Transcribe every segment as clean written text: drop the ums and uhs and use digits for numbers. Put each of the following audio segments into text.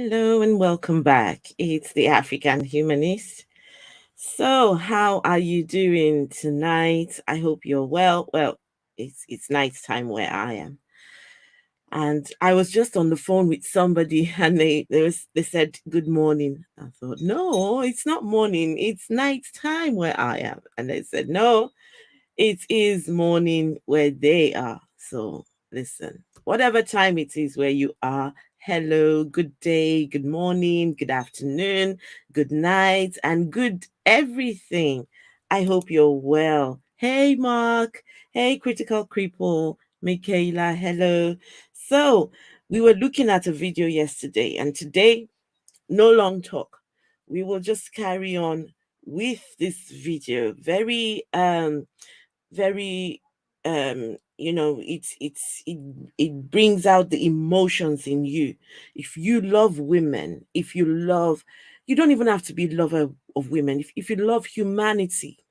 Hello and welcome back. It's the African Humanist. So, how are you doing tonight? I hope you're well. Well, it's night time where I am. And I was just on the phone with somebody and they said good morning. I thought, no, it's not morning, it's night time where I am. And they said, no, it is morning where they are. So listen, whatever time it is where you are, hello, good day, good morning, good afternoon, good night, and good everything. I hope you're well. Hey, Mark. Hey, Critical Cripple. Michaela, hello. So, we were looking at a video yesterday, and today, no long talk. We will just carry on with this video. Very it brings out the emotions in you. If you love women, if you love, you don't even have to be a lover of women. If you love humanity,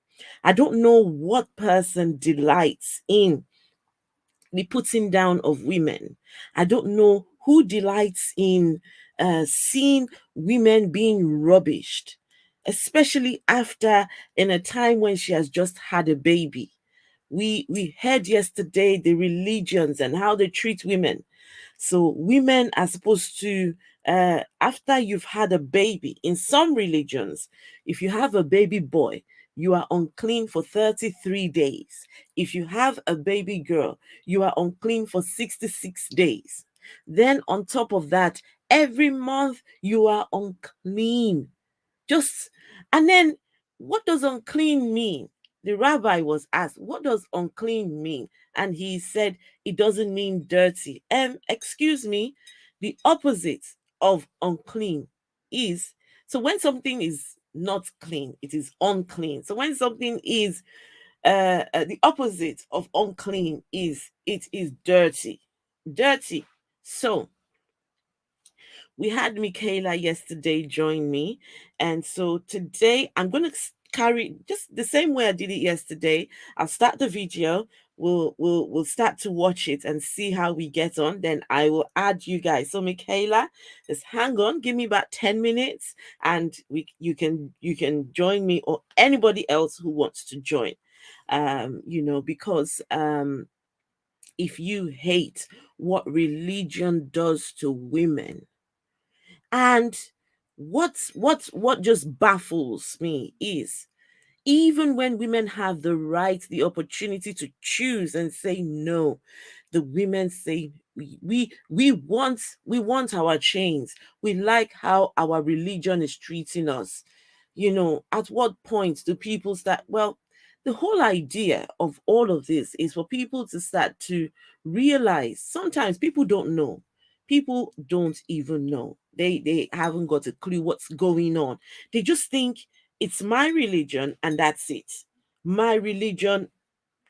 I don't know what person delights in the putting down of women. I don't know who delights in seeing women being rubbished, especially after in a time when she has just had a baby. We heard yesterday the religions and how they treat women. So women are supposed to, after you've had a baby, in some religions, if you have a baby boy, you are unclean for 33 days. If you have a baby girl, you are unclean for 66 days. Then on top of that, every month you are unclean. Just, and then what does unclean mean? The rabbi was asked, what does unclean mean? And he said, it doesn't mean dirty. Excuse me, the opposite of unclean is, so when something is not clean, it is unclean. So when something is the opposite of unclean is, it is dirty. Dirty. So we had Michaela yesterday join me. And so today I'm going to carry just the same way I did it yesterday. I'll start the video. We'll start to watch it and see how we get on. Then I will add you guys. So Michaela, just hang on, give me about 10 minutes and you can join me or anybody else who wants to join. Because if you hate what religion does to women, and what just baffles me is, even when women have the right, the opportunity to choose and say no, the women say we want our chains. We like how our religion is treating us. At what point do people start? Well, the whole idea of all of this is for people to start to realize sometimes people don't know. People don't even know. They haven't got a clue what's going on. They just think it's my religion and that's it. My religion,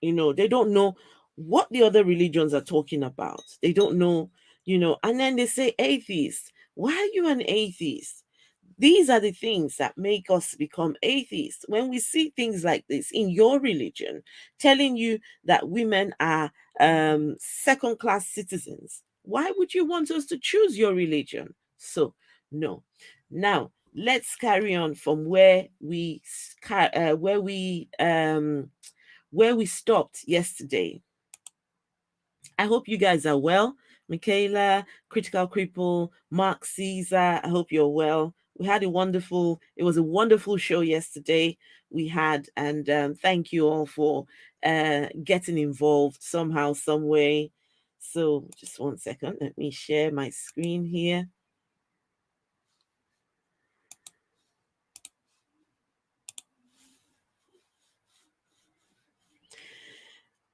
they don't know what the other religions are talking about. They don't know, and then they say atheist. Why are you an atheist? These are the things that make us become atheists. When we see things like this in your religion, telling you that women are second class citizens, why would you want us to choose your religion? So, no. Now, let's carry on from where we stopped yesterday. I hope you guys are well. Michaela, Critical Cripple, Mark Caesar, I hope you're well. It was a wonderful show yesterday we had, and thank you all for getting involved somehow, some way. So just one second, let me share my screen here.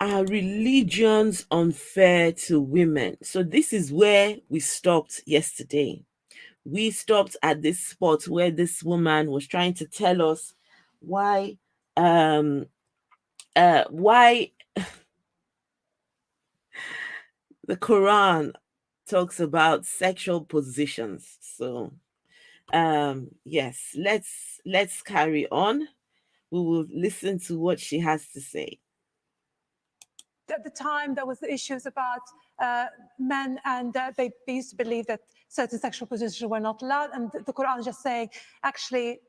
Are religions unfair to women? So this is where we stopped yesterday. We stopped at this spot where this woman was trying to tell us why why the Quran talks about sexual positions. So yes, let's carry on. We will listen to what she has to say. at the time there was the issues about men, and they used to believe that certain sexual positions were not allowed, and the Quran is just saying, actually,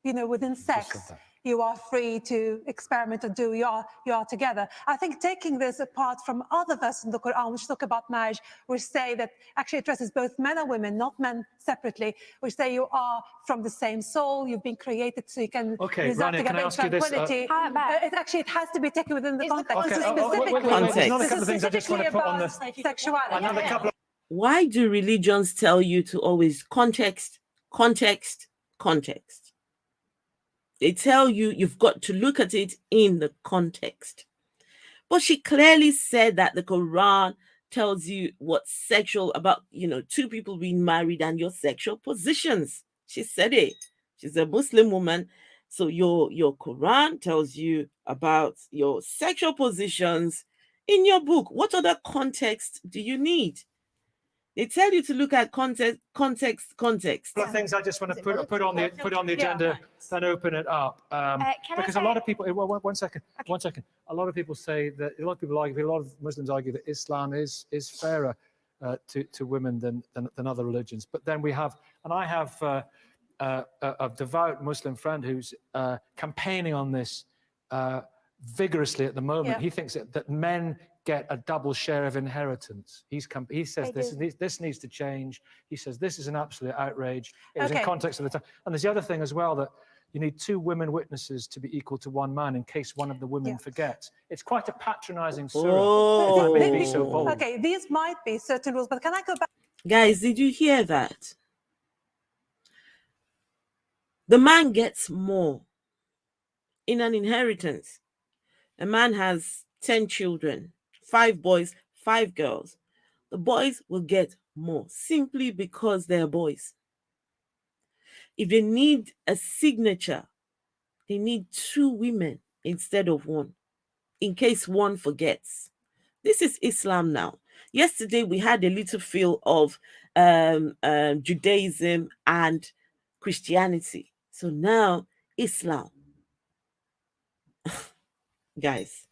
you know, within sex, you are free to experiment and do, you are together. I think taking this apart from other verses in the Quran which talk about marriage, which say that actually addresses both men and women, not men separately, which say you are from the same soul, you've been created so you can reside together in tranquility. It has to be taken within the context. This is specifically about sexuality. Why do religions tell you to always context, context, context? They tell you you've got to look at it in the context. But she clearly said that the Quran tells you what's sexual about, you know, two people being married and your sexual positions. She said it. She's a Muslim woman. So your Quran tells you about your sexual positions in your book. What other context do you need? They tell you to look at context. Couple of things I just want to put on the agenda, then open it up. Because a lot of people, one second. A lot of people say that, a lot of Muslims argue that Islam is fairer to women than other religions. But then we have, and I have a devout Muslim friend who's campaigning on this vigorously at the moment. He thinks that men get a double share of inheritance. He says this needs to change. He says this is an absolute outrage. It was in context of the time. And there's the other thing as well, that you need 2 women witnesses to be equal to 1 man in case one of the women forgets. It's quite a patronizing surah. Okay, these might be certain rules, but can I go back? Guys, did you hear that? The man gets more in an inheritance. A man has 10 children, 5 boys, 5 girls. The boys will get more simply because they're boys. If they need a signature, they need 2 women instead of 1, in case one forgets. This is Islam now. Yesterday, we had a little feel of Judaism and Christianity. So now, Islam. Guys,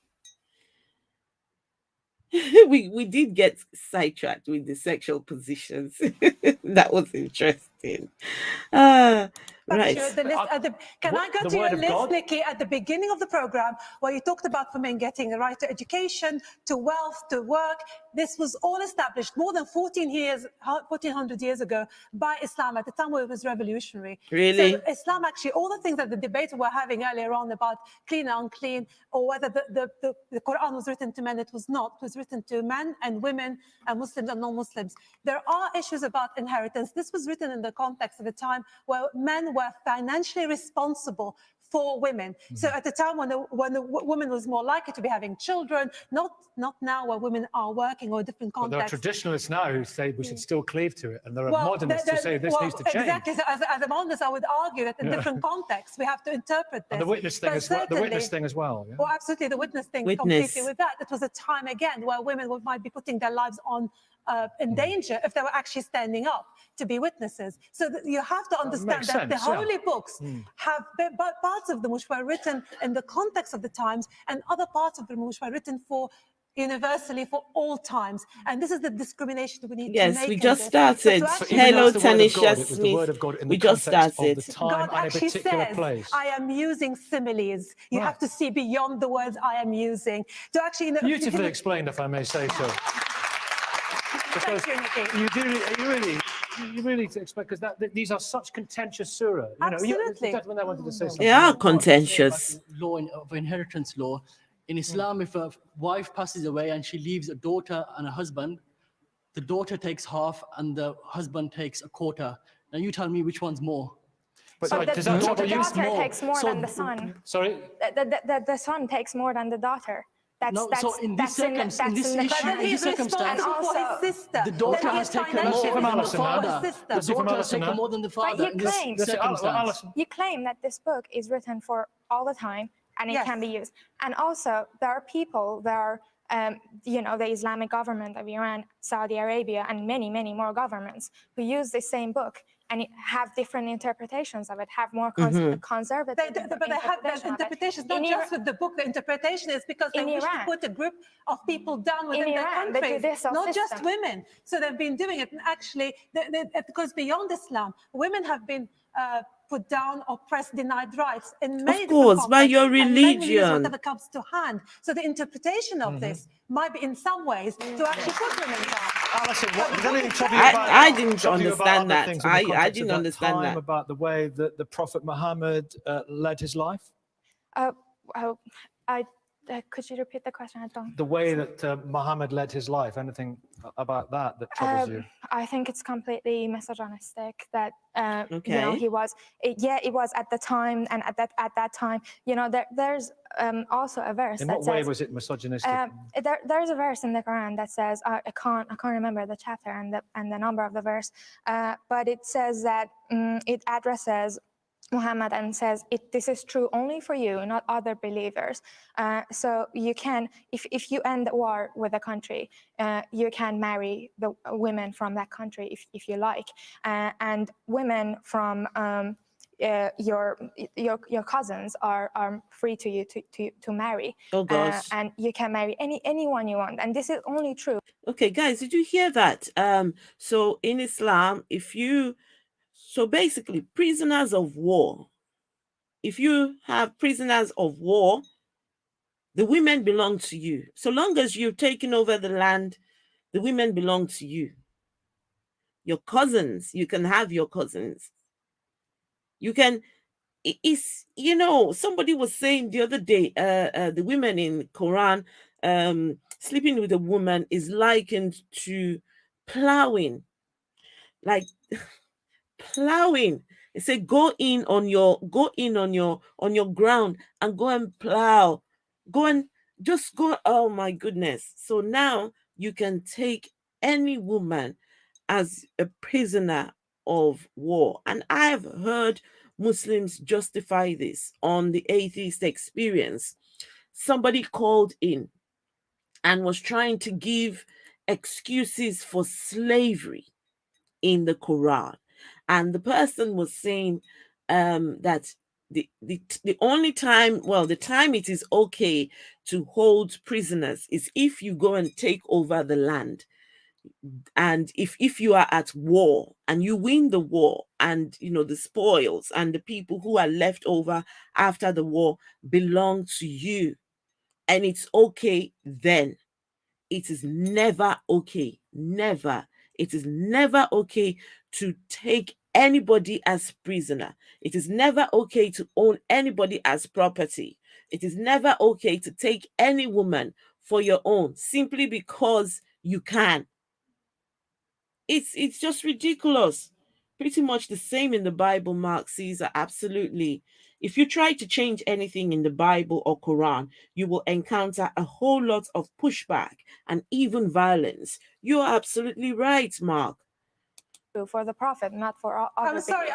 we did get sidetracked with the sexual positions. That was interesting. Right. Can I go to your list, Nikki, at the beginning of the program, where you talked about women getting the right to education, to wealth, to work? This was all established more than 1400 years ago by Islam at the time where it was revolutionary. Really? So Islam actually, all the things that the debate we're having earlier on about clean and unclean, or whether the Quran was written to men, it was not. It was written to men and women and Muslims and non-Muslims. There are issues about inheritance. This was written in the context of a time where men were financially responsible for women. So at the time when the woman was more likely to be having children, not now where women are working, or different contexts. But there are traditionalists now who say we should still cleave to it, and there are modernists who say this needs to change. Exactly. So as a modernist, I would argue that in different contexts we have to interpret this. And the witness thing as well. Well, absolutely, the witness thing completely with that. It was a time again where women might be putting their lives on in danger if they were actually standing up to be witnesses. So you have to understand that the holy books have parts of them which were written in the context of the times, and other parts of them which were written for universally for all times. And this is the discrimination we need to make. Yes, we just started. Hello, Tanisha Smith. We just started. God actually says, I am using similes. You have to see beyond the words I am using. To actually, beautifully explained, if I may say so. Because you really expect, because these are such contentious surah. Absolutely. They are contentious. Law of inheritance law. In Islam, if a wife passes away and she leaves a daughter and a husband, the daughter takes half and the husband takes a quarter. Now you tell me which one's more. But the daughter takes more than the son. Sorry? The son takes more than the daughter. So in this circumstance, the daughter has taken more than the father. The daughter has taken more than the father in this circumstance. You claim that this book is written for all the time and it can be used. And also, there are people, the Islamic government of Iran, Saudi Arabia, and many, many more governments who use the same book and have different interpretations of it, have more conservative But they have the interpretations, not just with the book. The interpretation is because they wish to put a group of people down within their countries, not just women. So they've been doing it, and actually, it goes beyond Islam. Women have been put down, oppressed, denied rights in many course, by your religion, whatever comes to hand. So the interpretation of this might be in some ways to actually put women down. Alison, I didn't understand that. I didn't understand that. About the way that the Prophet Muhammad led his life? Could you repeat the question? I don't. The way that Muhammad led his life. Anything about that troubles you? I think it's completely misogynistic. That you know, he was. It was at the time, and at that time, you know, there's also a verse. In that what says, way was it misogynistic? There's a verse in the Quran that says I can't remember the chapter and the number of the verse, but it says that it addresses Muhammad and says this is true only for you, not other believers. So you can, if you end the war with a country, you can marry the women from that country if you like, and women from your cousins are free to you to marry. Oh gosh. And you can marry anyone you want, and this is only true. Okay, guys, did you hear that? So in Islam, so basically, prisoners of war, if you have prisoners of war, the women belong to you. So long as you've taken over the land, the women belong to you. Your cousins, you can have your cousins. You can, you know, somebody was saying the other day, the women in Quran, sleeping with a woman is likened to plowing. Like, plowing. It said go in on your ground and go and plow. Oh my goodness. So now you can take any woman as a prisoner of war. And I've heard Muslims justify this on the Atheist Experience. Somebody called in and was trying to give excuses for slavery in the Quran. And the person was saying that the only time, the time it is okay to hold prisoners is if you go and take over the land. And if you are at war and you win the war, and you know the spoils and the people who are left over after the war belong to you, and it's okay then. It is never okay. Never. It is never okay to take anybody as prisoner. It is never okay to own anybody as property. It is never okay to take any woman for your own simply because you can. It's just ridiculous. Pretty much the same in the Bible, Mark Caesar. Absolutely. If you try to change anything in the Bible or Quran, you will encounter a whole lot of pushback and even violence. You're absolutely right, Mark. For the Prophet, not for other I'm sorry,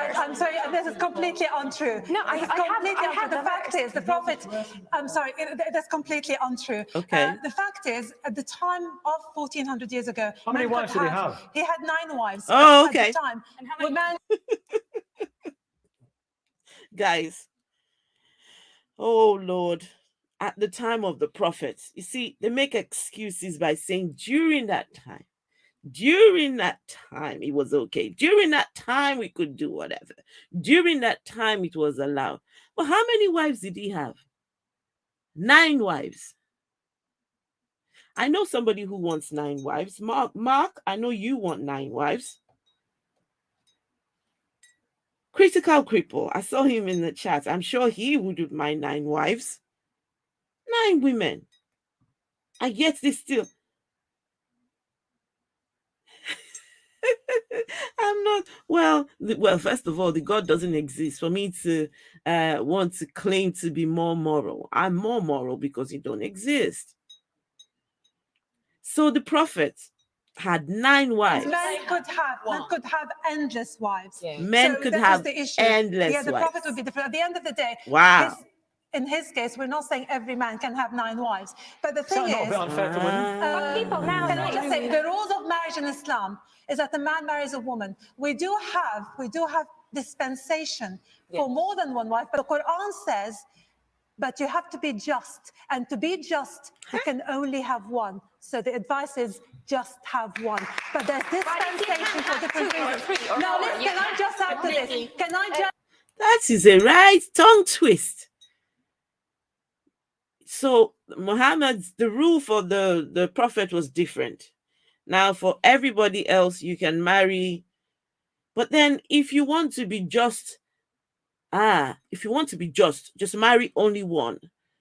this is completely untrue. No, I have the fact is, the Prophet, I'm sorry, that's completely untrue. Okay. The fact is, at the time of 1400 years ago, how many wives did he have? He had 9 wives. Oh, okay. At the time. And how many? Guys, oh Lord, at the time of the prophets, you see, they make excuses by saying during that time it was okay. During that time we could do whatever. During that time it was allowed. Well, how many wives did he have? 9 wives. I know somebody who wants 9 wives. Mark, I know you want 9 wives. Critical Cripple, I saw him in the chat. I'm sure he wouldn't mind 9 wives. 9 women. And yet they still... I'm not... Well, first of all, the God doesn't exist for me to want to claim to be more moral. I'm more moral because he don't exist. So the prophet had 9 wives. Men could have endless wives. Yeah. Men could have endless wives. Yeah, the prophet would be different. At the end of the day, wow. in his case, we're not saying every man can have 9 wives. But the thing Not a is, bit unfair to women? People now can I just say, say the rules of marriage in Islam is that the man marries a woman. We do have dispensation for more than 1 wife, but the Quran says, but you have to be just. And to be just, you can only have 1. So the advice is just have 1. But there's dispensation for different reasons. Now, can I just add to this? Can I just... That is a right tongue twist. So the rule for the prophet was different. Now for everybody else, you can marry. But then if you want to be just, just marry only 1.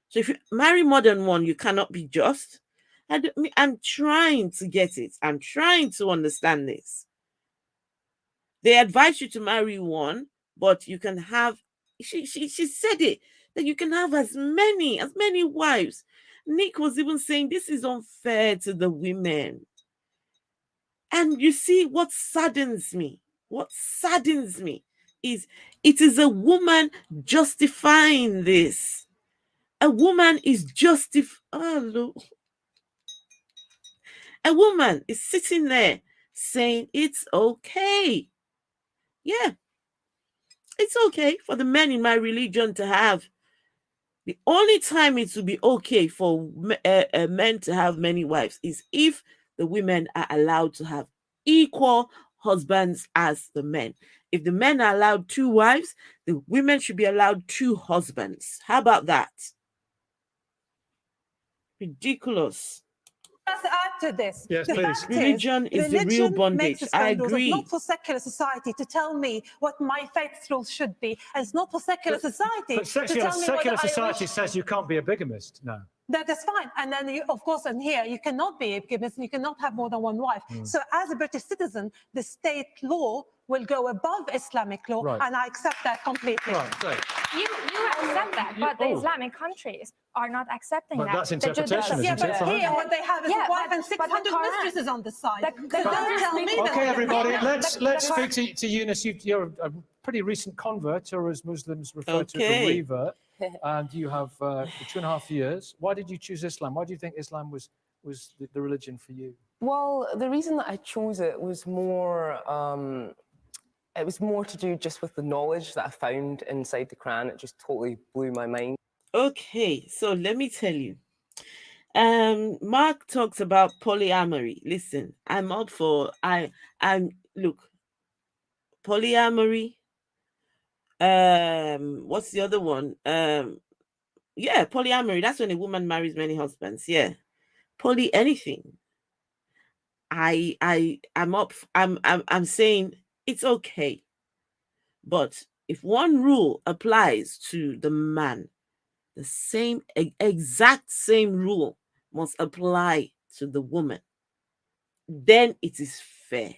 So if you marry more than 1, you cannot be just. I'm trying to get it. I'm trying to understand this. They advise you to marry 1, but you can have, she said it, that you can have as many wives. Nick was even saying this is unfair to the women. And you see, what saddens me is it is a woman justifying this. A woman is a woman is sitting there saying it's okay. Yeah, it's okay for the men in my religion to have. The only time it will be okay for men to have many wives is if the women are allowed to have equal husbands as the men. If the men are allowed 2 wives, the women should be allowed 2 husbands. How about that? Ridiculous. Just add to this. Yes, the please. fact Religion is the real religion bondage. makes its I own rules. agree. It's not for secular society to tell me what my faith rules should be. And it's not for secular society But to tell me secular what society I wish. says you can't be a bigamist. No. That is fine. And then, of course, in here, you cannot be a bigamist and you cannot have more than 1 wife. So as a British citizen, the state law will go above Islamic law, Right. and I accept that completely. Right. So, you accept that, but the Islamic countries are not accepting but that. that's The interpretation, Judaism- isn't Yeah, it? but Fine. here what they have is Yeah, a wife but- and but the 600 Quran- mistresses on the side. the So don't Quran tell me speaks- that. Okay, everybody, Yeah, let's the speak to Eunice. You're a pretty recent convert, or as Muslims refer to it, Okay. a revert, and you have 2.5 years. Why did you choose Islam? Why do you think Islam was the religion for you? Well, the reason that I chose it was more, it was more to do just with the knowledge that I found inside the Quran. It just totally blew my mind. Okay, so let me tell you. Mark talks about polyamory. Listen, I'm up for look, polyamory. What's the other one? Yeah, polyamory. That's when a woman marries many husbands. Yeah. Poly anything. I'm saying it's okay. But if one rule applies to the man, the exact same rule must apply to the woman, then it is fair.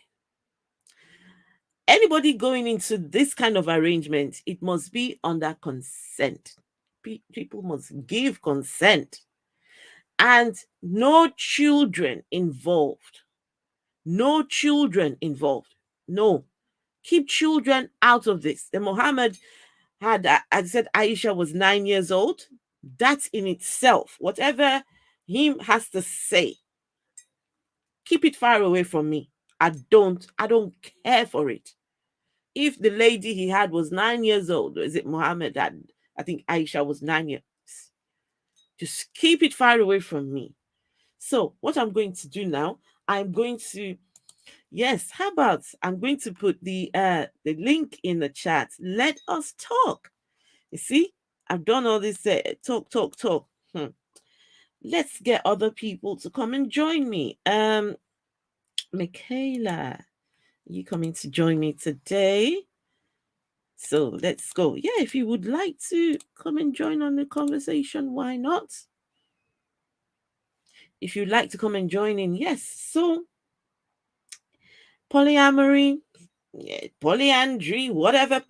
Anybody going into this kind of arrangement, it must be under consent. People must give consent. And no children involved. No children involved. No. Keep children out of this. The Muhammad had, I said Aisha was 9 years old. That in itself, whatever him has to say, keep it far away from me. I don't care for it. If the lady he had was 9 years old, or is it Muhammad that I think Aisha was 9 years, just keep it far away from me. So what I'm going to do now, I'm going to I'm going to put the link in the chat. Let us talk. You see, I've done all this talk. Let's get other people to come and join me. Michaela, you coming to join me today? So let's go. Yeah, if you would like to come and join on the conversation, why not? If you'd like to come and join in, yes. So polyamory, polyandry, whatever,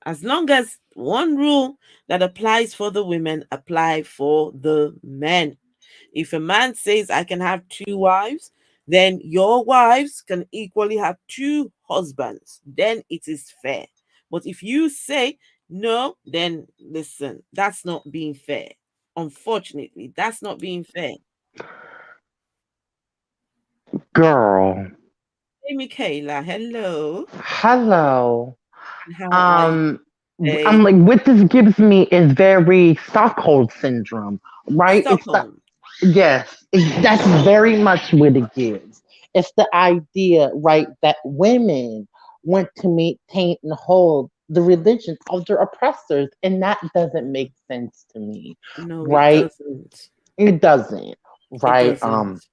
as long as one rule that applies for the women apply for the men. If a man says I can have 2 wives, then your wives can equally have 2 husbands. Then it is fair. But if you say No, then listen, that's not being fair. Unfortunately, that's not being fair. Girl. Hey, Michaela, hello. Hello. How are you Um, I'm today? like, what this gives me is very Stockholm syndrome, right? It's the Stockholm. yes, that's very much what it gives. It's the idea, right, that women want to maintain and hold the religion of their oppressors, and that doesn't make sense to me, No, it right? doesn't. It doesn't, It right? doesn't.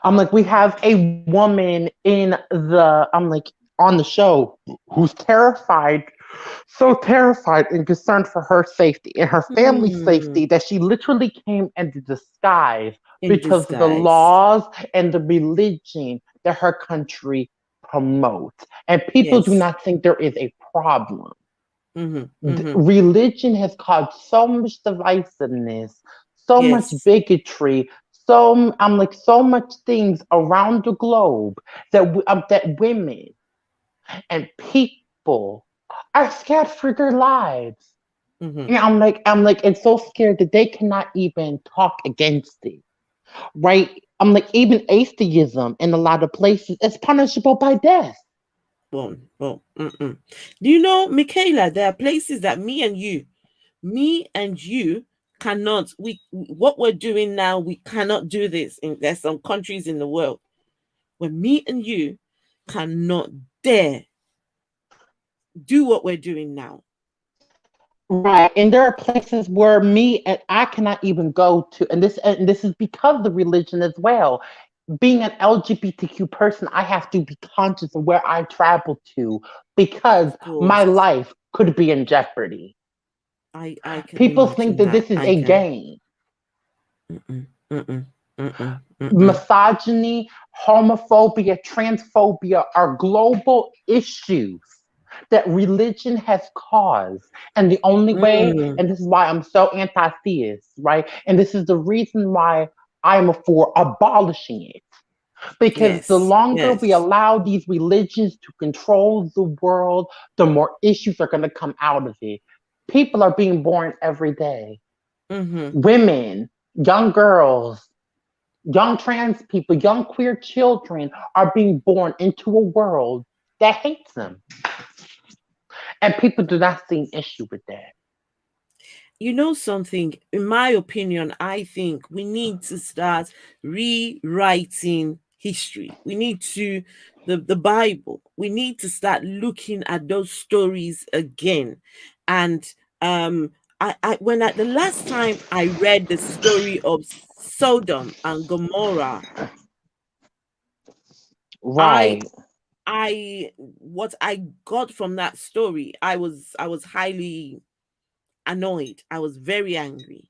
I'm like, we have a woman I'm like, on the show who's terrified, so terrified and concerned for her safety and her family's Hmm. safety that she literally came into disguise In because of the disguise. laws and the religion that her country promotes. And people do Yes. not think there is a problem. Mm-hmm. Mm-hmm. Religion has caused so much divisiveness, so much Yes. bigotry, I'm like so much things around the globe that women and people are scared for their lives. Mm-hmm. And and so scared that they cannot even talk against it, right? I'm like, even atheism in a lot of places is punishable by death. Well, well. Mm-mm. Do you know, Michaela? There are places that me and you cannot. What we're doing now, we cannot do this. There's some countries in the world where me and you cannot dare do what we're doing now. Right. And there are places where me and I cannot even go to, and this is because of the religion as well. Being an LGBTQ person, I have to be conscious of where I travel to because Of my course, life could be in jeopardy. I can People think imagine that that. this is I a can. game. Mm-mm, mm-mm, mm-mm, mm-mm. Misogyny, homophobia, transphobia are global issues that religion has caused. And the only way, Mm, and this is why I'm so anti theist, right? And this is the reason why I'm for abolishing it. Because the yes, longer we yes. allow these religions to control the world, the more issues are going to come out of it. People are being born every day. Mm-hmm. Women, young girls, young trans people, young queer children are being born into a world that hates them. And people do not see an issue with that. You know something, in my opinion, I think we need to start rewriting history. We need to the Bible. We need to start looking at those stories again. And I when the last time I read the story of Sodom and Gomorrah, I Right. I what I got from that story, I was highly annoyed. I was very angry.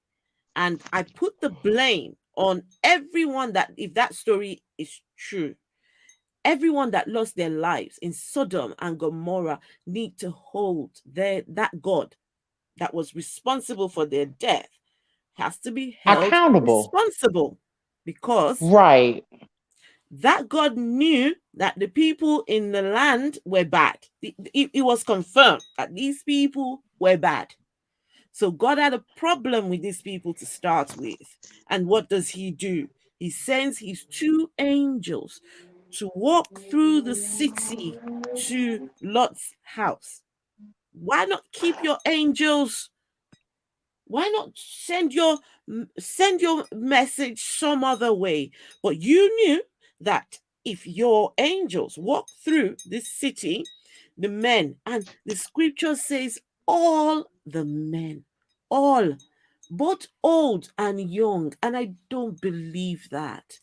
And I put the blame on everyone that, if that story is true, everyone that lost their lives in Sodom and Gomorrah need to hold that God that was responsible for their death has to be held Accountable. responsible, because Right. that God knew that the people in the land were bad. It was confirmed that these people were bad. So God had a problem with these people to start with. And what does he do? He sends his two angels to walk through the city to Lot's house. Why not keep your angels? Why not send your message some other way? But you knew that if your angels walk through this city, the men, and the scripture says all the men, all, both old and young, and I don't believe that.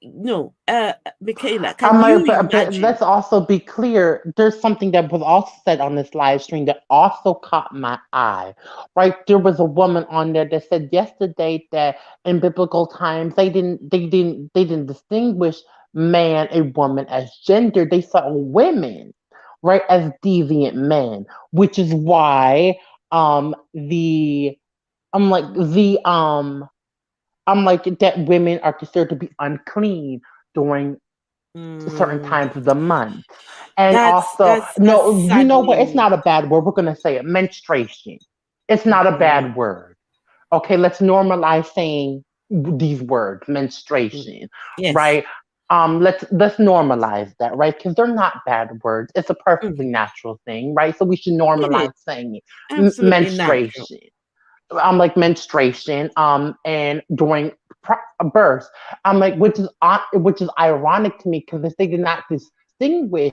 No, Michaela, can I'm you like, but imagine? let's also be clear. There's something that was also said on this live stream that also caught my eye. Right, there was a woman on there that said yesterday that in biblical times they didn't distinguish man and woman as gender. They saw women, right, as deviant men, which is why the I'm like the I'm like that women are considered to be unclean during certain Mm, times of the month. And also, that's no, you know what? It's saddening. not a bad word. We're going to say it. Menstruation. It's not a Mm-hmm. bad word. Okay, let's normalize saying these words, Mm. menstruation, Yes. right? Let's normalize that, right? Because they're not bad words. It's a perfectly Mhm. natural thing, right? So we should It is normalize saying it. absolutely natural. Menstruation. Like menstruation, and during birth, which is ironic to me because if they did not distinguish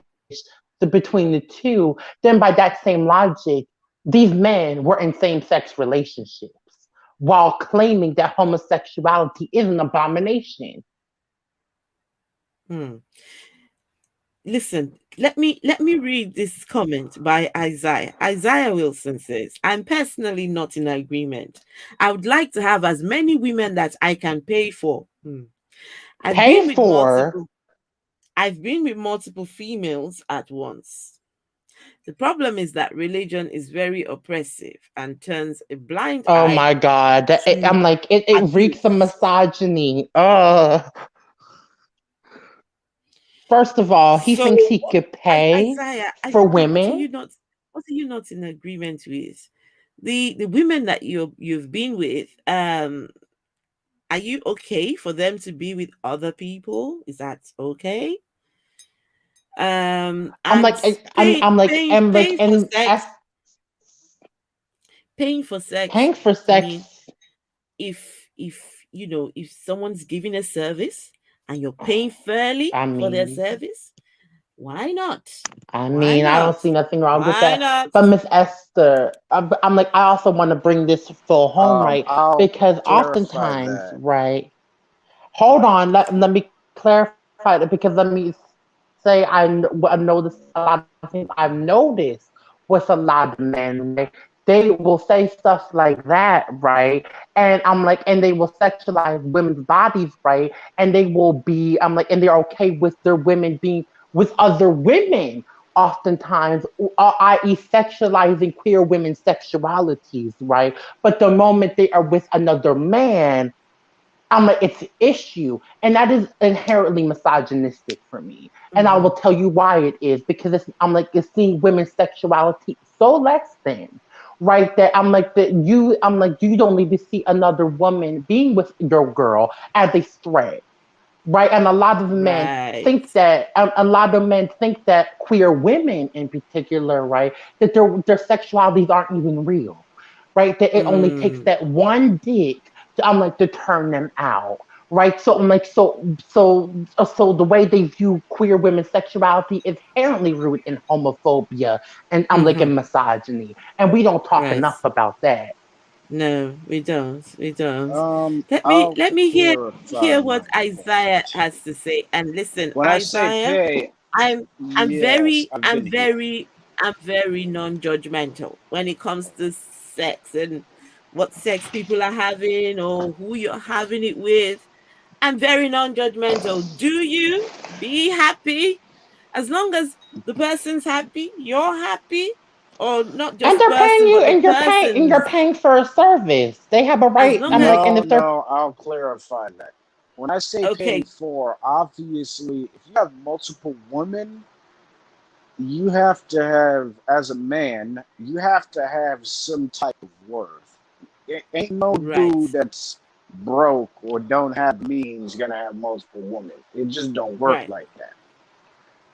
between the two, then by that same logic, these men were in same-sex relationships while claiming that homosexuality is an abomination. Hmm. Listen, let me read this comment by Isaiah. Isaiah Wilson says, "I'm personally not in agreement. I would like to have as many women that I can pay for. I've Pay been with for. multiple I've been with multiple females at once. The problem is that religion is very oppressive and turns a blind Oh eye my God. to I'm like, it reeks of abuse." misogyny. First of all, he So, thinks he could pay for Isaiah, women. what are you not in agreement with? The women that you've been with, are you okay for them to be with other people? Is that okay? And I'm like, and paying for sex. paying for I mean, sex. if someone's giving a service and you're paying fairly I for their mean, service, why not? I Why mean, I not? don't see nothing wrong with Why that. not? But Miss Esther, I'm like, I also want to bring this full home, right? I'll Because clarify oftentimes, that. right? Hold on, let me clarify it because let me say I noticed a lot of things I've noticed with a lot of men, right? They will say stuff like that, right? And I'm like, and they will sexualize women's bodies, right? And they will be, I'm like, and they're okay with their women being with other women, oftentimes, i.e., sexualizing queer women's sexualities, right? But the moment they are with another man, I'm like, it's an issue. And that is inherently misogynistic for me. And I will Mhm. tell you why it is because I'm like, it's seeing women's sexuality so less than, right? That I'm like, you don't need to see another woman being with your girl as a threat, right? And Right. a lot of men think that queer women in particular, right, that their sexualities aren't even real, right? That it only takes Mm. that one dick to turn them out, right? So I'm like, so the way they view queer women's sexuality is inherently rooted in homophobia and I'm like Mhm. in misogyny, and we don't talk Right. enough about that. No, we don't. We don't. Let me I'll let me clarify hear what my Isaiah point. has to say. And listen, When I say Isaiah, pay, I'm yes, very I've I'm been here. very I'm very non-judgmental when it comes to sex and what sex people are having or who you're having it with. I'm very non-judgmental. Do you be happy? As long as the person's happy, you're happy, or not And just they're paying person, you, but the and you're person's. paying for a service. They have a As right. long I'm as like, and No, if they're no, I'll clarify that. When I say paying okay, for, obviously, if you have multiple women, you have to have, as a man, you have to have some type of worth. It ain't no right. dude that's broke or don't have means gonna have multiple women. It just don't work Right. like that.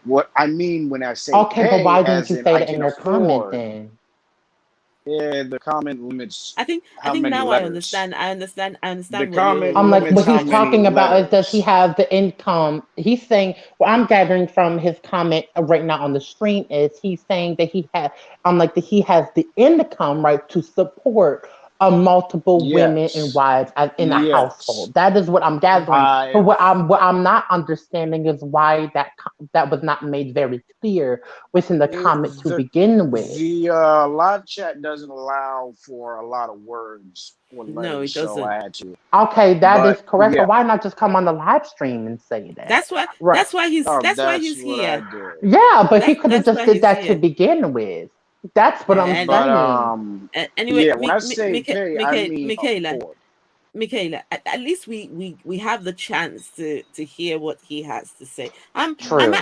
What I mean when I say okay, but pay, why didn't as you in say I that in can your comment afford, then? yeah, the comment limits I how think many now I understand. understand. I The understand what comment I'm you're like, limits what how he's saying. many talking about is does he letters. have the income? He's saying what I'm gathering from his comment right now on the stream is he's saying that that he has the income right to support multiple women and Yes. wives in a Yes. household. That is what I'm gathering. Mhm. But I've what I'm not understanding is why that was not made very clear within the it, comment to begin with. the live chat doesn't allow for a lot of words or No, letters, it so I doesn't. had to. Okay, that But is correct. But yeah, why not just come on the live stream and say that? That's why. Right. That's why that's he's what I here. did. Yeah, but he could have That's just why did he's that to here. begin with. That's what I'm And But saying. anyway, yeah, when I say pay, I mean Michaela, afford. Michaela, at least we have the chance to hear what he has to say. True.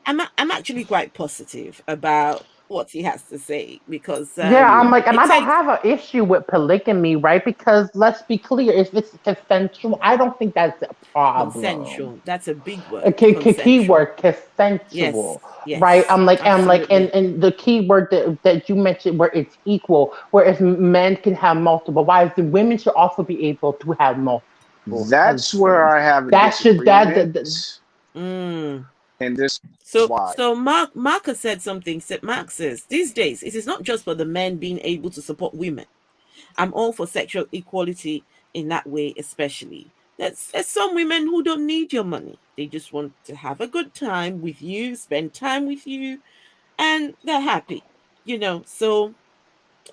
I'm actually quite positive about what he has to say because Yeah, I'm like, and it I don't takes have an issue with polygamy, right? Because let's be clear, if it's consensual, I don't think that's a problem. consensual. That's a big word, Key consensual. word, Yes, consensual, right? yes, And absolutely. the key word that you mentioned, where it's equal, whereas men can have multiple wives, then women should also be able to have multiple That's where husbands. I have a That should disagreement, Mm. and this is So, why. so Mark has said something. Mark says these days it is not just for the men being able to support women. I'm all for sexual equality in that way, especially. There's some women who don't need your money. They just want to have a good time with you, spend time with you, and they're happy. So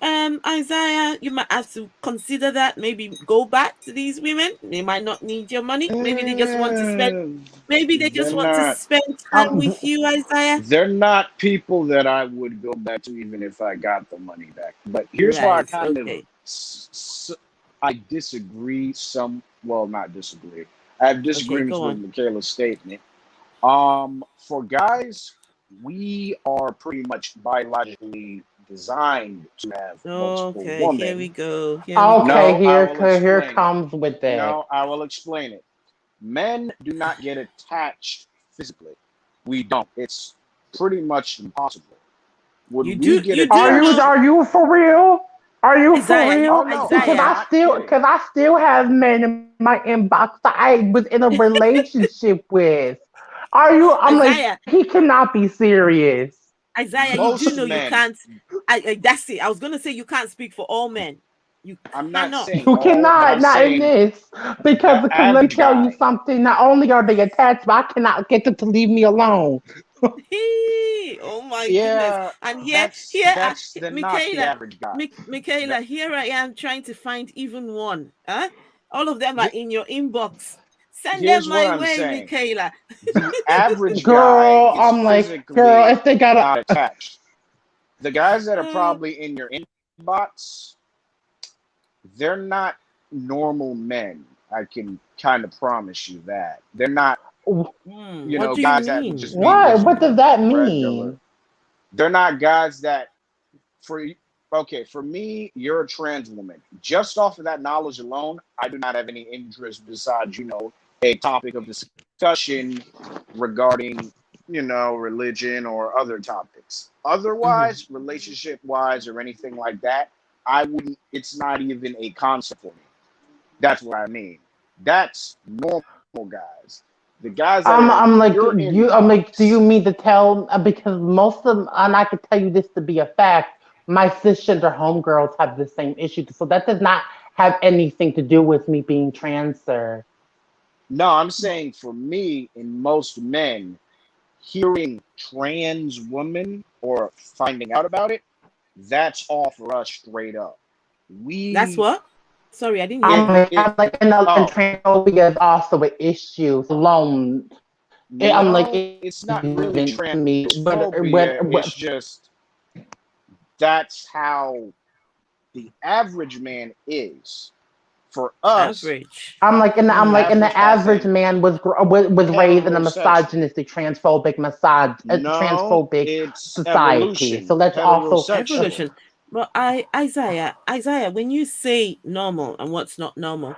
Isaiah, you might have to consider that. Maybe go back to these women. They might not need your money. Maybe they just want to spend. Maybe they They're just want to not. spend time um with you, Isaiah. They're not people that I would go back to even if I got the money back. But here's why I Right. kind of Okay. I disagree. Well, not disagree. I have Okay. disagreements Go with on. Michaela's statement. For guys, we are pretty much biologically designed to have multiple Okay. Here we women. go. Here we okay, go. No, I here will here explain it. comes with it. No, I will explain it. Men do not get attached physically. We don't. It's pretty much impossible. You Would we do. get You do attached? know, Are you for real? Are you for Isaiah. Oh real? no, Because I'm Isaiah. not kidding. I still have men in my inbox that I was in a relationship with. Are you? I'm like, he Isaiah. cannot be serious. Isaiah. You do Most know you men, can't. That's it. I was gonna say you can't speak for all men. You I'm not cannot. saying You all, but cannot, I'm not in saying this, the because let me average tell you guy. something. Not only are they attached, but I cannot get them to leave me alone. Oh my goodness. Yeah, And that's the not the Michaela, average guy. Michaela, That, here I am trying to find even one. Huh? All of them are he- in your inbox. Send them Here's what my I'm way, saying. Michaela. The average guy Girl, is I'm like, girl, physically if they got not a attached. The guys that are Uh, probably in your inbox, they're not normal men. I can kind of promise you that. They're not, what do you guys that would mean? just be just what does that regular. mean? They're not guys that for okay, for me, you're a trans woman. Just off of that knowledge alone, I do not have any interest besides, a topic of discussion regarding, religion or other topics. Mm-hmm. Otherwise, relationship wise or anything like that, I wouldn't, it's not even a concept for me. That's what I mean. That's normal guys. The guys that are in I'm like, your I'm like, do you inbox, mean to tell? Because most of them, and I can tell you this to be a fact, my cisgender homegirls have the same issue. So that does not have anything to do with me being trans, sir. no, I'm saying for me and most men, hearing trans women or finding out about it, that's all for us straight up. That's We what? Sorry, I didn't hear it you. it And oh transphobia is also an issue. Alone, I'm like, no, it's it's not really moving to me. transphobia. It's just that's how the average man is. For us, Average. the And Hmm. the average guy average saying man was raised in a heterosexual. misogynistic, transphobic, No, transphobic it's society. So evolution. let's also Heterosexual. Evolution. But Isaiah, when you say normal and what's not normal,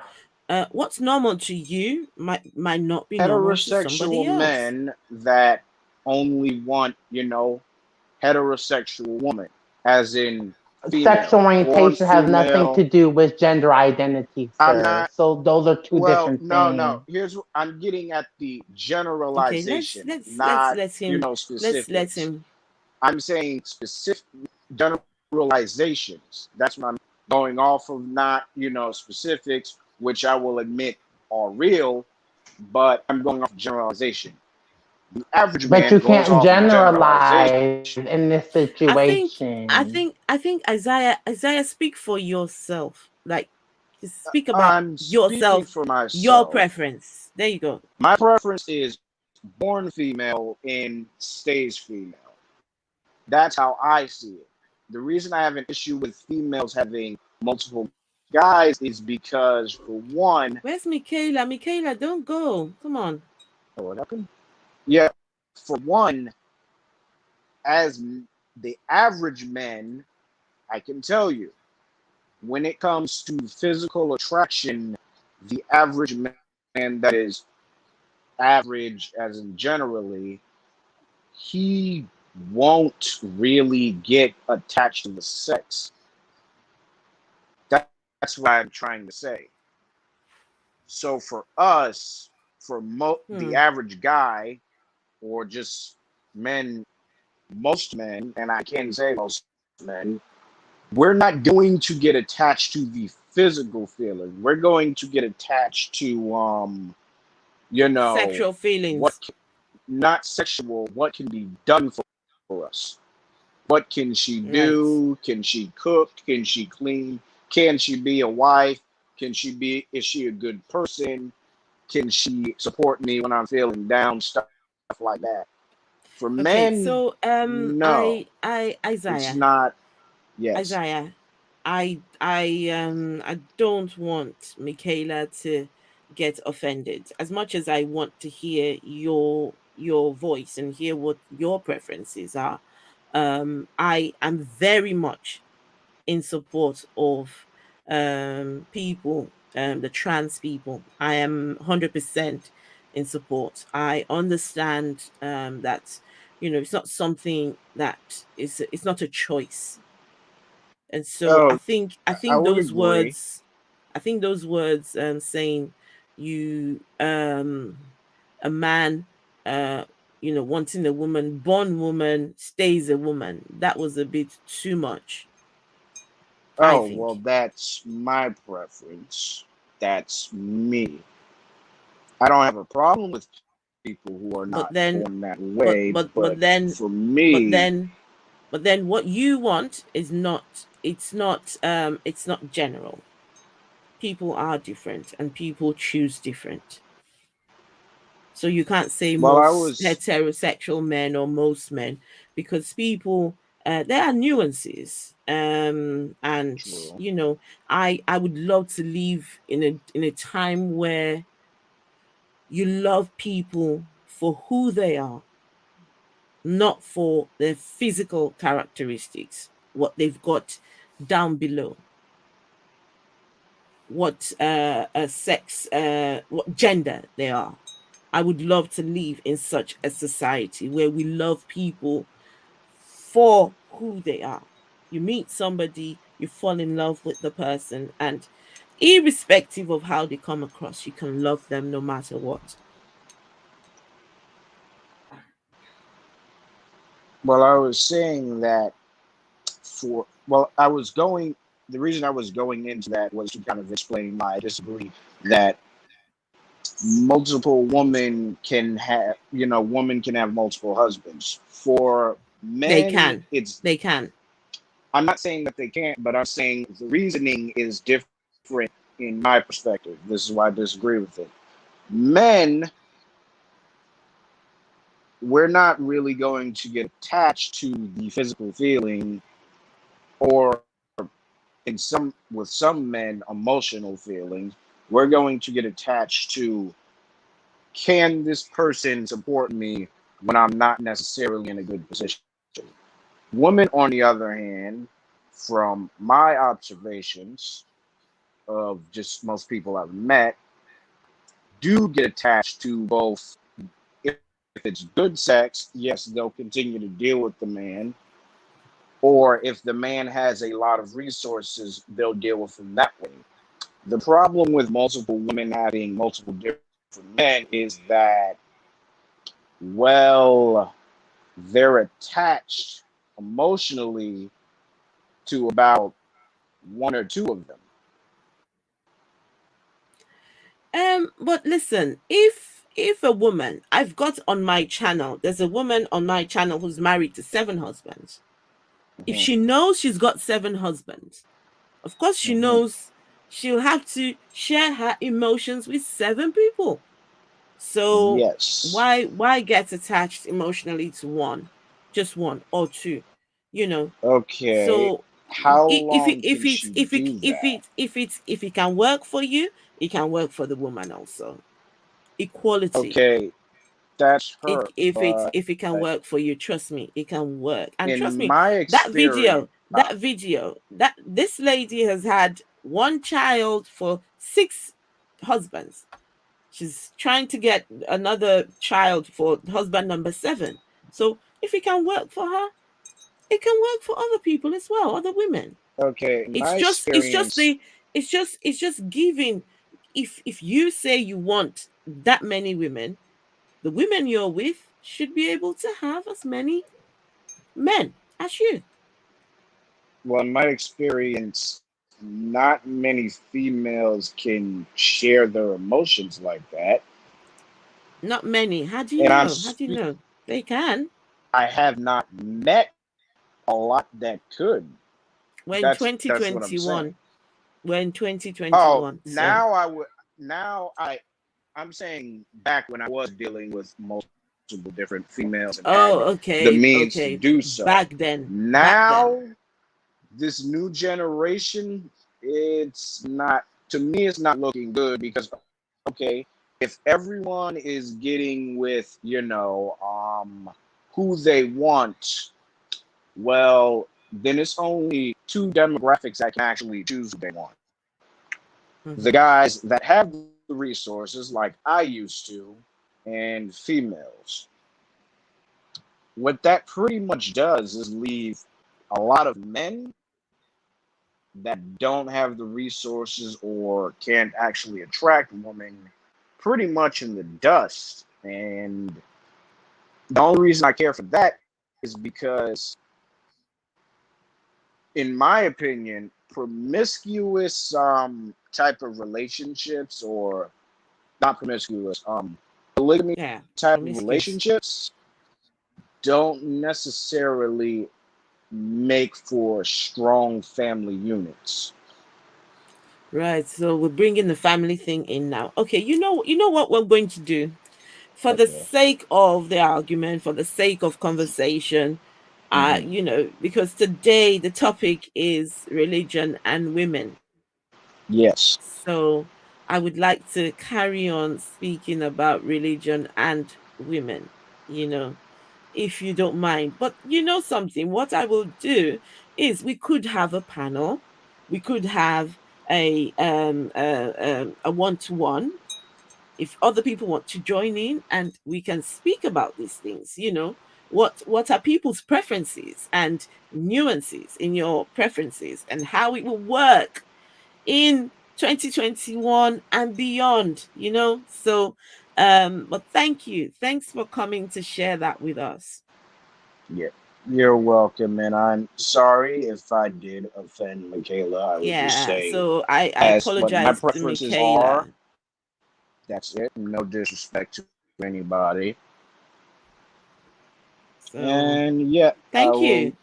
what's normal to you might not be normal to somebody Heterosexual else. men that only want, heterosexual woman, as in sexual female, born orientation has nothing to female. do with gender identity, I'm sir. not, So those are two well, different no, no. things. Here's what I'm getting at the Okay, generalization, not, let's let specifics. him. I'm saying specific generalizations. That's what I'm going off of, not, specifics, which I will admit are real, but I'm going off generalization. The average But man you goes can't off of generalization. generalize in this I think situation. Isaiah, speak for yourself. Like, just speak about I'm speaking yourself, for your myself. preference. There you go. My preference is born female and stays female. That's how I see it. The reason I have an issue with females having multiple guys is because, for one, Where's Michaela? Michaela, don't go. Come on. what happened? Yeah, for one, as the average men, I can tell you, when it comes to physical attraction, the average man that is average, as in generally, he won't really get attached to the sex. That's what I'm trying to say. So for us, for the average guy, or just men, most men, and I can't say most men, we're not going to get attached to the physical feeling. We're going to get attached to, Sexual feelings. not sexual, what can be done for us. What can she do? Right. Can she cook? Can she clean? Can she be a wife? Is she a good person? Can she support me when I'm feeling down? Stuff like that. For Okay, men, so no, it's Isaiah, not. Yes. Isaiah, I don't want Michaela to get offended. As much as I want to hear your voice and hear what your preferences are, I am very much in support of people, the trans people. I am 100% in support. I understand that it's not something that it's not a choice, and so I Oh, think I I think would those agree. words, I think those words saying you a man wanting a woman, born woman stays a woman, that was a bit too much, I Oh, well, think. that's my preference. That's me. I don't have a problem with people who are But not then, born that but way, but but but then, for but me, then, but then, what you want is not. It's not general. People are different, and people choose different. So you can't say well, I most was heterosexual men or most men, because people, there are nuances. And true. I would love to live in a time where you love people for who they are, not for their physical characteristics, what they've got down below, what sex, what gender they are. I would love to live in such a society where we love people for who they are. You meet somebody, you fall in love with the person, and irrespective of how they come across, you can love them no matter what. Well, I was saying that I was going, the reason I was going into that was to kind of explain my disagree that multiple women can have multiple husbands. For They men, can. They can. I'm not saying that they can't, but I'm saying the reasoning is different in my perspective. This is why I disagree with it. Men, we're not really going to get attached to the physical feeling, or with some men, emotional feelings. We're going to get attached to, can this person support me when I'm not necessarily in a good position? Women, on the other hand, from my observations of just most people I've met, do get attached to both. If it's good sex, yes, they'll continue to deal with the man. Or if the man has a lot of resources, they'll deal with him that way. The problem with multiple women having multiple different men is that, well, they're attached emotionally to about one or two of them. But listen, if a woman, I've got on my channel, there's a woman on my channel who's married to 7 husbands. If Mhm, she knows she's got 7 husbands, of course she mhm. knows she'll have to share her emotions with 7 people. So Yes. why get attached emotionally to one, just one or two, you know? Okay. So How if long it if can it's she do that? if it can work for you, it can work for the woman also. Equality. Okay, that's her, but If it can work for you, trust me, it can work. And trust in me, my experience, that this lady has had one child for 6 husbands. She's trying to get another child for husband number 7. So if it can work for her, it can work for other people as well, other women. okay, in my It's just experience, the it's just giving. If you say you want that many women, the women you're with should be able to have as many men as you. well, in my experience, not many females can share their emotions like that. Not many. How do you And I'm know? How do you speaking, know? They can. I have not met a lot that could. When That's what I'm saying. 2021, when Oh, 2021. So, now I would now I'm saying back when I was dealing with multiple different females and had oh, the okay, means to okay. do so. Back then. Now, this new generation, it's not, to me, it's not looking good because, okay, if everyone is getting with, who they want, well, then it's only two demographics that can actually choose who they want. The Hmm. guys that have the resources, like I used to, and females. What that pretty much does is leave a lot of men that don't have the resources or can't actually attract women pretty much in the dust. And the only reason I care for that is because, in my opinion, promiscuous type of relationships, or not promiscuous, polygamy Yeah. type of Promiscuous. relationships don't necessarily make for strong family units. Right. So we're bringing the family thing in now. Okay. You know what we're going to do for the Okay. sake of the argument, for the sake of conversation. Hmm. Because today the topic is religion and women. Yes. So I would like to carry on speaking about religion and women, you know, if you don't mind. But you know something, what I will do is we could have a panel, we could have a one-to-one if other people want to join in, and we can speak about these things, what are people's preferences and nuances in your preferences and how it will work in 2021 and beyond, so but thanks for coming to share that with us. Yeah. You're welcome, and I'm sorry if I did offend Michaela. I would just Yeah, say, so I as what my apologize to preferences are, Michaela. that's it. No disrespect to anybody. So And yeah, thank you.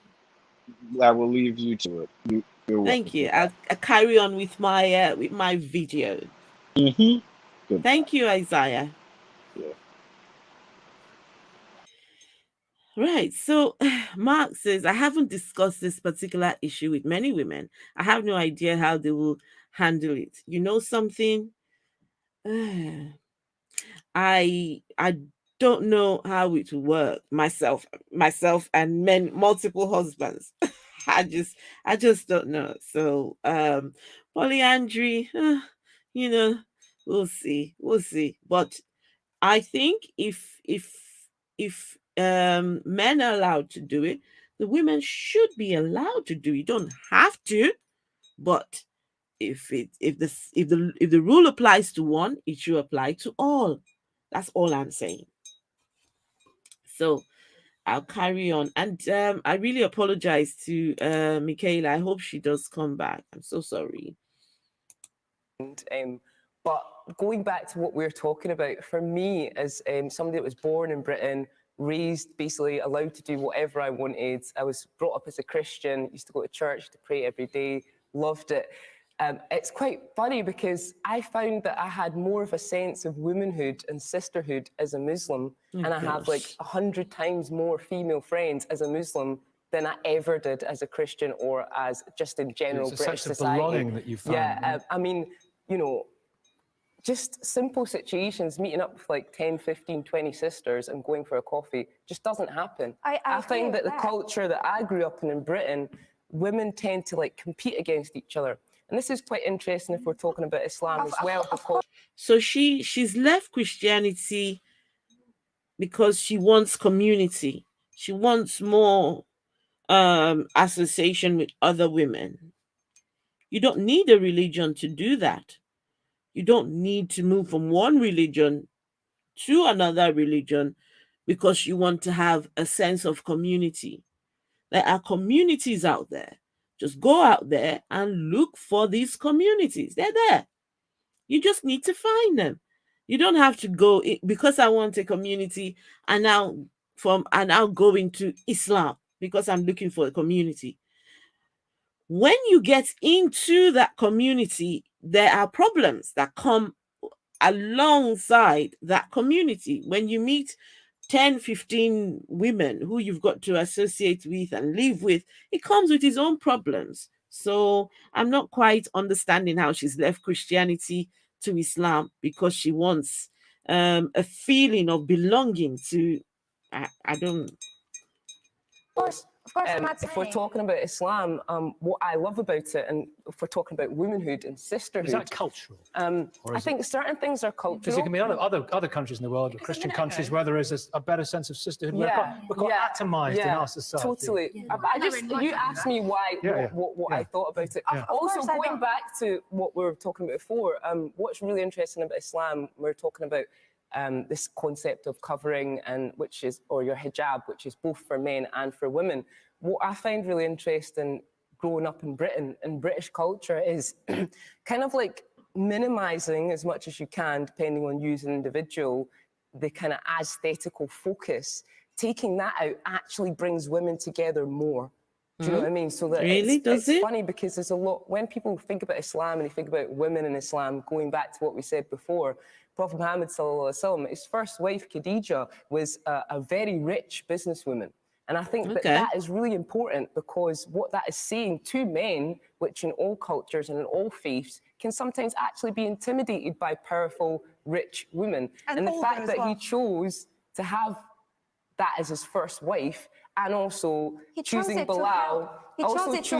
I will leave you to it. You're welcome Thank you. for that. I'll carry on with my video. Mm-hmm. Goodbye. Thank you, Isaiah. Yeah. Right. So Mark says, I haven't discussed this particular issue with many women. I have no idea how they will handle it. You know something? I don't know how it will work myself and men multiple husbands. I just I just don't know. So polyandry, you know, we'll see. We'll see. But I think if men are allowed to do it, the women should be allowed to do it. You don't have to, but if the rule applies to one, it should apply to all. That's all I'm saying. So I'll carry on. And I really apologize to Michaela. I hope she does come back. I'm so sorry. But going back to what we were talking about, for me, as somebody that was born in Britain, raised, basically allowed to do whatever I wanted. I was brought up as a Christian, used to go to church to pray every day, loved it. It's quite funny because I found that I had more of a sense of womanhood and sisterhood as a Muslim, and I have like 100 times more female friends as a Muslim than I ever did as a Christian or as just in general It's a British sense of society. belonging that you found. Yeah, I mean, you know, just simple situations, meeting up with like 10, 15, 20 sisters and going for a coffee just doesn't happen. I find that the culture that I grew up in Britain, women tend to like compete against each other. And this is quite interesting if we're talking about Islam as well. So she's left Christianity because she wants community. She wants more association with other women. You don't need a religion to do that. You don't need to move from one religion to another religion because you want to have a sense of community. There are communities out there. Just go out there and look for these communities. They're there. You just need to find them. You don't have to go because I want a community and now go into Islam because I'm looking for a community. When you get into that community, there are problems that come alongside that community. When you meet 10, 15 women who you've got to associate with and live with, it comes with its own problems. So I'm not quite understanding how she's left Christianity to Islam because she wants a feeling of belonging to, I don't. Of course, I'm not if we're talking about Islam, what I love about it, and if we're talking about womanhood and sisterhood, is that cultural? I think certain things are cultural. Because it can be other countries in the world, Christian countries, where there is a better sense of sisterhood. We're quite atomized in our society. Totally. You asked me why, what I thought about it. Also, going back to what we were talking about before, what's really interesting about Islam, we're talking about this concept of covering, or your hijab, which is both for men and for women. What I find really interesting growing up in Britain, in British culture, is kind of like minimizing as much as you can, depending on you as an individual, the kind of aesthetical focus. Taking that out actually brings women together more. Do you know what I mean? So that it's funny because there's a lot, when people think about Islam and they think about women in Islam, going back to what we said before, Prophet Muhammad sallallahu alaihi wasallam, his first wife Khadija was a very rich businesswoman. And I think that is really important because what that is saying to men, which in all cultures and in all faiths, can sometimes actually be intimidated by powerful, rich women. And the fact that he chose to have that as his first wife, and also choosing Bilal. Alison, what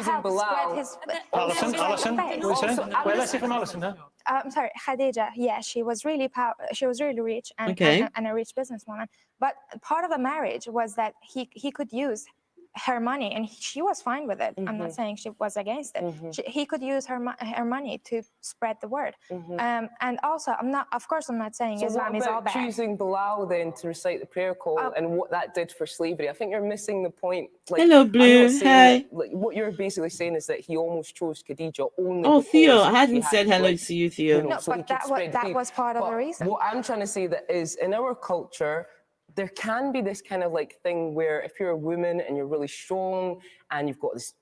are you saying? Well, let's hear from Alison now. I'm sorry, Khadija. Yeah, she was really rich and a rich businesswoman. But part of the marriage was that he could use her money, and she was fine with it. I'm not saying she was against it. He could use her money to spread the word. And also, I'm not saying Islam is all bad. Choosing Bilal then to recite the prayer call and what that did for slavery. I think you're missing the point. Like, hello, Blue. Hi. Like, what you're basically saying is that he almost chose Khadija only. Oh, Theo, I hadn't said hello to you, Theo. No, so but that was part of the reason. What I'm trying to say that is in our culture, there can be this kind of like thing where if you're a woman and you're really strong and you've got this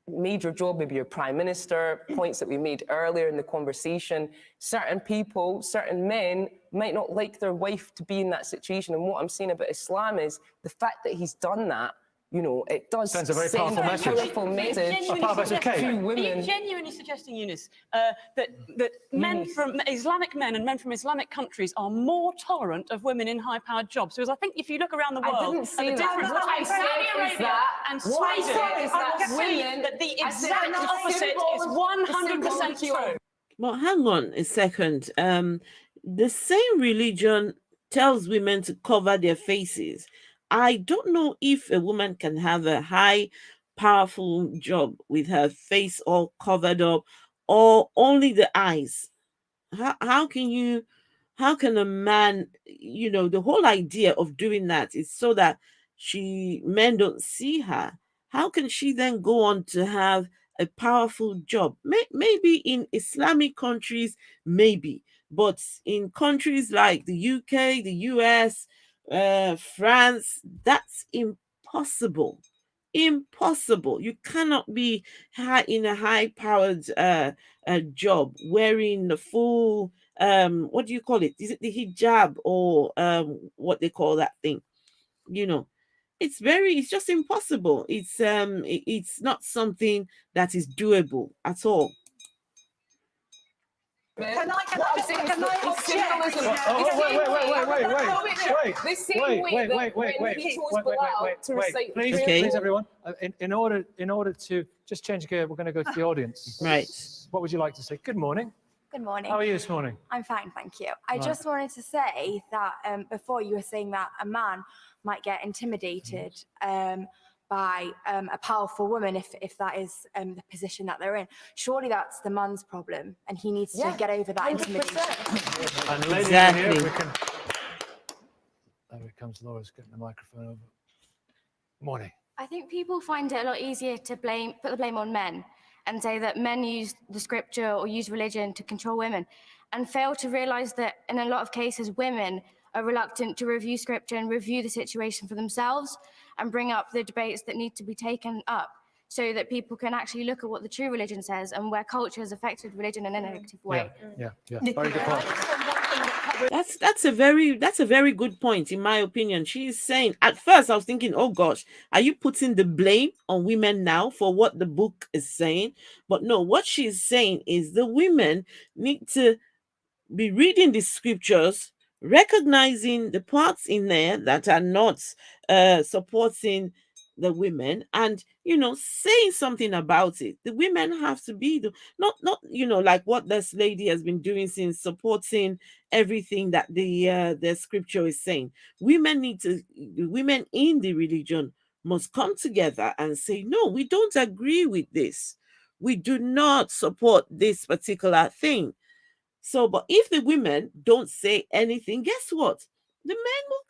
major job, maybe you're prime minister, points that we made earlier in the conversation, certain people, certain men might not like their wife to be in that situation. And what I'm saying about Islam is the fact that he's done that, you know, it does send a very powerful message. To women. Are you genuinely suggesting, Eunice, that men from Islamic men and men from Islamic countries are more tolerant of women in high-powered jobs? Because I think if you look around the world, I didn't say the difference between Saudi Arabia and Sweden, that the exact opposite is 100% true. Well, hang on a second. The same religion tells women to cover their faces. I don't know if a woman can have a high, powerful job with her face all covered up or only the eyes. How can a man, you know, the whole idea of doing that is so that men don't see her. How can she then go on to have a powerful job? Maybe in Islamic countries, maybe, but in countries like the UK, the US, France, that's impossible. Impossible. You cannot be in a high-powered job wearing the full what do you call it? Is it the hijab or what they call that thing? You know, it's just impossible. It's not something that is doable at all. Can I object? The same way that when he chose Bilal to recite the prayer. Please, everyone. In order to just change gear, we're going to go to the audience. Right. What would you like to say? Good morning. Good morning. How are you this morning? I'm fine, thank you. I just wanted to say that before you were saying that a man might get intimidated by a powerful woman if that is the position that they're in. Surely that's the man's problem, and he needs to get over that 100%. intimidation. And lady Exactly. here, there it comes. Laura's getting the microphone over. Morning. I think people find it a lot easier to put the blame on men and say that men use the scripture or use religion to control women, and fail to realize that in a lot of cases women are reluctant to review scripture and review the situation for themselves and bring up the debates that need to be taken up so that people can actually look at what the true religion says and where culture has affected religion in a negative way. Yeah. Very good point. That's a very good point, in my opinion. She's saying, at first I was thinking, oh gosh, are you putting the blame on women now for what the book is saying? But no, what she's saying is the women need to be reading the scriptures, recognizing the parts in there that are not supporting the women, and saying something about it. The women have to be not like what this lady has been doing since, supporting everything that the scripture is saying. Women in the religion must come together and say, no, we don't agree with this. We do not support this particular thing. So, but if the women don't say anything, guess what? The men will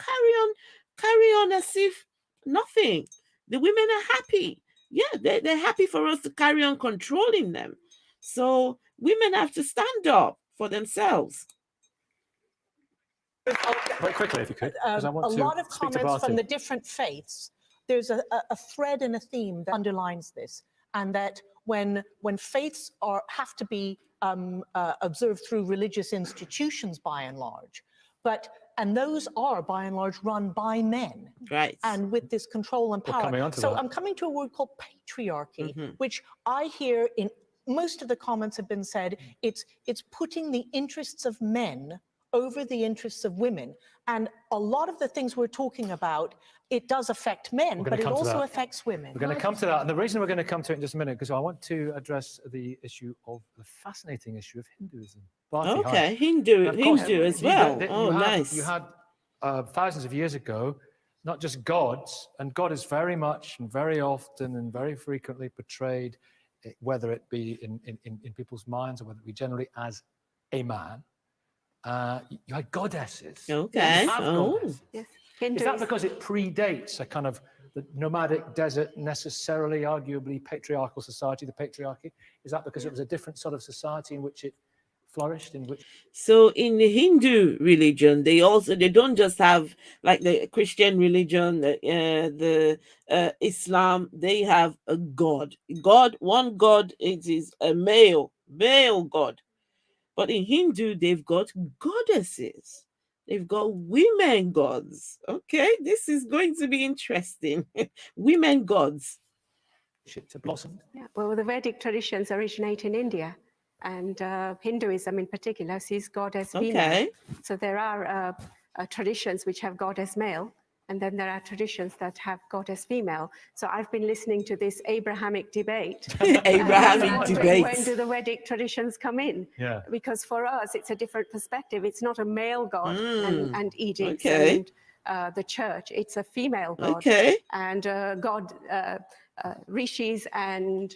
carry on as if nothing. The women are happy. Yeah, they're happy for us to carry on controlling them. So women have to stand up for themselves. Very quickly, if you could, because I want a to lot of speak to comments from Barty. the different faiths. There's a thread and a theme that underlines this, and that when faiths have to be observed through religious institutions by and large, and those are by and large run by men, right? And with this control and power. I'm coming to a word called patriarchy, which I hear in most of the comments have been said. It's putting the interests of men over the interests of women, and a lot of the things we're talking about, it does affect men, but it also affects women. We're going to come to that, and the reason we're going to come to it in just a minute, because I want to address the fascinating issue of Hinduism. Barty, okay, hi. Hindu as well. Nice. You had thousands of years ago, not just gods, and God is very much and very often and very frequently portrayed, whether it be in people's minds or whether it be generally as a man. You had goddesses. Okay. Goddesses. Yes. Is that because it predates a kind of the nomadic desert, necessarily, arguably patriarchal society, the patriarchy? Is that because it was a different sort of society in which it flourished? So in the Hindu religion, they don't just have like the Christian religion, the Islam. They have a god. One god. It is a male god. But in Hindu, they've got goddesses. They've got women gods. Okay, this is going to be interesting. Women gods. To blossom. Yeah, well, the Vedic traditions originate in India, and Hinduism in particular sees God as female. Okay. So there are traditions which have God as male, and then there are traditions that have God as female. So I've been listening to this Abrahamic debate. Abrahamic debate. When do the Vedic traditions come in? Yeah. Because for us, it's a different perspective. It's not a male God and edicts Okay. and the church. It's a female God. Okay. And God, rishis and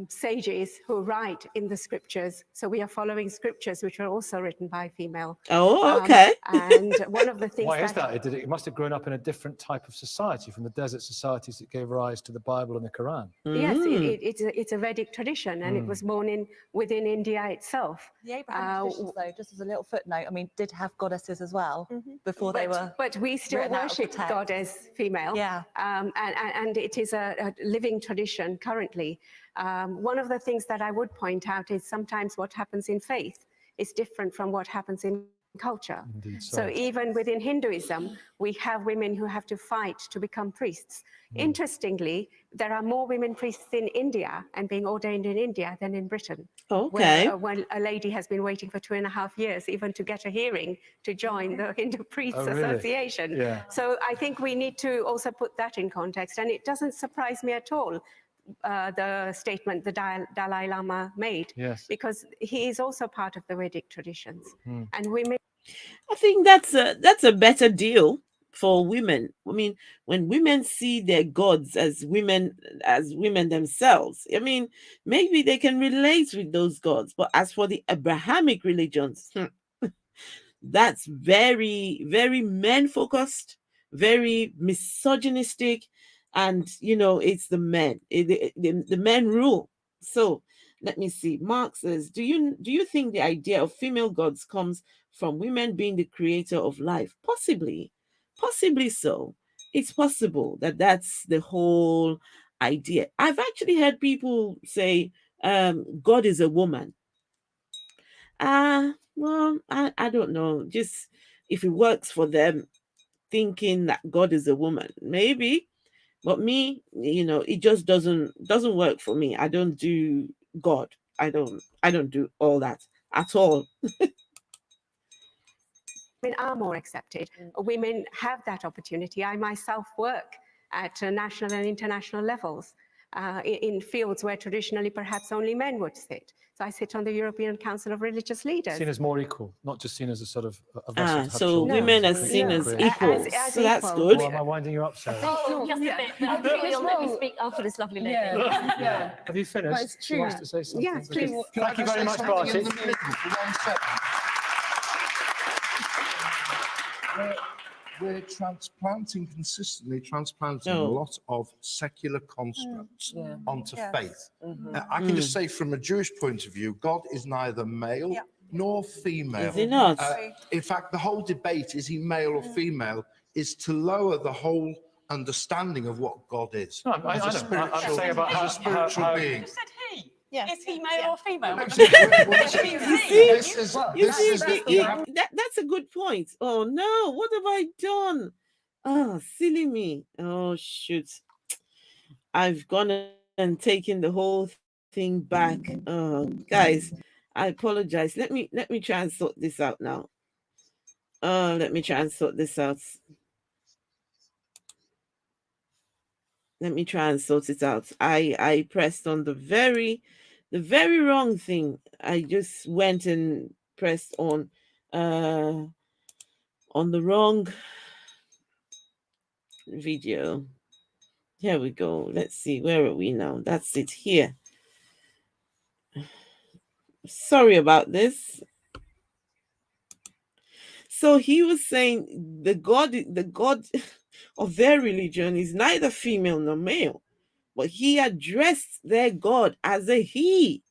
sages who write in the scriptures. So we are following scriptures which are also written by female. Oh, okay. And one of the things Why is that? It must have grown up in a different type of society from the desert societies that gave rise to the Bible and the Quran. Yes, it's a Vedic tradition, and it was born within India itself. The Abrahamic traditions, though, just as a little footnote, I mean, did have goddesses as well before they were. But we still worship God as female. Yeah. And it is a living tradition currently. One of the things that I would point out is sometimes what happens in faith is different from what happens in culture. Indeed, So even within Hinduism, we have women who have to fight to become priests. Interestingly, there are more women priests in India and being ordained in India than in Britain. Okay. Where a lady has been waiting for 2.5 years even to get a hearing to join the Hindu Priests Association. Yeah. So I think we need to also put that in context. And it doesn't surprise me at all, the statement the Dalai Lama made, because he is also part of the Vedic traditions. And women, I think that's a better deal for women. I mean, when women see their gods as women themselves, I mean, maybe they can relate with those gods. But as for the Abrahamic religions, that's very, very men focused, very misogynistic, and it's the men. The men rule. So let me see. Mark says, do you think the idea of female gods comes from women being the creator of life? Possibly so. It's possible that that's the whole idea. I've actually heard people say God is a woman. Well, I don't know. Just if it works for them, thinking that God is a woman, maybe. But me, it just doesn't work for me. I don't do God. I don't do all that at all. women are more accepted. Women have that opportunity. I myself work at national and international levels in fields where traditionally perhaps only men would sit. So I sit on the European Council of Religious Leaders. Seen as more equal, not just seen as a sort of a vessel to have So children. women are seen as equals. So that's good. Oh, am I winding you up, Sarah? Oh, just a bit. You'll let me speak after this lovely lady. Yeah. Have you finished? But it's true. She wants to say something. Yes, please. Thank you very much, Barty. We're consistently transplanting a lot of secular constructs onto faith. I can just say from a Jewish point of view, God is neither male nor female. Is he not? In fact, the whole debate, is he male or female, is to lower the whole understanding of what God is. No, I know. I'm saying about as a spiritual being. You said he. Yes. Is he male or female? That's a good point. Oh no, what have I done? Oh, silly me. Oh shoot. I've gone and taken the whole thing back. Oh, guys, I apologize. Let me try and sort this out now. Let me try and sort this out. Let me try and sort it out. I pressed on the very wrong thing. I just went and pressed on the wrong video. Here we go. Let's see. Where are we now? That's it here. Sorry about this. So he was saying the God of their religion is neither female nor male, but he addressed their God as a he.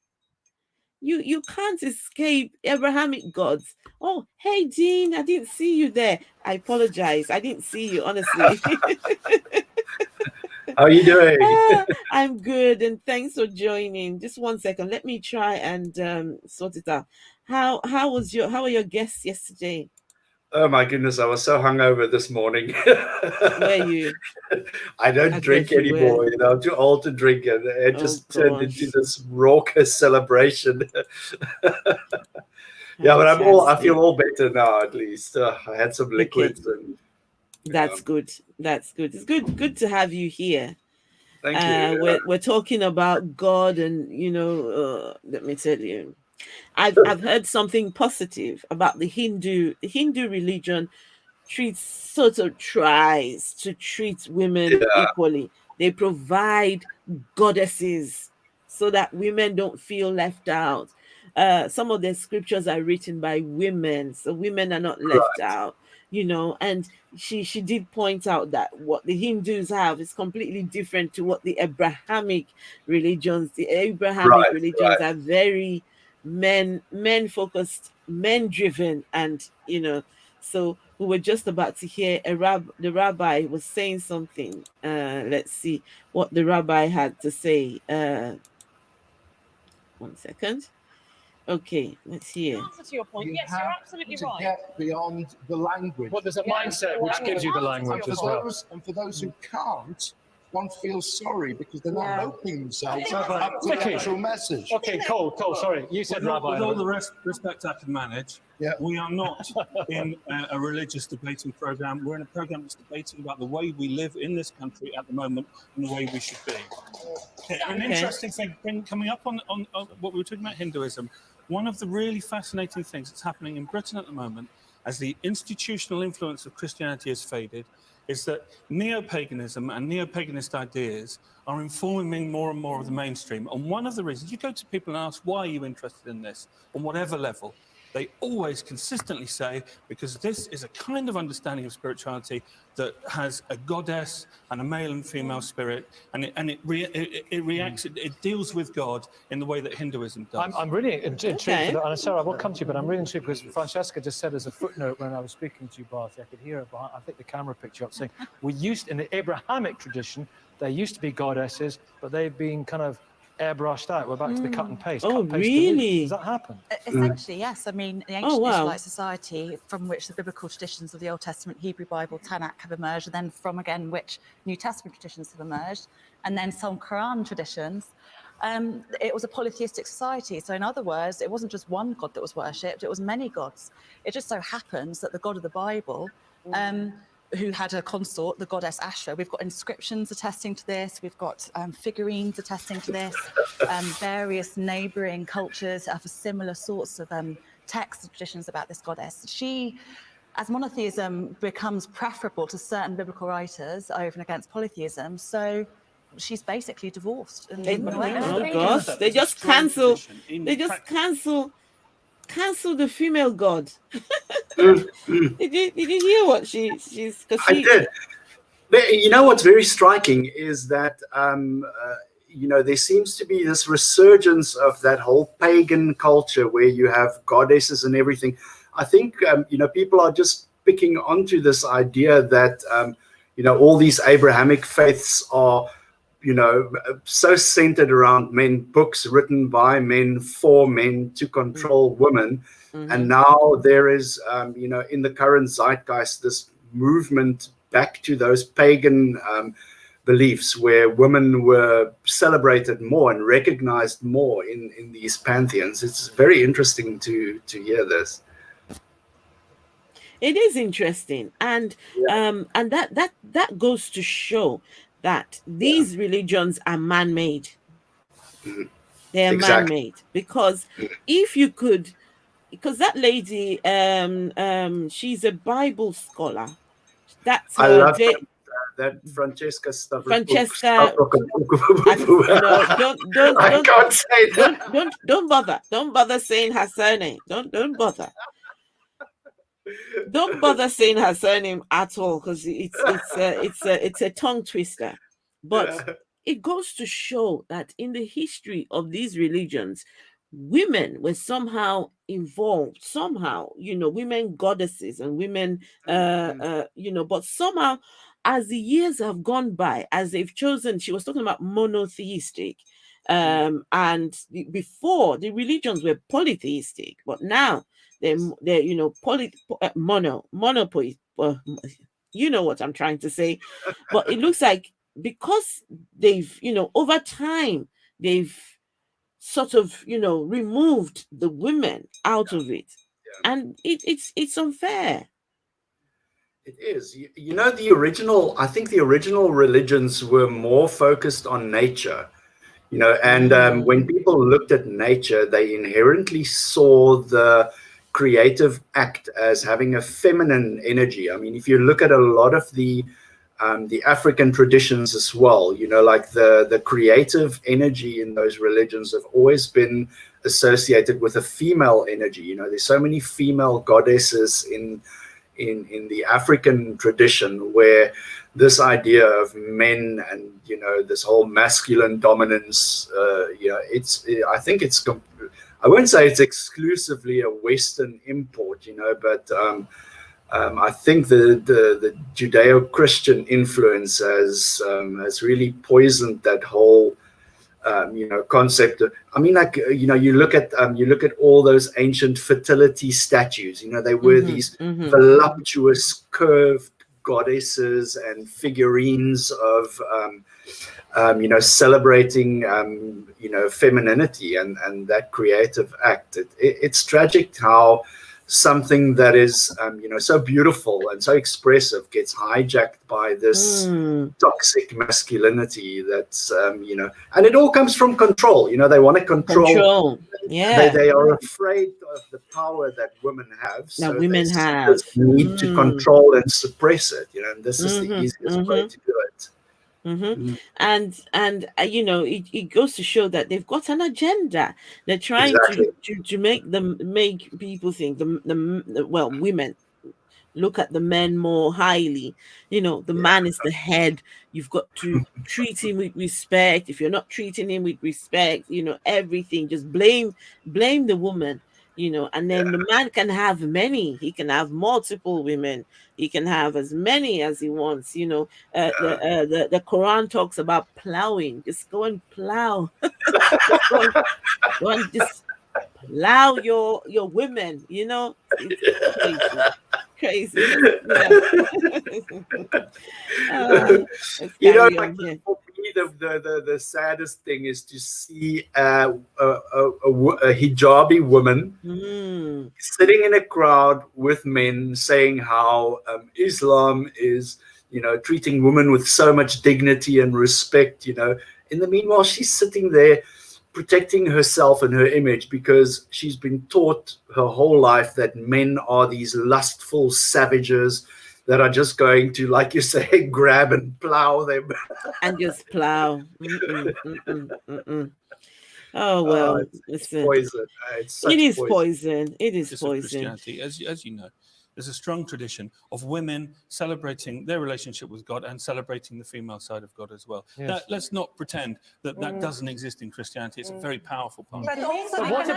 You can't escape Abrahamic gods. Oh, hey Dean, I didn't see you there. I apologize. I didn't see you, honestly. How are you doing? I'm good, and thanks for joining. Just 1 second. Let me try and sort it out. How are your guests yesterday? Oh my goodness, I was so hungover this morning. Were you? I don't drink anymore, I'm too old to drink, and it just turned into this raucous celebration. Yeah, but I feel all better now, at least. I had some liquids. Okay. And that's good. That's good. It's good to have you here. Thank you. We're talking about God, and let me tell you, I've heard something positive about the Hindu religion. Tries to treat women equally. They provide goddesses so that women don't feel left out. Some of the scriptures are written by women, so women are not left out. And she did point out that what the Hindus have is completely different to what the Abrahamic religions. The Abrahamic religions are very men focused, men driven, and so we were just about to hear the rabbi was saying something. Let's see what the rabbi had to say. 1 second. Okay, let's hear. In answer to your point, You yes, you're have absolutely to right. get beyond the language. Well, there's a mindset which gives you the language as well. And for those who can't, one feels sorry because they're not opening themselves up to the Vicky. actual message. Okay, Cole, sorry, you said Rabbi. With all the respect I can manage, we are not in a religious debating program. We're in a program that's debating about the way we live in this country at the moment and the way we should be. Okay, and an interesting thing coming up on what we were talking about Hinduism. One of the really fascinating things that's happening in Britain at the moment, as the institutional influence of Christianity has faded, is that neo-paganism and neo-paganist ideas are informing more and more of the mainstream. And one of the reasons, you go to people and ask, why are you interested in this, on whatever level, they always consistently say, because this is a kind of understanding of spirituality that has a goddess and a male and female spirit, and it reacts, it deals with God in the way that Hinduism does. I'm really intrigued for that, and Sarah, I will come to you, but I'm really intrigued because Francesca just said as a footnote when I was speaking to you, Barthy, I could hear it behind, I think the camera picked you up, saying, in the Abrahamic tradition, there used to be goddesses, but they've been kind of airbrushed out. We're back to the cut and paste. Oh, cut and paste really? Does that happen? Essentially, yes. I mean, the ancient wow. Israelite society from which the biblical traditions of the Old Testament Hebrew Bible, Tanakh, have emerged, and then from, again, which New Testament traditions have emerged, and then some Quran traditions. It was a polytheistic society. So in other words, it wasn't just one God that was worshipped, it was many gods. It just so happens that the God of the Bible, who had a consort, the goddess Asher. We've got inscriptions attesting to this. We've got figurines attesting to this. Various neighbouring cultures have similar sorts of texts and traditions about this goddess. She, as monotheism becomes preferable to certain biblical writers over and against polytheism, so she's basically divorced. Oh gosh, they just cancel. They just cancel the female god. Did you hear what she's? I did. But you know what's very striking is that there seems to be this resurgence of that whole pagan culture where you have goddesses and everything. I think people are just picking onto this idea that all these Abrahamic faiths are so centered around men, books written by men for men to control women. And now there is, in the current zeitgeist, this movement back to those pagan beliefs where women were celebrated more and recognized more in these pantheons. It's very interesting to hear this. It is interesting, and that goes to show that these religions are man-made. They are man-made because if you could. Because that lady, she's a Bible scholar. That's I love that Francesca stuff. Francesca. I can't say that. Don't bother saying her surname. Don't bother. Don't bother saying her surname at all because it's a tongue twister. But it goes to show that in the history of these religions, women were somehow involved, women goddesses and women, but somehow as the years have gone by, as they've chosen, she was talking about monotheistic, and before the religions were polytheistic, but now they're monopoly. You know what I'm trying to say, but it looks like because they've, over time, they've sort of, removed the women out of it. And it's unfair. It is. I think the original religions were more focused on nature, and when people looked at nature, they inherently saw the creative act as having a feminine energy. I mean, if you look at a lot of the African traditions as well, like the creative energy in those religions have always been associated with a female energy. There's so many female goddesses in the African tradition where this idea of men and, this whole masculine dominance, I won't say it's exclusively a Western import, but I think the Judeo-Christian influence has really poisoned that whole concept. I mean, like, you look at all those ancient fertility statues. They were these voluptuous, curved goddesses and figurines of, celebrating, femininity and that creative act. It's tragic how something that is, so beautiful and so expressive gets hijacked by this toxic masculinity that's, and it all comes from control. They want to control. Yeah. They are afraid of the power that women have. That So women they have. need to control and suppress it, and this is the easiest way to do it. And it goes to show that they've got an agenda. They're trying to make people think women look at the men more highly. The man is the head. You've got to treat him with respect. If you're not treating him with respect, everything, just blame the woman. And then the man can have many. He can have multiple women. He can have as many as he wants. The Quran talks about plowing. Just go and plow. go and just plow your women. It's crazy. For me, the saddest thing is to see a hijabi woman sitting in a crowd with men saying how Islam is, treating women with so much dignity and respect. In the meanwhile, she's sitting there protecting herself and her image because she's been taught her whole life that men are these lustful savages that are just going to, like you say, grab and plow them. And just plow. Oh, well, it's poison. It is poison. It is poison. Christianity, as you know, there's a strong tradition of women celebrating their relationship with God and celebrating the female side of God as well. Yes. Now, let's not pretend that doesn't exist in Christianity. It's a very powerful part. But also, But what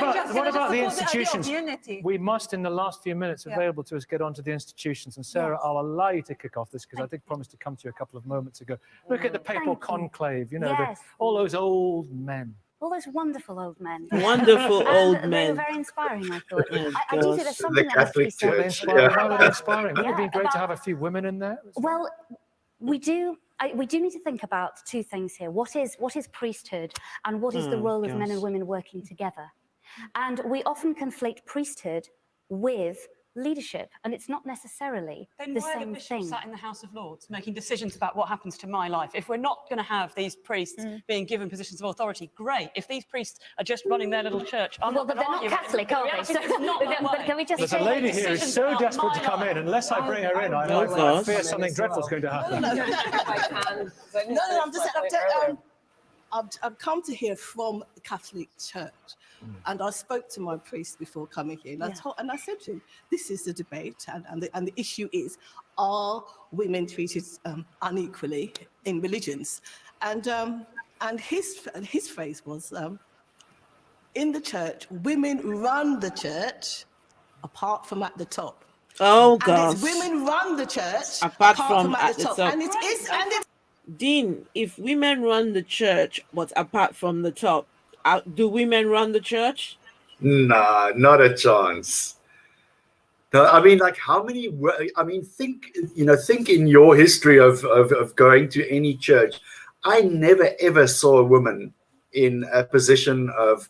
about the institutions? Unity. We must, in the last few minutes available to us, get onto the institutions. And Sarah, I'll allow you to kick off this because I did promise to come to you a couple of moments ago. Look at the papal conclave, all those old men. All those wonderful old men. Wonderful old They men. were very inspiring, I thought. Oh, I do think there's something that has to be said. Why were they inspiring? Wouldn't it be great to have a few women in there? Well, we do need to think about two things here. What is priesthood and what is the role of men and women working together? And we often conflate priesthood with leadership, and it's not necessarily the same thing. Sat in the House of Lords making decisions about what happens to my life. If we're not going to have these priests being given positions of authority, great. If these priests are just running their little church, I'm but they're not Catholic, are they? So, but can we just There's a lady here who's so desperate to come in. Unless I bring her in, I fear something dreadful is going to happen. I've come to hear from the Catholic Church, and I spoke to my priest before coming here, and I said to him, "This is the debate, and the issue is, are women treated unequally in religions?" And his phrase was, "In the church, women run the church, apart from at the top." Oh gosh! And it's women run the church apart from at the top, and it is. Dean, if women run the church, but apart from the top, do women run the church? Nah, not a chance. No, I mean, like, how many? I mean, think in your history of going to any church. I never ever saw a woman in a position of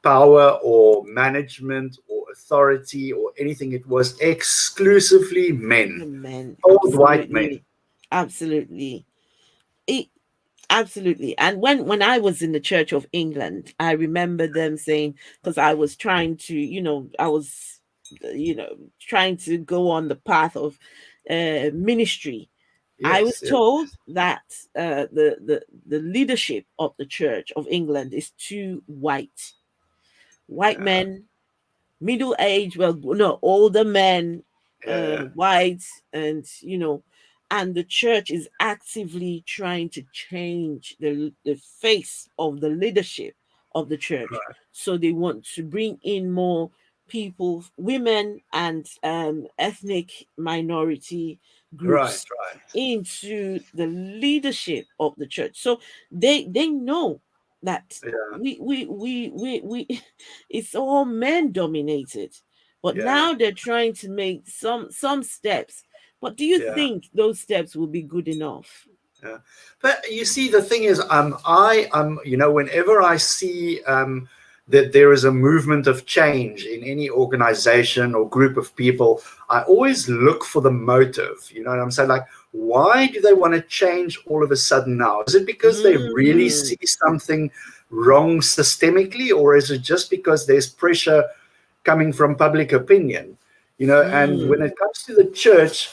power or management or authority or anything. It was exclusively men, old white men. Absolutely. Absolutely. And when I was in the Church of England, I remember them saying, because I was trying to, trying to go on the path of ministry. I was told that the leadership of the Church of England is too white men, middle age, older men, white, and and the church is actively trying to change the face of the leadership of the church. Right. So they want to bring in more people, women and ethnic minority groups into the leadership of the church. So they know that we it's all men dominated. But now they're trying to make some steps. But do you think those steps will be good enough? Yeah. But you see, the thing is, whenever I see that there is a movement of change in any organization or group of people, I always look for the motive. You know what I'm saying? Like, why do they want to change all of a sudden now? Is it because they really see something wrong systemically, or is it just because there's pressure coming from public opinion? You know, and when it comes to the church,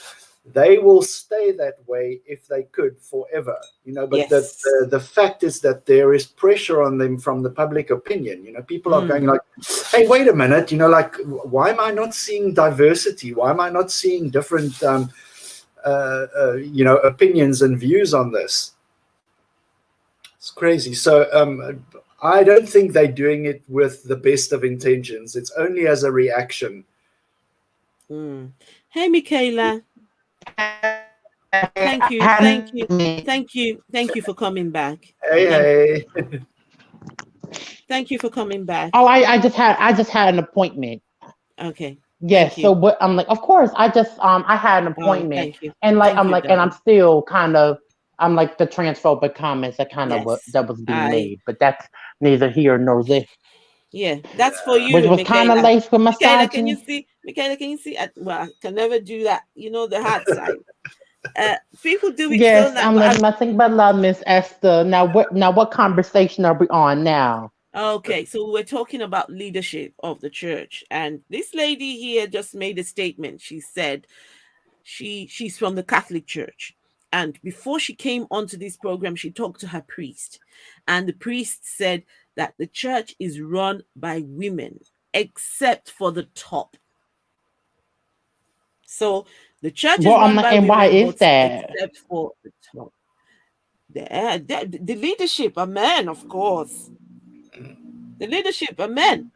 they will stay that way if they could forever, you know. But the fact is that there is pressure on them from the public opinion. You know, people are going like, "Hey, wait a minute! You know, like, why am I not seeing diversity? Why am I not seeing different, opinions and views on this?" It's crazy. So I don't think they're doing it with the best of intentions. It's only as a reaction. Hey, Michaela. Thank you for coming back. Hey. Thank you for coming back. Oh, I just had an appointment. Okay. Yes. So what I'm like, of course, I had an appointment, thank you. and like Thank you, and I'm still kind of like the transphobic comments that kind of that was being made, but that's neither here nor there. Yeah, that's for you. Which was kind of laced with Michaela, can you misogyny. see? Michaela, can you see? Well, I can never do that. You know the hard side. People do it Yes, so now. I'm like nothing but love, Miss Esther. Now what conversation are we on now? Okay, so we're talking about leadership of the church, and this lady here just made a statement. She said she's from the Catholic Church, and before she came onto this program, she talked to her priest, and the priest said that the church is run by women, except for the top. So the church is run by women, why is that? except for the top. The leadership are men, of course. The leadership are men,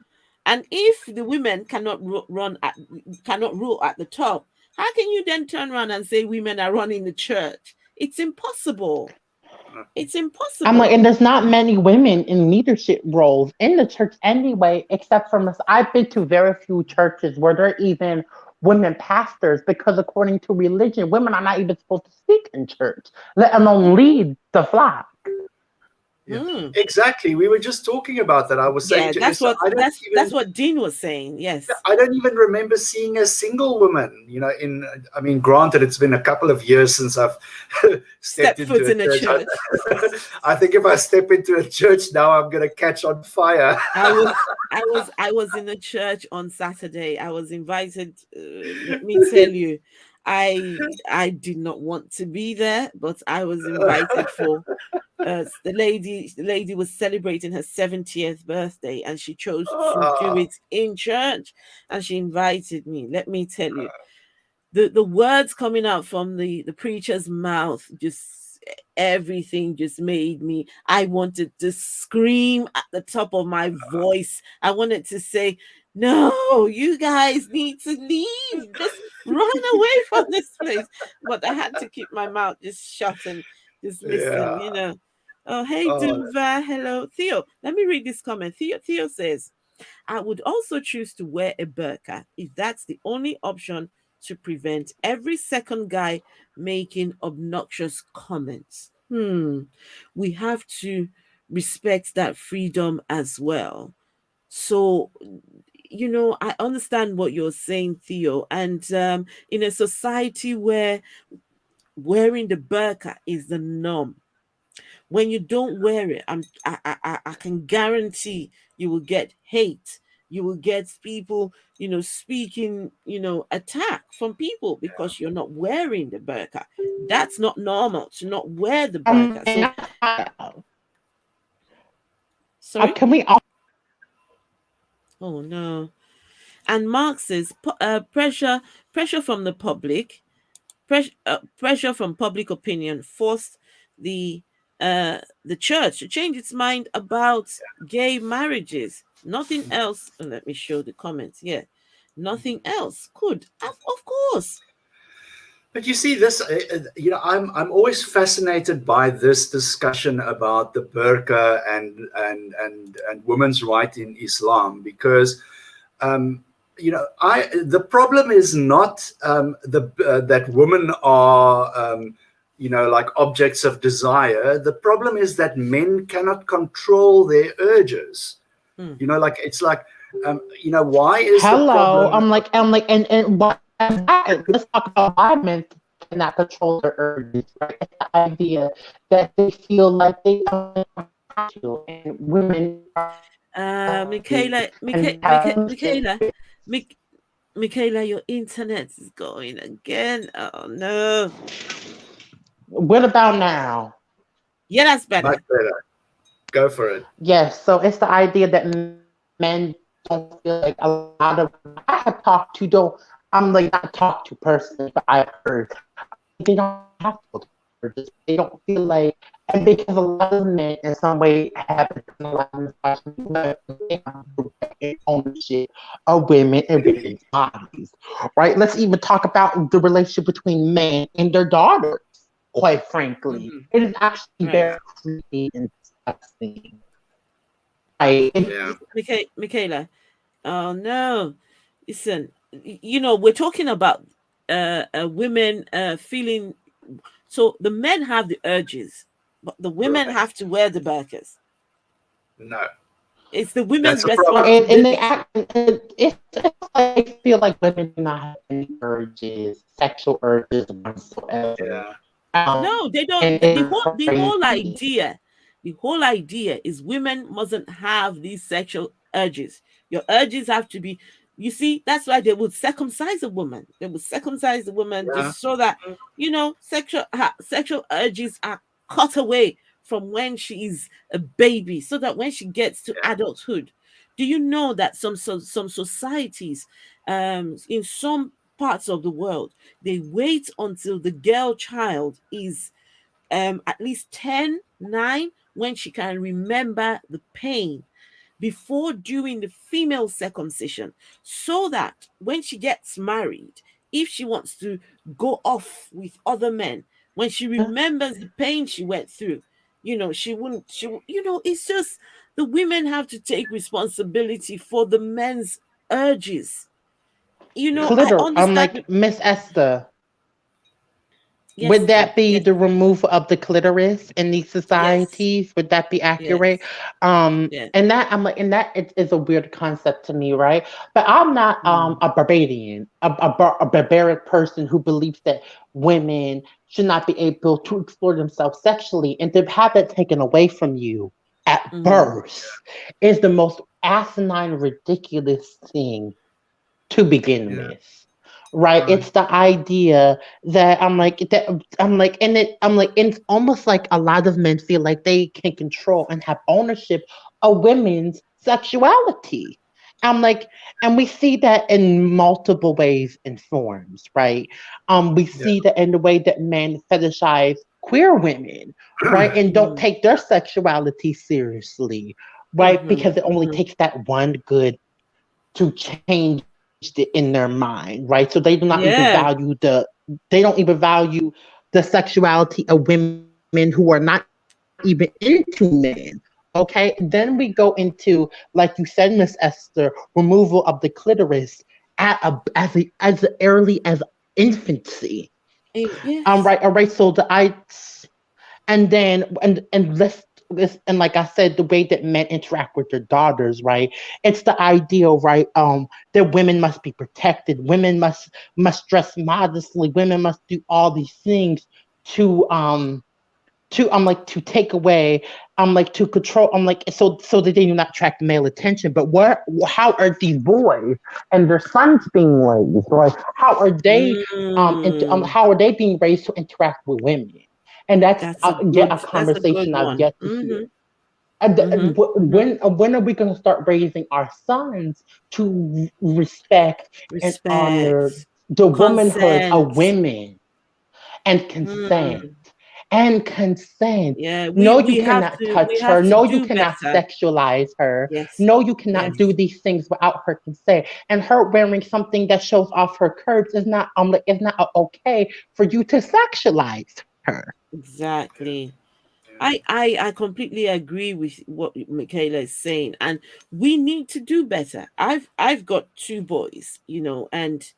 and if the women cannot rule at the top, how can you then turn around and say women are running the church? It's impossible. It's impossible. I'm like, and there's not many women in leadership roles in the church anyway, except from us. I've been to very few churches where there are even women pastors, because according to religion, women are not even supposed to speak in church, let alone lead the flock. Yeah. Exactly. We were just talking about that. I was saying that's what Dean was saying. Yes. I don't even remember seeing a single woman, you know, granted, it's been a couple of years since I've stepped into a church. I think if I step into a church now, I'm going to catch on fire. I was in a church on Saturday. I was invited. Let me tell you, I did not want to be there, but I was invited for. The lady was celebrating her 70th birthday, and she chose to do it in church, and she invited me. Let me tell you, the words coming out from the preacher's mouth, just everything just made me, I wanted to scream at the top of my voice. I wanted to say, no, you guys need to leave, just run away from this place. But I had to keep my mouth just shut and just listen, you know. Oh, hey, Duva. Hello. Theo, let me read this comment. Theo says, I would also choose to wear a burqa if that's the only option to prevent every second guy making obnoxious comments. We have to respect that freedom as well. So, you know, I understand what you're saying, Theo. And in a society where wearing the burqa is the norm, when you don't wear it, I can guarantee you will get hate. You will get people, you know, speaking, you know, attack from people because you're not wearing the burqa. That's not normal to not wear the burqa. Sorry? Can we all? Oh no. And Mark says pressure from the public, pressure from public opinion forced the church to change its mind about gay marriages. Nothing else. Let me show the comments. Yeah, nothing else could. Of course. But you see this, I'm always fascinated by this discussion about the burqa and women's right in Islam, because the problem is not that women are like objects of desire. The problem is that men cannot control their urges. Like it's like why is the problem? And why? Let's talk about why men cannot control their urges. Right? It's the idea that they feel like they don't have to, and women. Michaela, your internet is going again. Oh no. What about now? Yeah, that's better. Much better. Go for it. Yes, so it's the idea that men don't feel like a lot of I have talked to don't I'm like not talked to personally, but I've heard they don't have to. They don't feel like, and because a lot of men in some way have ownership of women and women's bodies, right? Let's even talk about the relationship between men and their daughters. Quite frankly, it is actually very creepy and disgusting. Michaela, oh no, listen. We're talking about women feeling. So the men have the urges, but the women have to wear the burqas. No, it's the women's responsibility. And they act. It's like they feel like women do not have any urges, sexual urges whatsoever. No, they don't. The whole idea is women mustn't have these sexual urges. Your urges have to be. You see, that's why they would circumcise a woman. They would circumcise the woman just so that sexual urges are cut away from when she's a baby, so that when she gets to adulthood. Do you know that some societies, in some parts of the world, they wait until the girl child is at least 10, 9, when she can remember the pain, before doing the female circumcision, so that when she gets married, if she wants to go off with other men, when she remembers the pain she went through, she wouldn't, it's just the women have to take responsibility for the men's urges. I understand. I'm like, Miss Esther. Yes, would that be the removal of the clitoris in these societies? Yes. Would that be accurate? Yes. And that I'm like, and that is a weird concept to me, right? But I'm not a Barbadian, a barbaric person who believes that women should not be able to explore themselves sexually, and to have that taken away from you at birth is the most asinine, ridiculous thing to begin with. Right. It's the idea that and it's almost like a lot of men feel like they can control and have ownership of women's sexuality. I'm like, and we see that in multiple ways and forms, right? We see that in the way that men fetishize queer women, right? And don't take their sexuality seriously, right? Because it only takes that one good to change it in their mind, right? So they do not even value the sexuality of women who are not even into men. Okay, then we go into, like you said, Miss Esther, removal of the clitoris as early as infancy. Right. All right. So and like I said, the way that men interact with their daughters, right? It's the ideal, right? That women must be protected. Women must dress modestly. Women must do all these things to take away, to control, so that they do not attract male attention. But how are these boys and their sons being raised, right? How are they how are they being raised to interact with women? And that's a conversation I've yet to hear. And when are we going to start raising our sons to respect and honor the womanhood of women and consent? and consent. Yeah, No, you we have cannot to touch her. No, you do cannot better. sexualize her. Yes. No, you cannot Yes. do these things without her consent. And her wearing something that shows off her curves is not okay for you to sexualize her. Exactly. I completely agree with what Michaela is saying, and we need to do better. I've got 2 boys, and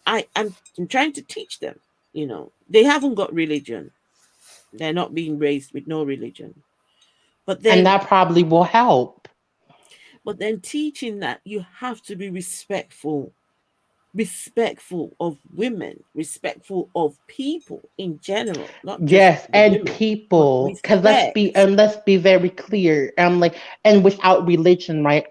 I'm trying to teach them. They haven't got religion. They're not being raised with no religion. But And then that probably will help. teaching that you have to be respectful of women, respectful of people in general, not just Yes, the and women, but people, because respect. let's be very clear. And without religion, right?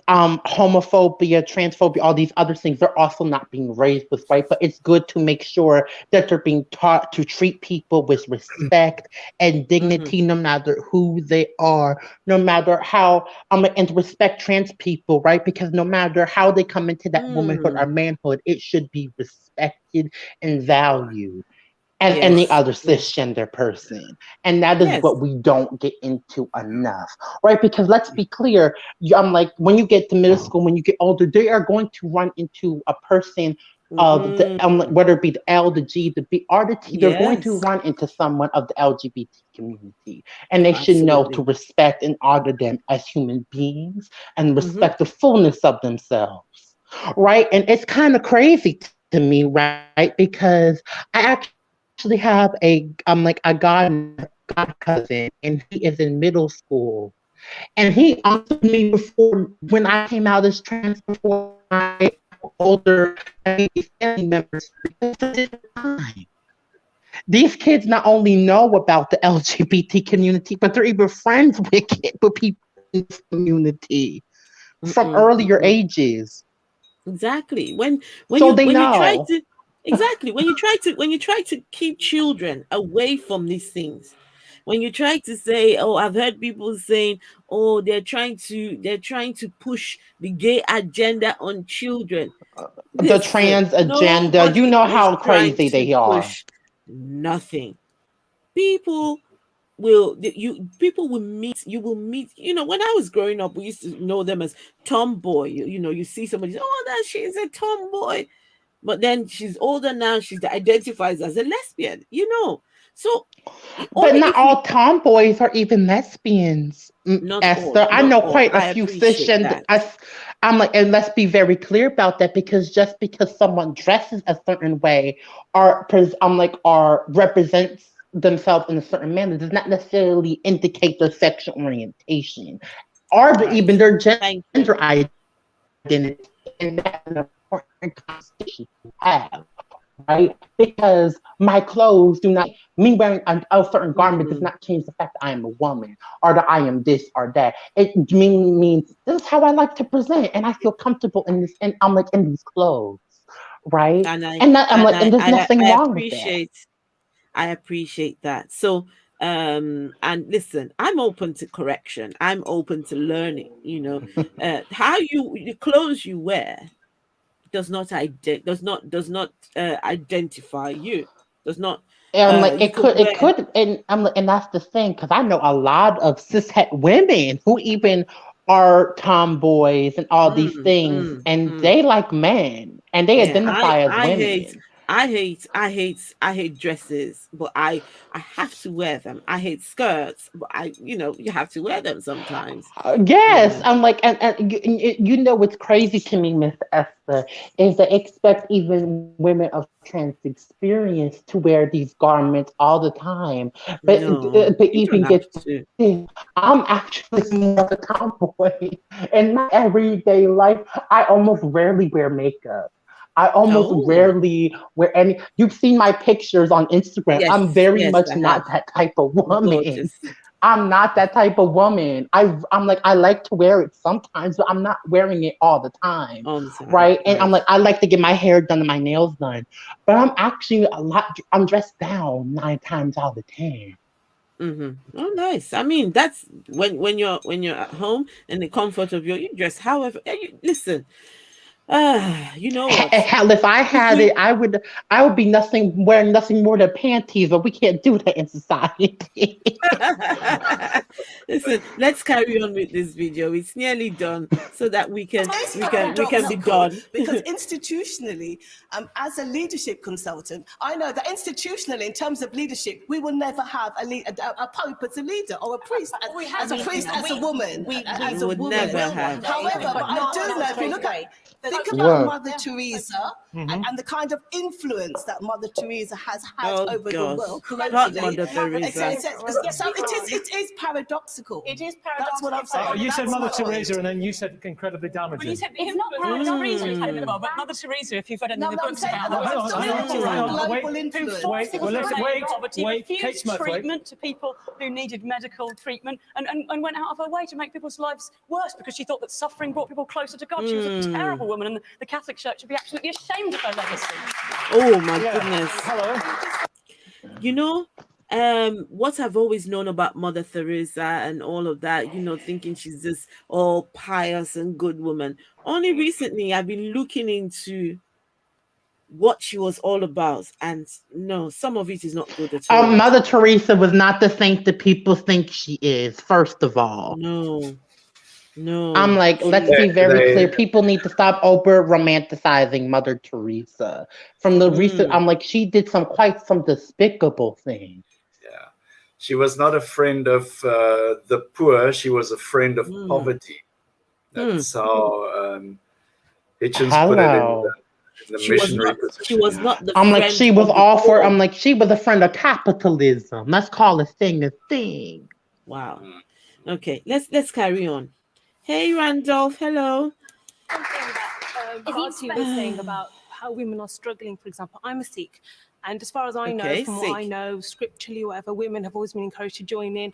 Homophobia, transphobia, all these other things, they're also not being raised with, right? But it's good to make sure that they're being taught to treat people with respect and dignity, no matter who they are, no matter how, and to respect trans people, right? Because no matter how they come into that womanhood or manhood, it should be respected and valued as any Yes. other cisgender person. And that is Yes. what we don't get into enough, right? Because let's be clear, I'm like, when you get to middle school, when you get older, they are going to run into a person of whether it be the L, the G, the B, or the T, they're going to Yes. run into someone of the LGBT community. And they should know to Absolutely. respect and honor them as human beings and respect the fullness of themselves. Right. And it's kind of crazy to me, right? Because I actually have a god cousin, and he is in middle school. And he told me before, when I came out as trans, before my older family members, these kids not only know about the LGBT community, but they're even friends with people in this community from earlier ages. Exactly. So they When you try know. to exactly when you try to keep children away from these things, when you try to say, oh, I've heard people saying, oh, they're trying to push the gay agenda on children. The Listen, trans agenda, you nobody know is how trying crazy to they are. push nothing. People will meet, when I was growing up, we used to know them as tomboy. You see somebody, oh, that she's a tomboy, but then she's older now, she identifies as a lesbian. So But only not if we all tomboys are even lesbians, Esther. I not know all, quite a I few appreciate cisgender. that. I'm like, and let's be very clear about that, because just because someone dresses a certain way or represents themselves in a certain manner does not necessarily indicate their sexual orientation or even their Thank gender you. identity. And that's an important conversation to have. Right? Because my clothes do not, me wearing a certain garment does not change the fact that I am a woman or that I am this or that. It means this is how I like to present, and I feel comfortable in this, and I'm like in these clothes, right? And And there's nothing I wrong with that. appreciate that. So and listen, I'm open to correction, I'm open to learning. How the clothes you wear does not identify you, does not And I'm like, you can it wear. could, and and that's the thing, because I know a lot of cishet women who even are tomboys and all these things, and they like men, and they Yeah, identify as I hate women. I hate dresses, but I have to wear them. I hate skirts, but you have to wear them sometimes. Yes, I'm like, and you know what's crazy to me, Miss Esther, is that expect even women of trans experience to wear these garments all the time, No, but you even don't have get to. this, I'm actually more of a tomboy in my everyday life. I almost rarely wear makeup. I almost Oh, rarely wear any. You've seen my pictures on Instagram. yes, I'm very yes, much I have. not that type of woman. Gorgeous. I'm not that type of woman. I'm like, I like to wear it sometimes, but I'm not wearing it all the time. On time, Right. And I'm right. like, I like to get my hair done and my nails done. But I'm dressed down 9 times out of 10. Oh, nice. I mean, that's when you're at home in the comfort of you dress. However, listen. You know what? Hell, if I had it, I would be wearing nothing more than panties, but we can't do that in society. Listen, let's carry on with this video. It's nearly done, so that we can be done. Because institutionally, as a leadership consultant, I know that institutionally, in terms of leadership, we will never have a pope as a leader or a priest as a woman. We would never have. However, but I do know, if you look at think about Mother Teresa and the kind of influence that Mother Teresa has had over the world. Not Mother Teresa. So it is paradoxical. It is paradoxical. That's what I'm saying. You said Mother Teresa, and then you said incredibly damaging. Well, you said it's not Mother Teresa we're talking about, but Mother Teresa, if you've read any of the books about Wait, refused treatment to people who needed medical treatment, and went out of her way to make people's lives worse because she thought that suffering brought people closer to God. She was a terrible woman, and the Catholic Church should be absolutely ashamed of her legacy. Oh my goodness. Hello. You know, what I've always known about Mother Teresa and all of that, you know, thinking she's this all pious and good woman. Only recently I've been looking into what she was all about, and no, some of it is not good at all. Mother Teresa was not the saint that people think she is, first of all. No. I'm like, let's be very clear. People need to stop over romanticizing Mother Teresa. From the recent, I'm like, she did quite some despicable things. Yeah. She was not a friend of the poor. She was a friend of poverty. That's how Hitchens put it in the missionary position. She was not the I'm like, friend she was of the all for, poor. I'm like, she was a friend of capitalism. Let's call a thing a thing. Wow. Okay, let's carry on. Hey, Randolph. Hello. What you were saying about how women are struggling, for example, I'm a Sikh, and as far as I know, from what I know, scripturally, whatever, women have always been encouraged to join in.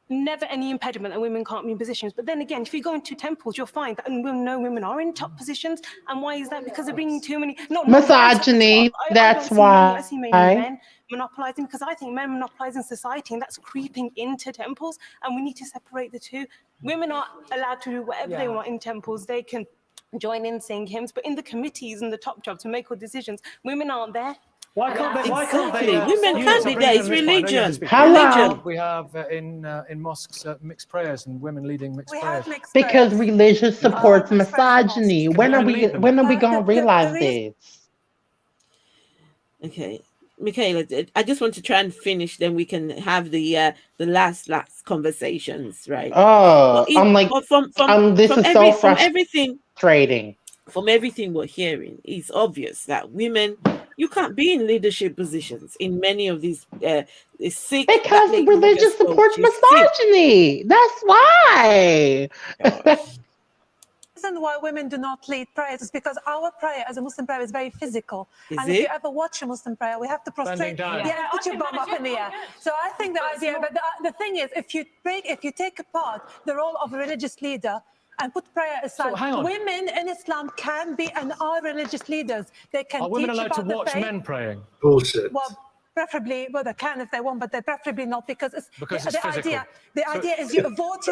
Never any impediment that women can't be in positions. But then again, if you go into temples, you'll find that women are in top positions. And why is that? Because they're bringing too many misogyny. That's why. I see many men monopolizing, because I think men monopolize in society, and that's creeping into temples. And we need to separate the two. Women are allowed to do whatever they want in temples. They can join in, sing hymns, but in the committees and the top jobs to make all decisions, women aren't there. Why can't they? Women can't be there. It's religion. Hello. We have in mosques mixed prayers and women leading mixed prayers. Because religion supports misogyny. When are we going to realize this? Okay, Michaela, I just want to try and finish. Then we can have the last conversations, right? Oh, I'm like, this is so frustrating. From everything we're hearing, it's obvious that women, you can't be in leadership positions in many of these sick. Because religion supports misogyny. That's why. The reason why women do not lead prayers is because our prayer as a Muslim prayer is very physical. If you ever watch a Muslim prayer, we have to prostrate. Yeah, put your bum up in the air. So I think the idea, but the thing is, if you take apart the role of a religious leader and put prayer aside, women in Islam can be and are religious leaders. They can. Are women teach allowed about to watch the faith. men praying? Bullshit. Well, preferably, well, they can if they want, but they preferably not, because it's it's the physical. idea. The idea is you avert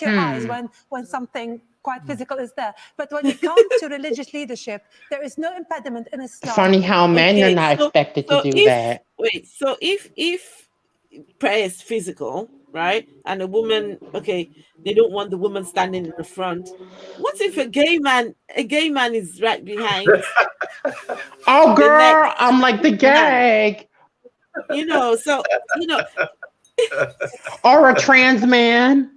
your eyes when something quite physical is there. But when it comes to religious leadership, there is no impediment in Islam. Funny how men are not expected to do that. Wait, so if prayer is physical, right, and a woman, they don't want the woman standing in the front. What if a gay man is right behind? Oh, girl, I'm like the gag. Or a trans man.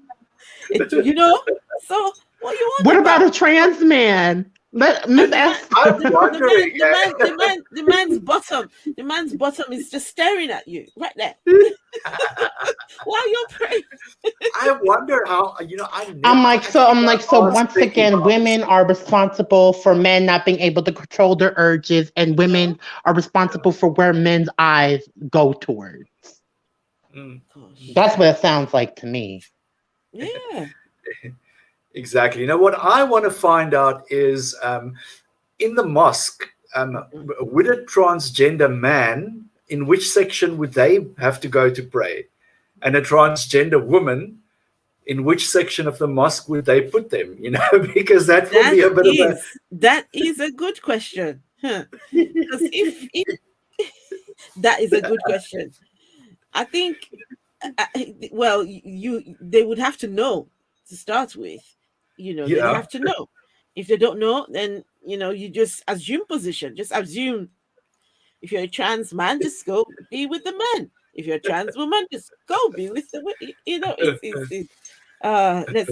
So what you want? What about a trans man? The man's bottom is just staring at you right there while you're praying. I wonder how, I'm like, so once again, women are responsible for men not being able to control their urges, and women are responsible for where men's eyes go towards. That's what it sounds like to me. Yeah. Exactly. What I want to find out is, in the mosque, would a transgender man, in which section would they have to go to pray? And a transgender woman, in which section of the mosque would they put them? You know, because that would be a bit of a... That is a good question. Because if that is a good question. I think, well, they would have to know to start with. You know, they'd have to know. If they don't know, then, you know, you just assume position. Just assume. If you're a trans man, just go be with the man. If you're a trans woman, just go be with the women. You know,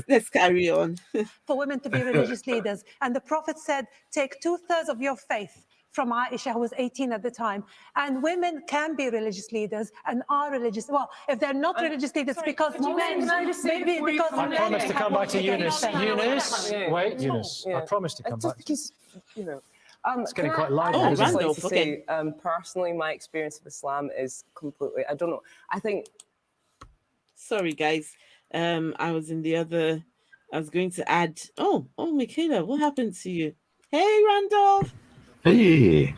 let's carry on. For women to be religious leaders. And the Prophet said, take 2/3 of your faith, from Aisha, who was 18 at the time. And women can be religious leaders and are religious. Well, if they're not religious leaders, because men, maybe because I promise to come back to Eunice. Eunice, wait, Eunice. I promise to come back. Because, you know, it's getting quite lively. I just like to say, personally, my experience of Islam is completely, I don't know, I think... Sorry, guys. I was going to add, oh, Michaela, what happened to you? Hey, Randolph. Hey.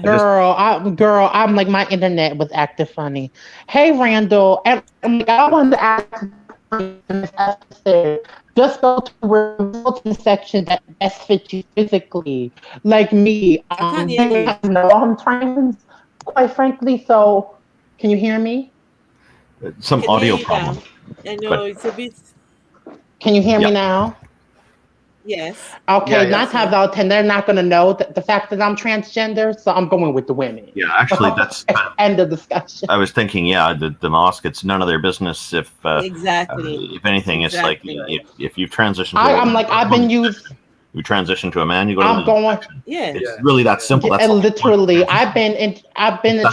Girl, I'm like, my internet was acting funny. Hey, Randall, and I wanted to ask, just go to the section that best fits you physically. Like me, I'm trans, quite frankly. So, can you hear me? Some audio problem. I know it's a bit. Can you hear me now? Yes. Okay, 9 times out of 10, they're not going to know the fact that I'm transgender, so I'm going with the women. Yeah, actually, that's end of discussion. I was thinking, the mosque, it's none of their business if exactly. If anything, it's like if you transition. I've been used. You transition to a man, you go to I'm going. Yeah. It's really that simple. That's literally, I've been in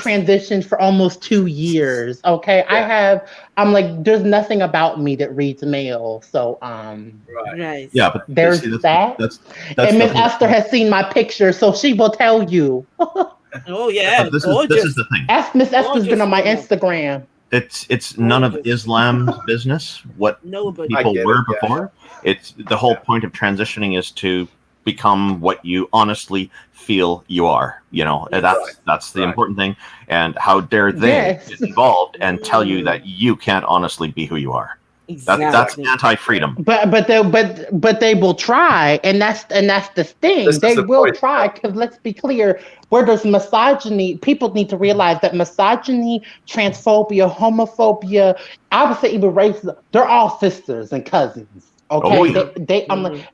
transition for almost 2 years. Okay, yeah. I'm like, there's nothing about me that reads male. So right. Yeah, but there's that. That's and Miss Esther has seen my picture, so she will tell you. Oh yeah, this is the thing. Ask Miss Esther's been on my Instagram. It's none of Islam's business what people were before. It's the whole point of transitioning is to become what you honestly feel you are. You know, that's the important thing. And how dare they get involved and tell you that you can't honestly be who you are. Exactly. That's anti-freedom. But they will try, and that's the thing. They will try, because let's be clear, where there's misogyny, people need to realize that misogyny, transphobia, homophobia, I would say even racism, they're all sisters and cousins. Okay, oh, yeah.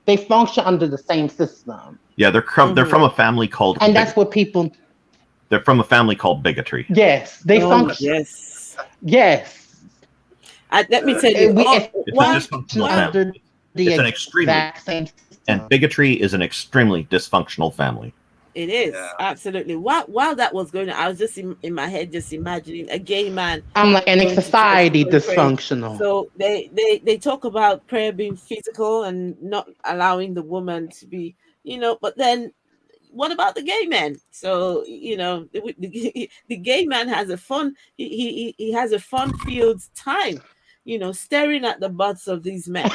They function under the same system. Yeah, they're from a family called, and that's what people. They're from a family called bigotry. Yes, they function. Yes. Let me tell you, it's an extremely, and bigotry is an extremely dysfunctional family. It is, absolutely. While that was going on, I was just in my head, just imagining a gay man. I'm like, and society dysfunctional. So they talk about prayer being physical and not allowing the woman to be, but then what about the gay man? So, the gay man has a fun, he has a fun-filled time, staring at the butts of these men.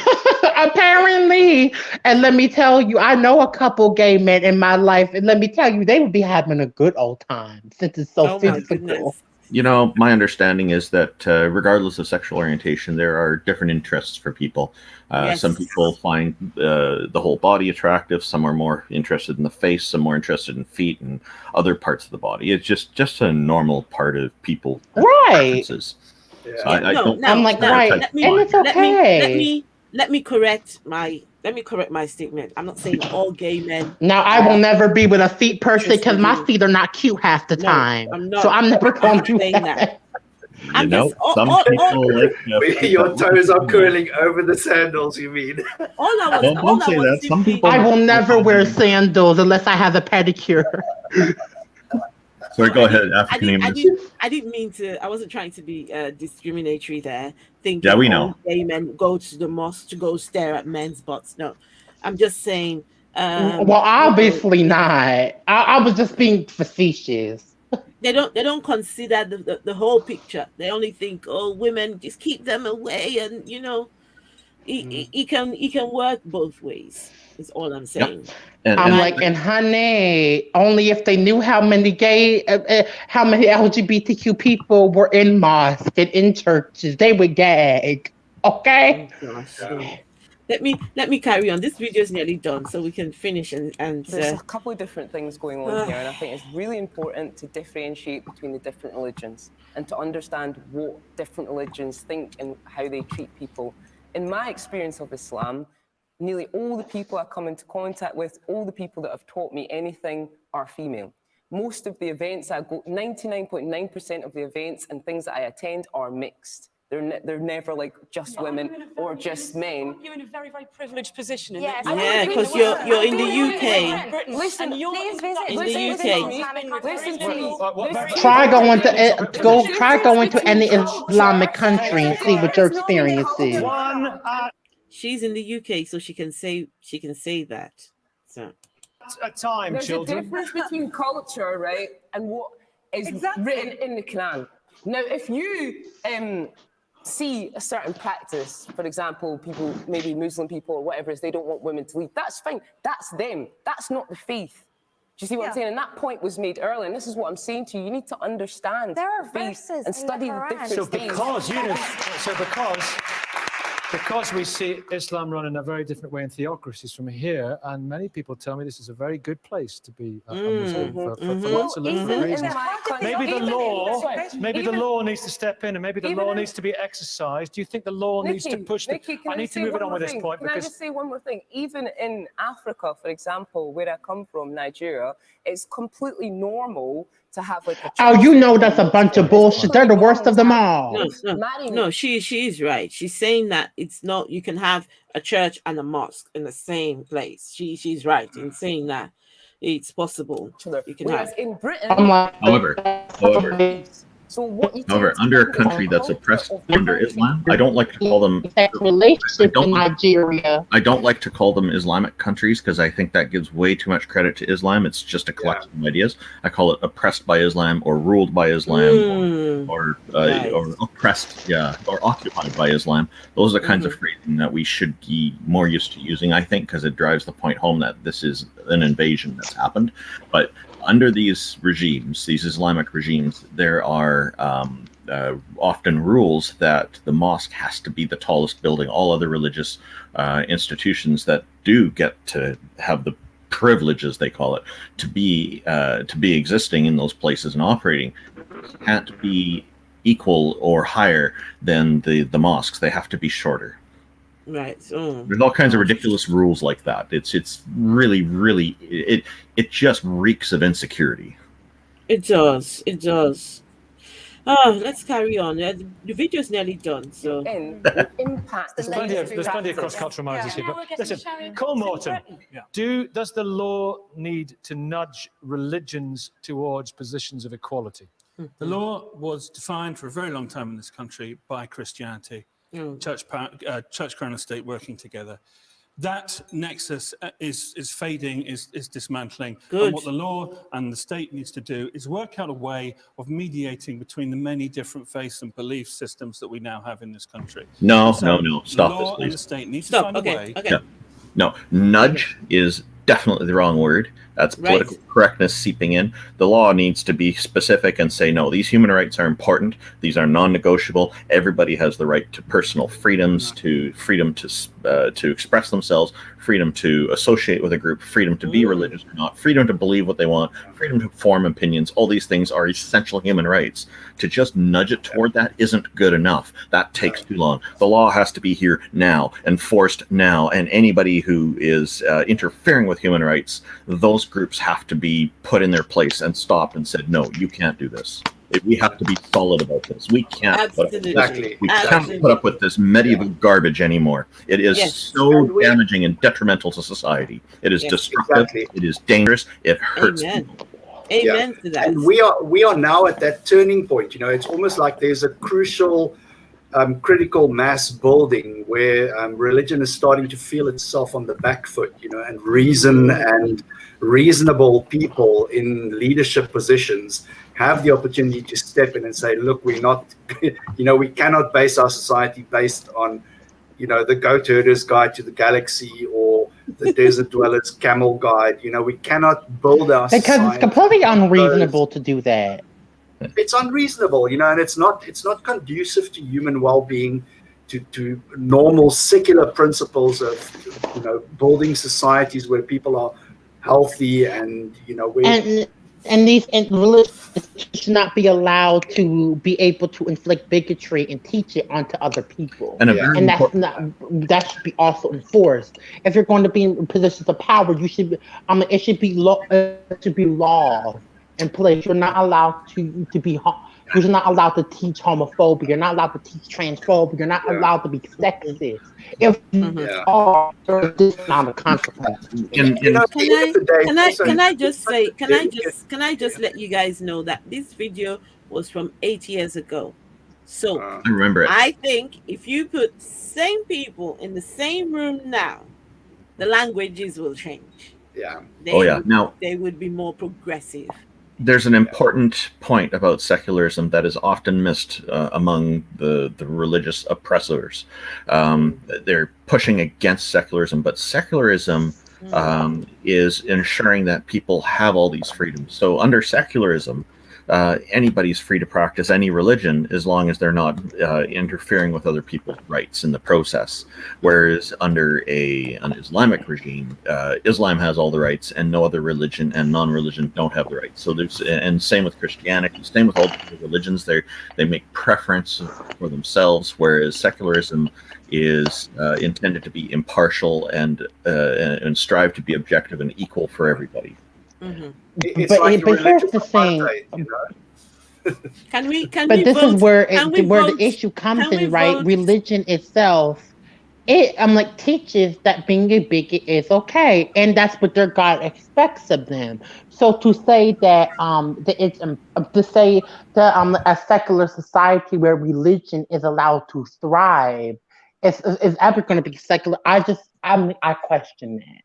Apparently. And let me tell you, I know a couple gay men in my life, and let me tell you, they would be having a good old time since it's so physical. My understanding is that regardless of sexual orientation, there are different interests for people. Some people find the whole body attractive. Some are more interested in the face. Some more interested in feet and other parts of the body. It's just a normal part of people. Right. So Let me correct my statement. I'm not saying all gay men. Now, I will never be with a feet person because my feet are not cute half the time. I'm not. So I'm never going to do that. Some people like your toes are curling over the sandals. You mean? Some people. I will never wear sandals unless I have a pedicure. Sorry, go ahead. I didn't mean to. I wasn't trying to be discriminatory there. Yeah, we know. Gay men go to the mosque to go stare at men's butts. No, I'm just saying. Well, obviously not. I was just being facetious. They don't consider the whole picture. They only think, women, just keep them away, and it can work both ways. Is all I'm saying. Yep. I'm like, and honey, only if they knew how many LGBTQ people were in mosques and in churches, they would gag. Okay. Let me carry on. This video is nearly done, so we can finish and There's a couple of different things going on here, and I think it's really important to differentiate between the different religions and to understand what different religions think and how they treat people. In my experience of Islam, nearly all the people I come into contact with, all the people that have taught me anything are female. Most of the events I go, 99.9% of the events and things that I attend are mixed. They're never like just women or just men. You're in a very, very privileged position. Yeah, because you're in the UK. Listen, please visit. In the UK. Listen to me. Try going to any Islamic country and see what your experience is. She's in the UK, so she can say that. So at time, There's children. a difference between culture, right, and what is written in the Quran. Now, if you see a certain practice, for example, people, maybe Muslim people or whatever it is, they don't want women to lead, that's fine. That's them. That's not the faith. Do you see what I'm saying? And that point was made earlier, and this is what I'm saying to you. You need to understand there are faith verses and study the different So faiths. because we see Islam run in a very different way in theocracies from here, and many people tell me this is a very good place to be a Muslim for lots of different reasons. Maybe the law needs to step in, and maybe the law needs to be exercised. Do you think the law needs to push the... I need to move it on with this point. Can I just say one more thing? Even in Africa, for example, where I come from, Nigeria, it's completely normal to have like a... Oh, you know that's a bunch of bullshit. They're the worst of them all. No, she is right. She's saying that it's not, you can have a church and a mosque in the same place. She's right in saying that it's possible. You can have. In Britain, However, so what you under a country that's oppressed under Islam, I don't like to call them. Relationship in Nigeria. I don't like to call them Islamic countries because I think that gives way too much credit to Islam. It's just a collection of ideas. I call it oppressed by Islam or ruled by Islam or oppressed, or occupied by Islam. Those are the kinds of phrasing that we should be more used to using, I think, because it drives the point home that this is an invasion that's happened. But under these regimes, these Islamic regimes, there are often rules that the mosque has to be the tallest building. All other religious institutions that do get to have the privileges, they call it, to be existing in those places and operating, can't be equal or higher than the mosques. They have to be shorter. Right. There's all kinds of ridiculous rules like that. It's really, really, it just reeks of insecurity. It does. Oh, let's carry on. The video is nearly done. So there's plenty of cross-cultural marriages here. But listen, Cole Morton, does the law need to nudge religions towards positions of equality? The law was defined for a very long time in this country by Christianity. Church, crown and state working together. That nexus is fading, is dismantling. Good. And what the law and the state needs to do is work out a way of mediating between the many different faiths and belief systems that we now have in this country. No. So Stop the law this, please. and the state need to find a way. Yeah. No, nudge is definitely the wrong word. That's political correctness seeping in. The law needs to be specific and say, no, these human rights are important. These are non-negotiable. Everybody has the right to personal freedoms, to freedom to express themselves, freedom to associate with a group, freedom to be religious or not, freedom to believe what they want, freedom to form opinions. All these things are essential human rights. To just nudge it toward that isn't good enough. That takes too long. The law has to be here now, enforced now, and anybody who is interfering with human rights, those groups have to be put in their place and stopped and said, no, you can't do this. We have to be solid about this. We can't put up with this medieval garbage anymore. It is so damaging and detrimental to society. It is destructive. It is dangerous. It hurts people. Amen to that. And we are now at that turning point. You know, it's almost like there's a crucial critical mass building where religion is starting to feel itself on the back foot, you know, and reason and reasonable people in leadership positions have the opportunity to step in and say, look, we're not, you know, we cannot base our society based on, you know, the goat herder's guide to the galaxy or the desert dweller's camel guide. You know, we cannot build our because society. It's completely unreasonable to do that. It's unreasonable, you know, and it's not conducive to human well-being to normal secular principles of, building societies where people are healthy and, where... And these religious should not be allowed to be able to inflict bigotry and teach it onto other people. And that should be also enforced. If you're going to be in positions of power, you should. It should be laws in place. You're not allowed to be. You're not allowed to teach homophobia. You're not allowed to teach transphobia. You're not allowed to be sexist. If you are, there's this amount of consequence. Can I just let you guys know that this video was from 8 years ago. So I remember it. I think if you put same people in the same room now, the languages will change. Yeah. Now they would be more progressive. There's an important point about secularism that is often missed among the religious oppressors. They're pushing against secularism, but secularism is ensuring that people have all these freedoms. So under secularism, anybody's free to practice any religion as long as they're not interfering with other people's rights in the process. Whereas under an Islamic regime, Islam has all the rights and no other religion and non-religion don't have the rights. So and same with Christianity, same with all the religions, they make preference for themselves, whereas secularism is intended to be impartial and strive to be objective and equal for everybody. It's like here's the thing. But this is where the issue comes in, right? Religion itself, teaches that being a bigot is okay, and that's what their God expects of them. So to say that a secular society where religion is allowed to thrive is ever going to be secular, I question that.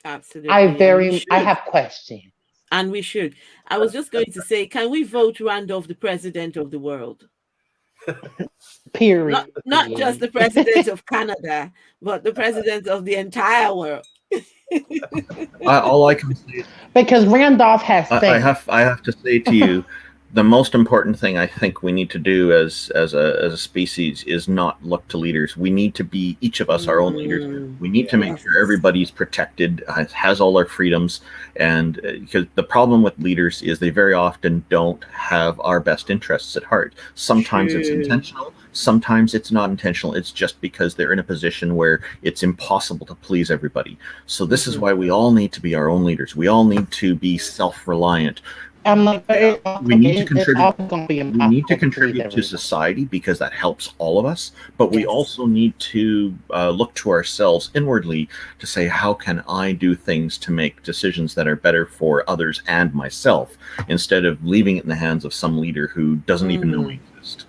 Absolutely. I have questions. And we should. I was just going to say, can we vote Randolph the president of the world? Period. Not just the president of Canada, but the president of the entire world. All I can say is, because Randolph has things. I have to say to you, the most important thing I think we need to do as a species is not look to leaders. We need to be, each of us, our own leaders. We need to make sure everybody's protected, has all our freedoms. And because the problem with leaders is they very often don't have our best interests at heart. Sometimes it's intentional, sometimes it's not intentional. It's just because they're in a position where it's impossible to please everybody. So this is why we all need to be our own leaders. We all need to be self-reliant. We need to contribute to society because that helps all of us, but we also need to look to ourselves inwardly to say, how can I do things to make decisions that are better for others and myself, instead of leaving it in the hands of some leader who doesn't even know we exist.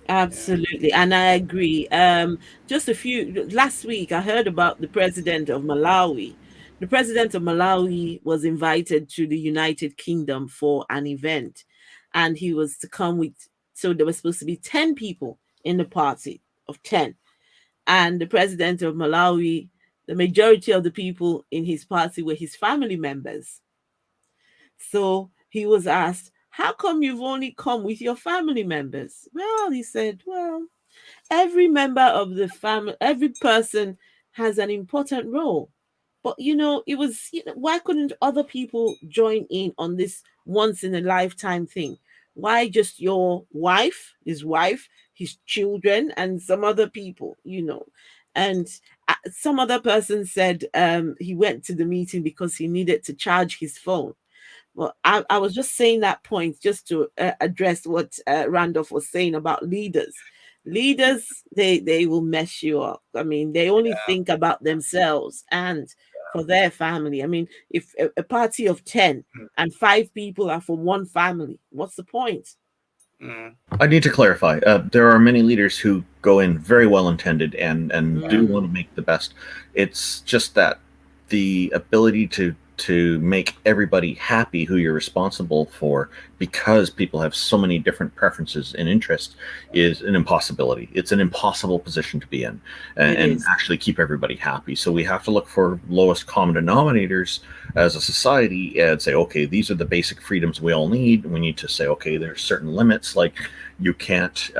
Absolutely, and I agree. Last week I heard about the president of Malawi. The president of Malawi was invited to the United Kingdom for an event, and he was to come so there were supposed to be 10 people in the party of 10. And the president of Malawi, the majority of the people in his party were his family members. So he was asked, how come you've only come with your family members? Well, he said, well, every member of the family, every person has an important role. But, it was, why couldn't other people join in on this once in a lifetime thing? Why just your wife, his children, and some other people, And some other person said he went to the meeting because he needed to charge his phone. Well, I was just saying that point just to address what Randolph was saying about leaders. Leaders, they will mess you up. I mean, they only think about themselves and for their family. I mean, if a party of 10 and 5 people are from one family, what's the point? I need to clarify. There are many leaders who go in very well intended and do want to make the best. It's just that the ability to to make everybody happy who you're responsible for, because people have so many different preferences and interests, is an impossibility. It's an impossible position to be in, and actually keep everybody happy. So we have to look for lowest common denominators as a society and say, okay, these are the basic freedoms we all need. We need to say, okay, there's certain limits, like you can't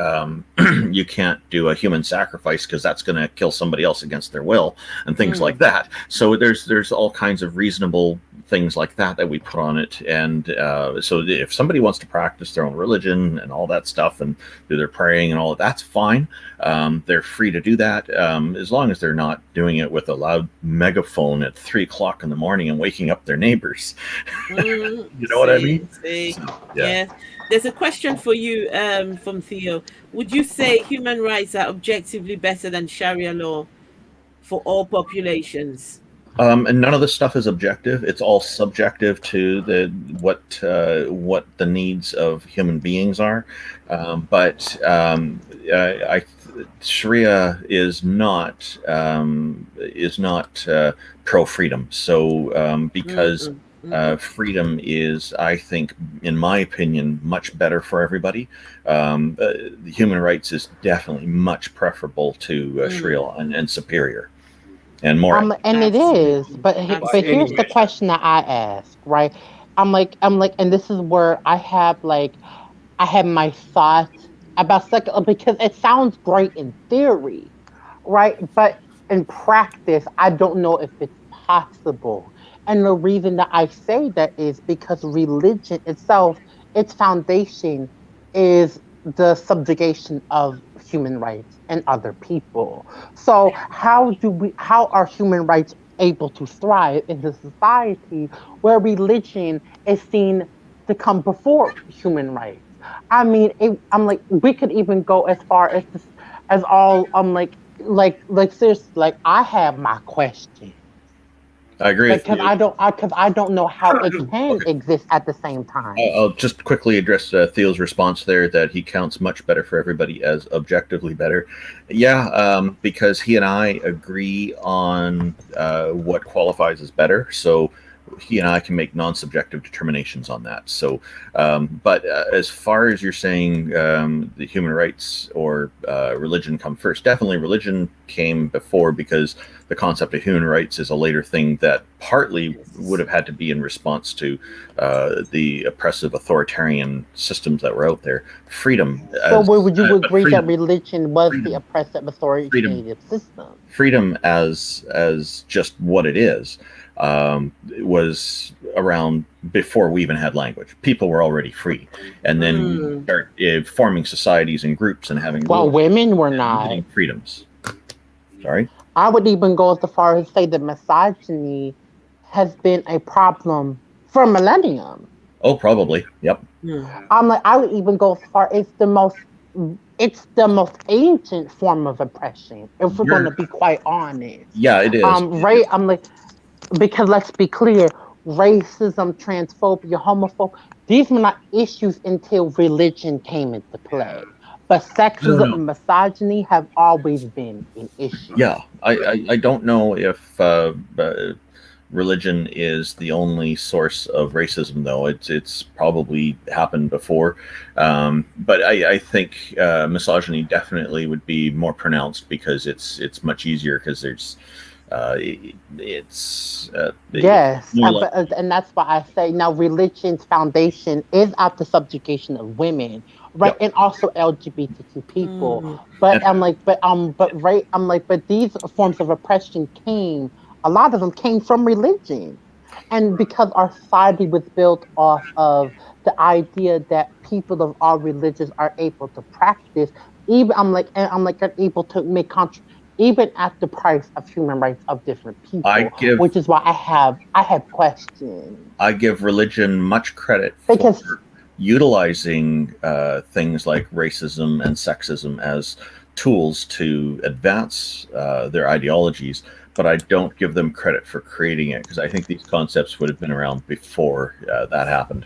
you can't do a human sacrifice because that's going to kill somebody else against their will, and things like that. So there's all kinds of reasonable things like that we put on it. And so if somebody wants to practice their own religion and all that stuff and do their praying and all of that's fine. They're free to do that, as long as they're not doing it with a loud megaphone at 3 o'clock in the morning and waking up their neighbors. You know what I mean? So, yeah. There's a question for you from Theo. Would you say human rights are objectively better than Sharia law for all populations? And none of this stuff is objective. It's all subjective to what the needs of human beings are. But Sharia is not pro freedom. So because freedom is, I think, in my opinion, much better for everybody. The human rights is definitely much preferable to Sharia and superior. And more, and it is, but here's the question that I ask, right? I'm like, and this is where I have my thoughts about secular, because it sounds great in theory, right? But in practice, I don't know if it's possible. And the reason that I say that is because religion itself, its foundation is the subjugation of human rights and other people. So how are human rights able to thrive in a society where religion is seen to come before human rights? I mean, I'm like, we could even go as far as this, as all seriously, like I have my question. I agree with you. Because I don't know how it can exist at the same time. I'll just quickly address Theo's response there, that he counts much better for everybody as objectively better. Yeah, because he and I agree on what qualifies as better. So he and I can make non-subjective determinations on that. So, but as far as you're saying, the human rights or religion come first, definitely religion came before, because the concept of human rights is a later thing that partly would have had to be in response to the oppressive authoritarian systems that were out there. Freedom. So would you agree that religion was the oppressive authoritative system? Freedom as just what it is. Was around before we even had language. People were already free, and then you start forming societies and groups and having women were not freedoms. Sorry, I would even go as far as say that misogyny has been a problem for millennium. Oh, probably. Yep. I'm like, I would even go as far as the most ancient form of oppression, if we're going to be quite honest. Yeah, it is. Right. I'm like, because let's be clear, racism, transphobia, homophobia, these were not issues until religion came into play. But sexism and misogyny have always been an issue. Yeah, I don't know if religion is the only source of racism, though. It's probably happened before. But I think misogyny definitely would be more pronounced, because it's much easier, because there's yes, and that's why I say now religion's foundation is at the subjugation of women, right, and also LGBTQ people. But but these forms of oppression a lot of them came from religion, and because our society was built off of the idea that people of all religions are able to practice, even are able to make even at the price of human rights of different people, which is why I have questions. I give religion much credit for utilizing things like racism and sexism as tools to advance their ideologies, but I don't give them credit for creating it, because I think these concepts would have been around before that happened.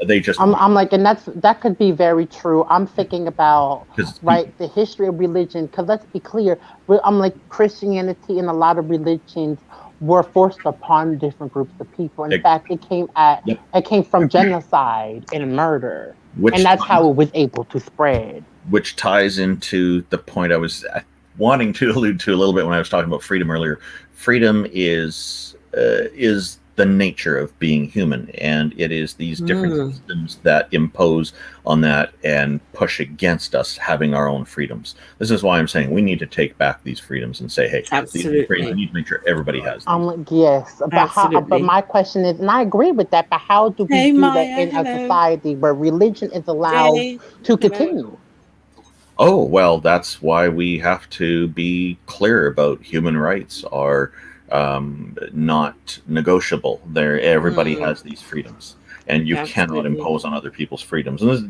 They just I'm like, and that could be very true. I'm thinking about the history of religion, because let's be clear, I'm like, Christianity and a lot of religions were forced upon different groups of people. In fact, it came from genocide and murder, and that's how it was able to spread. Which ties into the point I was wanting to allude to a little bit when I was talking about freedom earlier. Freedom is the nature of being human, and it is these different systems that impose on that and push against us having our own freedoms. This is why I'm saying we need to take back these freedoms and say, hey, these are freedoms. We need to make sure everybody has them. Yes, but my question is, and I agree with that, but how do we do that in a society where religion is allowed to continue? Oh, well, that's why we have to be clear about human rights are not negotiable. Everybody has these freedoms, and you cannot impose on other people's freedoms. And this,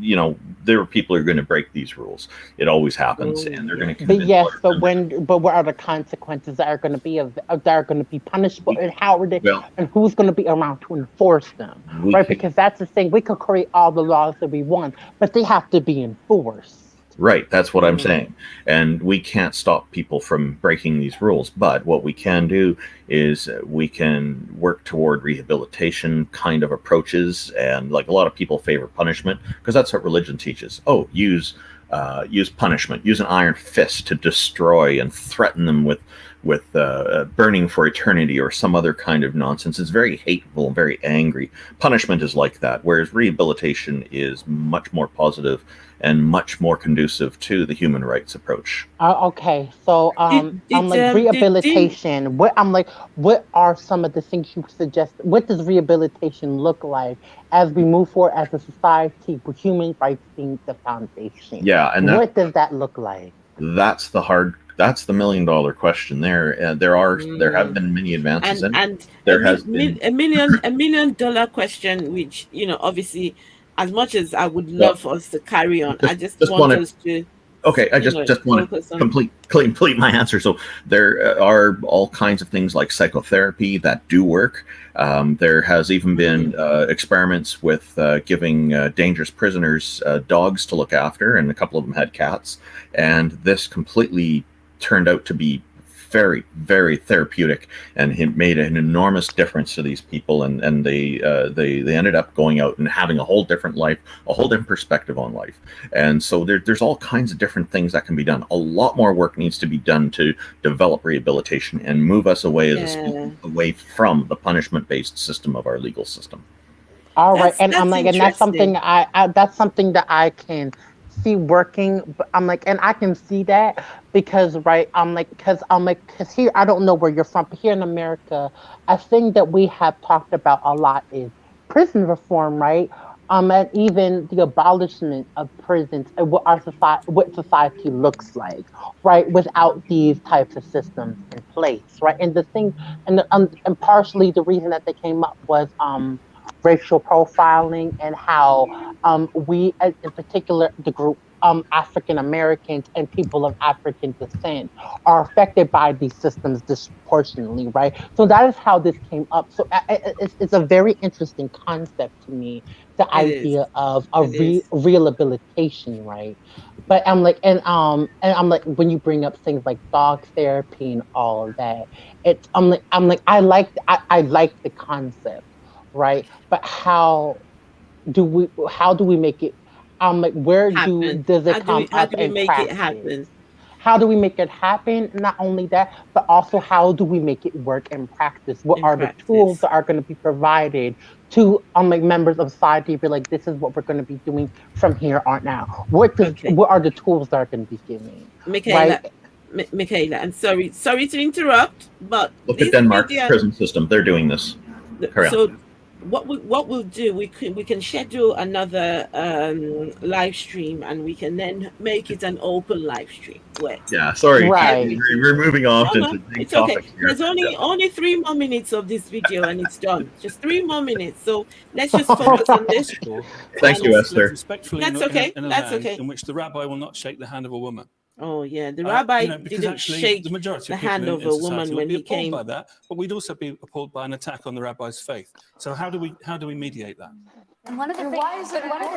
there are people who are going to break these rules. It always happens, and they're going to. But yes, but what are the consequences that are going to be punishable, and how are they, and who's going to be around to enforce them, right? Because that's the thing. We could create all the laws that we want, but they have to be enforced. Right, that's what I'm saying. And we can't stop people from breaking these rules. But what we can do is we can work toward rehabilitation kind of approaches. And like a lot of people favor punishment because that's what religion teaches. Oh, use punishment, use an iron fist to destroy and threaten them with burning for eternity or some other kind of nonsense. It's very hateful and very angry. Punishment is like that, whereas rehabilitation is much more positive and much more conducive to the human rights approach. Okay, so rehabilitation. What are some of the things you suggest? What does rehabilitation look like as we move forward as a society with human rights being the foundation? Yeah, and what does that look like? That's the $1 million question there. There have been many advances, and there has been $1 million question, which obviously, as much as I would love for us to carry on, I just want us to. Okay, I just want to complete my answer. So there are all kinds of things like psychotherapy that do work. There has even been experiments with giving dangerous prisoners dogs to look after, and a couple of them had cats. And this completely turned out to be very, very therapeutic, and it made an enormous difference to these people. And they ended up going out and having a whole different life, a whole different perspective on life. And so there's all kinds of different things that can be done. A lot more work needs to be done to develop rehabilitation and move us away from the punishment-based system of our legal system. All right, and I'm like, and that's something that's something that I can see working, but I'm like, and I can see that because because here, I don't know where you're from, but here in America, a thing that we have talked about a lot is prison reform, right? And even the abolishment of prisons and what society looks like, right, without these types of systems in place, right? And the thing, and partially the reason that they came up was racial profiling, and how we, in particular, the group African Americans and people of African descent, are affected by these systems disproportionately, right? So that is how this came up. So it's a very interesting concept to me, the idea of rehabilitation, right? But I'm like, and I'm like, when you bring up things like dog therapy and all of that, I like the concept, right? But how do we make it like, where does it come up in practice? How do we make it happen? Not only that, but also how do we make it work in practice? What are the tools that are going to be provided to like members of society? Be like, this is what we're going to be doing from here on out. What are the tools that are going to be given? Michaela, I'm sorry to interrupt, but look at Denmark's prison system. They're doing this. What we'll do, we can schedule another live stream, and we can then make it an open live stream. Sorry, we're moving off into big topics here. There's only 3 more minutes of this video, and it's done. Just 3 more minutes. So let's just focus on this. Thank you, Esther. Respectfully, that's okay. That's okay. In which the rabbi will not shake the hand of a woman. Oh yeah, the rabbi didn't shake the hand of a woman when he came. By that, but we'd also be appalled by an attack on the rabbi's faith. So how do we mediate that? And one of the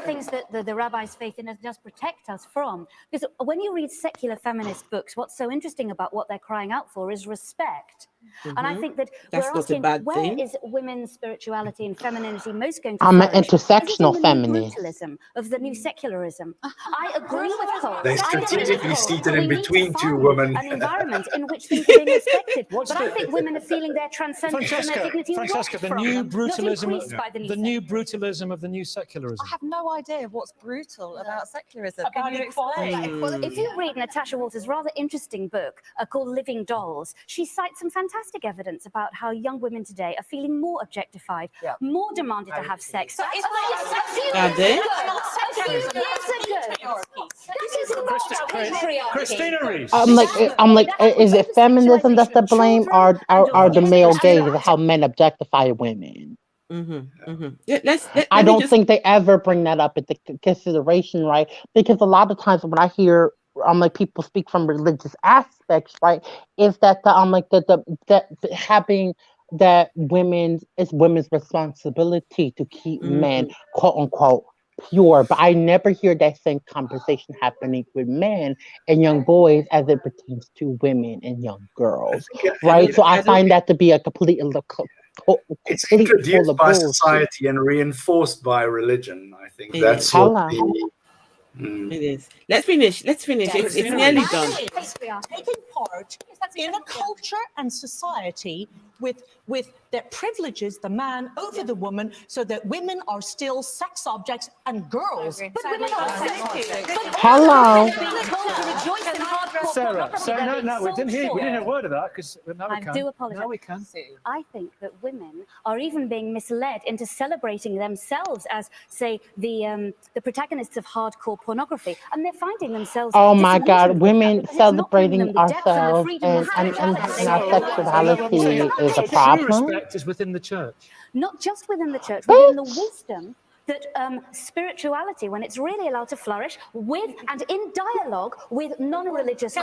things that the rabbi's faith in us does protect us from, because when you read secular feminist books, what's so interesting about what they're crying out for is respect. And I think that That's we're not a asking, bad where thing. is women's spirituality and femininity most going to I'm an flourish? intersectional Is it in the new feminist. brutalism of the new secularism? I agree with Cole. They're I agree with strategically Cole seated that in we need to between two find women. an environment in which things are being respected. But I think women are feeling their transcendence and their dignity Francesca, ripped from them, not increased by the new brutalism of the new secularism. I have no idea what's brutal about secularism. About Can you explain? Well, if you read Natasha Walter's rather interesting book called Living Dolls, she cites some fantastic evidence about how young women today are feeling more objectified, more demanded to have sex. So it's Are they? Christina Reese. I'm like, is it feminism that's to blame, or are the male gaze how men objectify women? Yeah, I don't think they ever bring that up into consideration, right? Because a lot of times when I hear like people speak from religious aspects, right, is that that having that it's women's responsibility to keep men quote unquote pure, but I never hear that same conversation happening with men and young boys as it pertains to women and young girls, right? So I find that to be a complete it's introduced by society and reinforced by religion. I think that's what the... It is. Let's finish. It's nearly done. Taking part in a culture and society with that privileges the man over the woman, so that women are still sex objects and girls. But women are Hello. Sarah, no, we didn't hear a word of that because now we can. I do apologize. Now we can. I think that women are even being misled into celebrating themselves as, say, the protagonists of hardcore pornography, and they're finding themselves. Oh my God, women celebrating ourselves and our sexuality is a problem. Respect is within the church. Not just within the church, within the wisdom that spirituality, when it's really allowed to flourish with and in dialogue with non-religious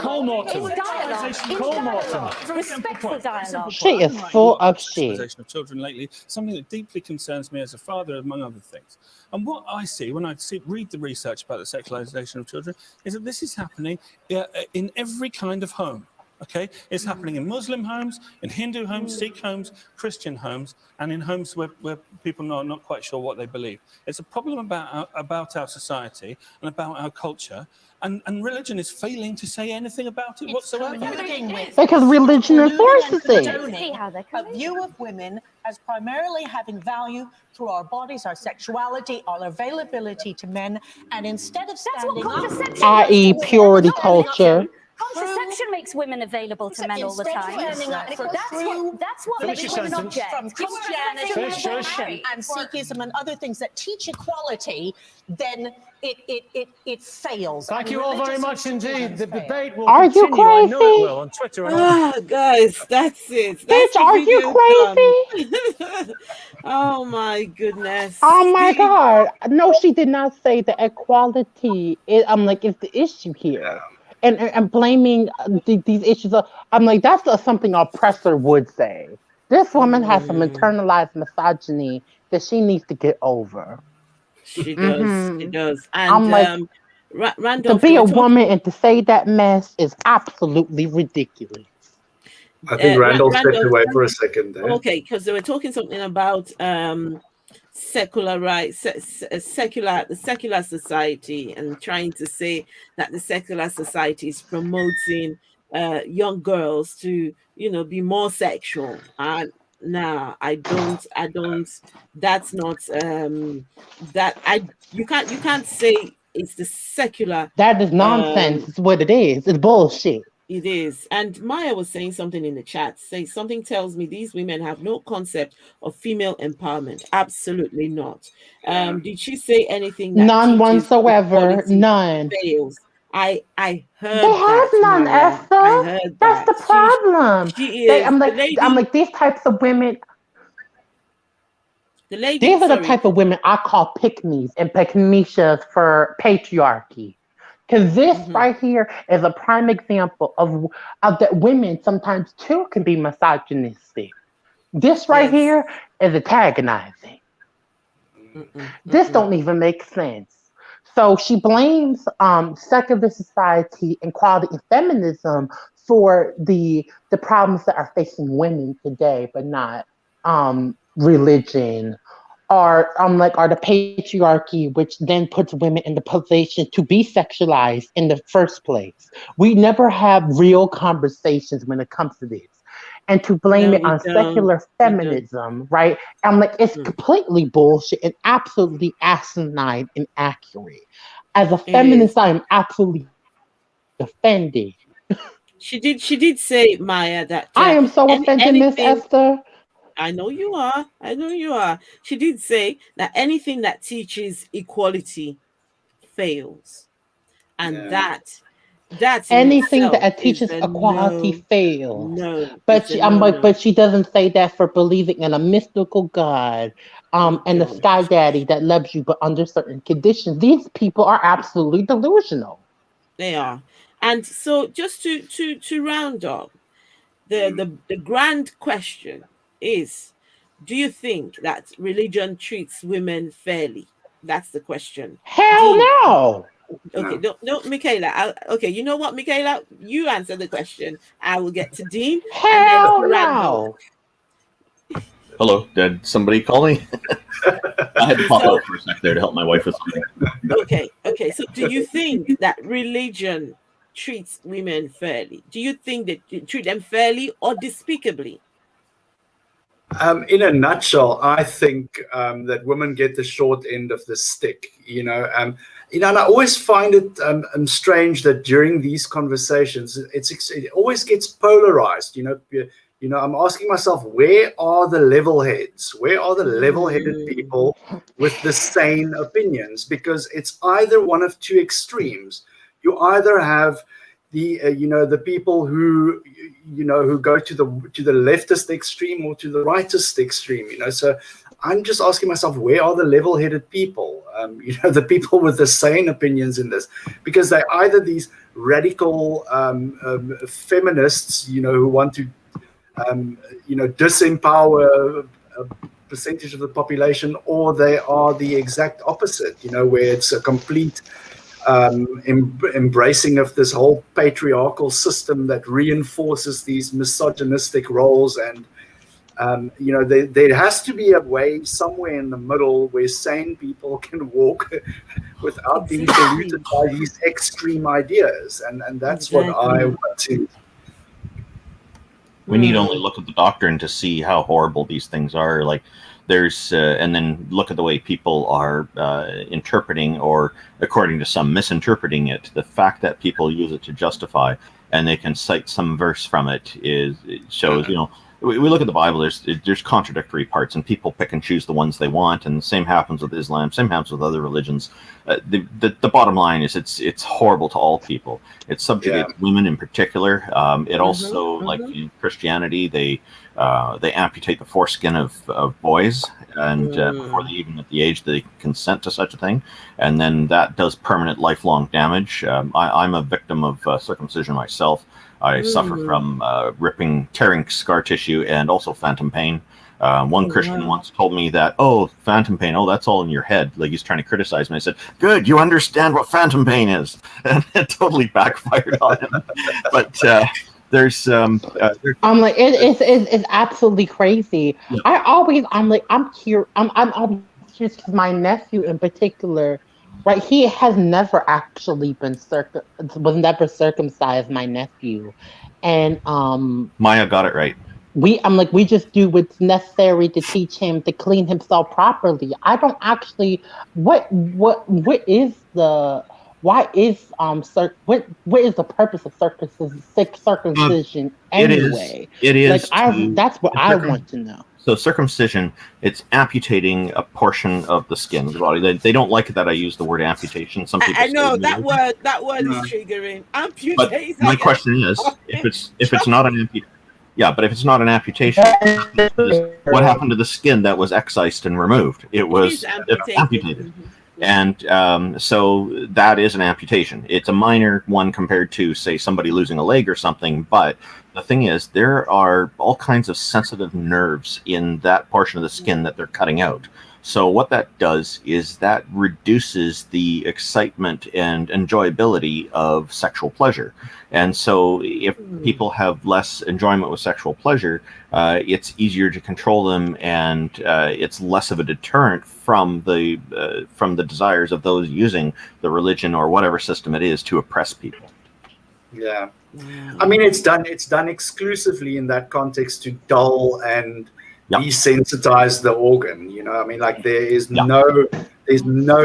respectful dialogue. She is full of shit. Of children lately, something that deeply concerns me as a father, among other things. And what I see when I read the research about the sexualization of children is that this is happening in every kind of home. Okay, it's happening in Muslim homes, in Hindu homes, Sikh homes, Christian homes, and in homes where people are not quite sure what they believe. It's a problem about our society and about our culture, and religion is failing to say anything about it whatsoever. Because religion enforces it. A view of women as primarily having value through our bodies, our sexuality, our availability to men, and instead of standing up, i.e. purity culture. Contraception makes women available to men all the time. That's what makes women objects. From Christianity and Sikhism and other things that teach equality, then it fails. Thank you all very much indeed. The debate will continue. You crazy? I know it will on Twitter. Guys, that's it. Bitch, are you crazy? Oh my goodness. Oh my God. No, she did not say that equality is the issue here. And blaming these issues. I'm like, that's something an oppressor would say. This woman has some internalized misogyny that she needs to get over. She does. She does. And I'm like, Randolph, to be a woman and to say that mess is absolutely ridiculous. I think Randolph stepped away for a second there. Okay, because they were talking something about secular rights, the secular society, and trying to say that the secular society is promoting young girls to be more sexual. No, I don't. That's not you can't say it's the secular. That is nonsense. It's what it is. It's bullshit. It is. And Maya was saying something in the chat. Something tells me these women have no concept of female empowerment. Absolutely not. Did she say anything that none whatsoever? None. Fails? I heard they have none, Maya. Esther. I heard that's the problem. She is. I'm like these types of women. These are the type of women I call pick-me's and pick-mishas for patriarchy. Because this right here is a prime example of that women sometimes too can be misogynistic. This right here is antagonizing. This don't even make sense. So she blames secular society and equality and feminism for the problems that are facing women today, but not religion are the patriarchy, which then puts women in the position to be sexualized in the first place. We never have real conversations when it comes to this. And to blame No, it we on don't. secular feminism, right? I'm like, it's completely bullshit and absolutely asinine and accurate. As a feminist, I am absolutely offended. She did say, Maya, that I am so offended, Miss anything. Esther. I know you are. I know you are. She did say that anything that teaches equality fails, and that in Anything itself that is teaches a equality no. fails. No, But it's a I'm like, no. but she doesn't say that for believing in a mystical God, and the sky daddy that loves you, but under certain conditions. These people are absolutely delusional. They are. And so, just to round up, the grand question is, do you think that religion treats women fairly? That's the question. Hell no. Okay, no, Michaela. Okay, you know what, Michaela? You answer the question. I will get to Dean, and then Hell to Randall. no. Hello, did somebody call me? I had to pop out for a sec there to help my wife with something. Okay. So, do you think that religion treats women fairly? Do you think that you treat them fairly or despicably? In a nutshell, I think that women get the short end of the stick. And I always find it strange that during these conversations, it always gets polarized. I'm asking myself, where are the level heads? Where are the level-headed people with the sane opinions? Because it's either one of two extremes. You either have the people who go to the leftist extreme or to the rightist extreme. So I'm just asking myself, where are the level-headed people? The people with the sane opinions in this, because they're either these radical feminists, who want to disempower a percentage of the population, or they are the exact opposite, where it's a complete embracing of this whole patriarchal system that reinforces these misogynistic roles. And there has to be a way somewhere in the middle where sane people can walk without being polluted by these extreme ideas, and that's what I want to. We need only look at the doctrine to see how horrible these things are. Like there's, and then look at the way people are interpreting, or according to some, misinterpreting it. The fact that people use it to justify, and they can cite some verse from it, it shows, we look at the Bible, there's contradictory parts, and people pick and choose the ones they want, and the same happens with Islam, same happens with other religions. The bottom line is it's horrible to all people. It subjugates women in particular. It also, like in Christianity, they amputate the foreskin of boys, and before they even at the age they consent to such a thing, and then that does permanent, lifelong damage. I'm a victim of circumcision myself. I suffer from tearing scar tissue, and also phantom pain. One Christian once told me that, phantom pain, that's all in your head. Like, he's trying to criticize me. I said, good, you understand what phantom pain is. And it totally backfired on him. But there's I'm like, it's absolutely crazy. Yeah. I'm curious because my nephew in particular, right, he has never actually was never circumcised, my nephew. And Maya got it right. We just do what's necessary to teach him to clean himself properly. I don't actually what is the the purpose of circumcision anyway? It is. That's what I want to know. So circumcision, it's amputating a portion of the skin of the body. They don't like it that I use the word amputation. Some people I know that word is triggering. Amputation. But my question is, if it's not an amputation. Yeah, but if it's not an amputation, what happened to the skin that was excised and removed? It was amputated. And so that is an amputation. It's a minor one compared to, say, somebody losing a leg or something. But the thing is, there are all kinds of sensitive nerves in that portion of the skin that they're cutting out. So what that does is that reduces the excitement and enjoyability of sexual pleasure. And so if people have less enjoyment with sexual pleasure, it's easier to control them, and it's less of a deterrent from the desires of those using the religion or whatever system it is to oppress people. Yeah. I mean, it's done exclusively in that context to dull and desensitize the organ. You know, I mean, like there's no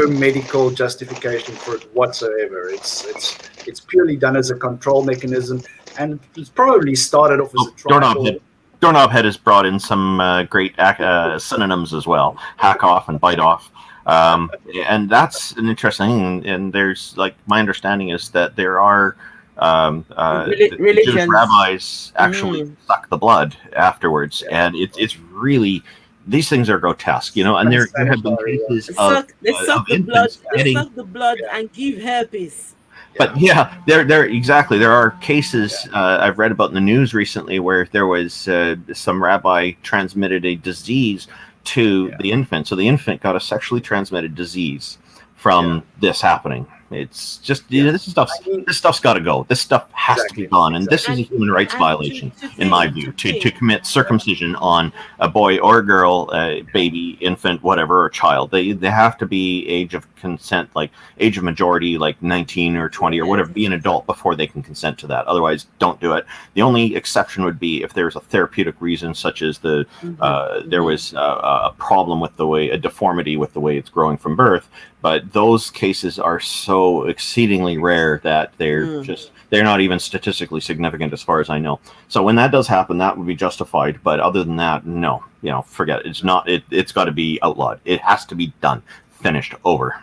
medical justification for it whatsoever. It's purely done as a control mechanism, and it's probably started off as a trial. Doorknob Head has brought in some great synonyms as well: hack off and bite off. And that's an interesting thing. And there's, like, my understanding is that there are the Jewish rabbis actually suck the blood afterwards, and it's really, these things are grotesque, you know. And there have been cases of infants getting, suck the blood and give herpes. but yeah, there exactly. There are cases I've read about in the news recently where there was some rabbi transmitted a disease to the infant, so the infant got a sexually transmitted disease from this happening. It's just, you know, this stuff's got to go. This stuff has to be gone, and this is a human rights violation, in my view, to commit circumcision on a boy or a girl, baby, infant, whatever, or child. They have to be age of consent, like age of majority, like 19 or 20 or whatever, be an adult before they can consent to that. Otherwise, don't do it. The only exception would be if there's a therapeutic reason, such as there was a problem with the way, a deformity with the way it's growing from birth. But those cases are so exceedingly rare that they're not even statistically significant as far as I know. So when that does happen, that would be justified. But other than that, no, you know, forget it. It's not. It's got to be outlawed. It has to be done, finished, over.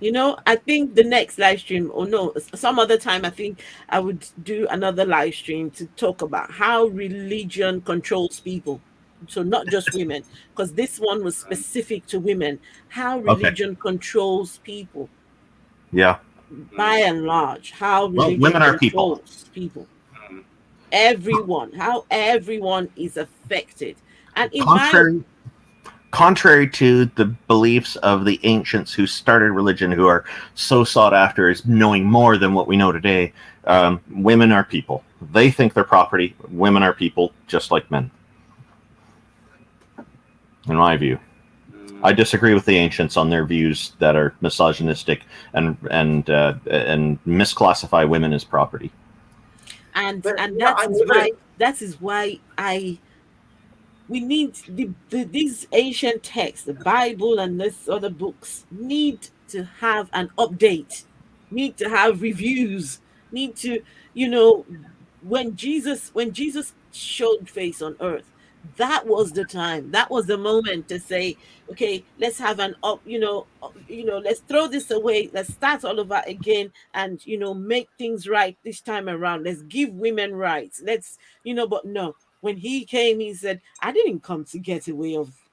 You know, I think the next live stream, or no, some other time, I think I would do another live stream to talk about how religion controls people. So not just women, because this one was specific to women, how religion controls people. Yeah. By and large, how religion women are controls people. Everyone, how everyone is affected. And in contrary to the beliefs of the ancients who started religion, who are so sought after as knowing more than what we know today, women are people. They think they're property. Women are people, just like men. In my view, I disagree with the ancients on their views that are misogynistic and misclassify women as property. And that is why we need these ancient texts, the Bible and these other books, need to have an update, need to have reviews, need to, you know, when Jesus showed face on earth, that was the time, that was the moment to say, okay, let's have an let's throw this away, let's start all over again, and, you know, make things right this time around. Let's give women rights. Let's, you know, but no, when he came, he said, I didn't come to get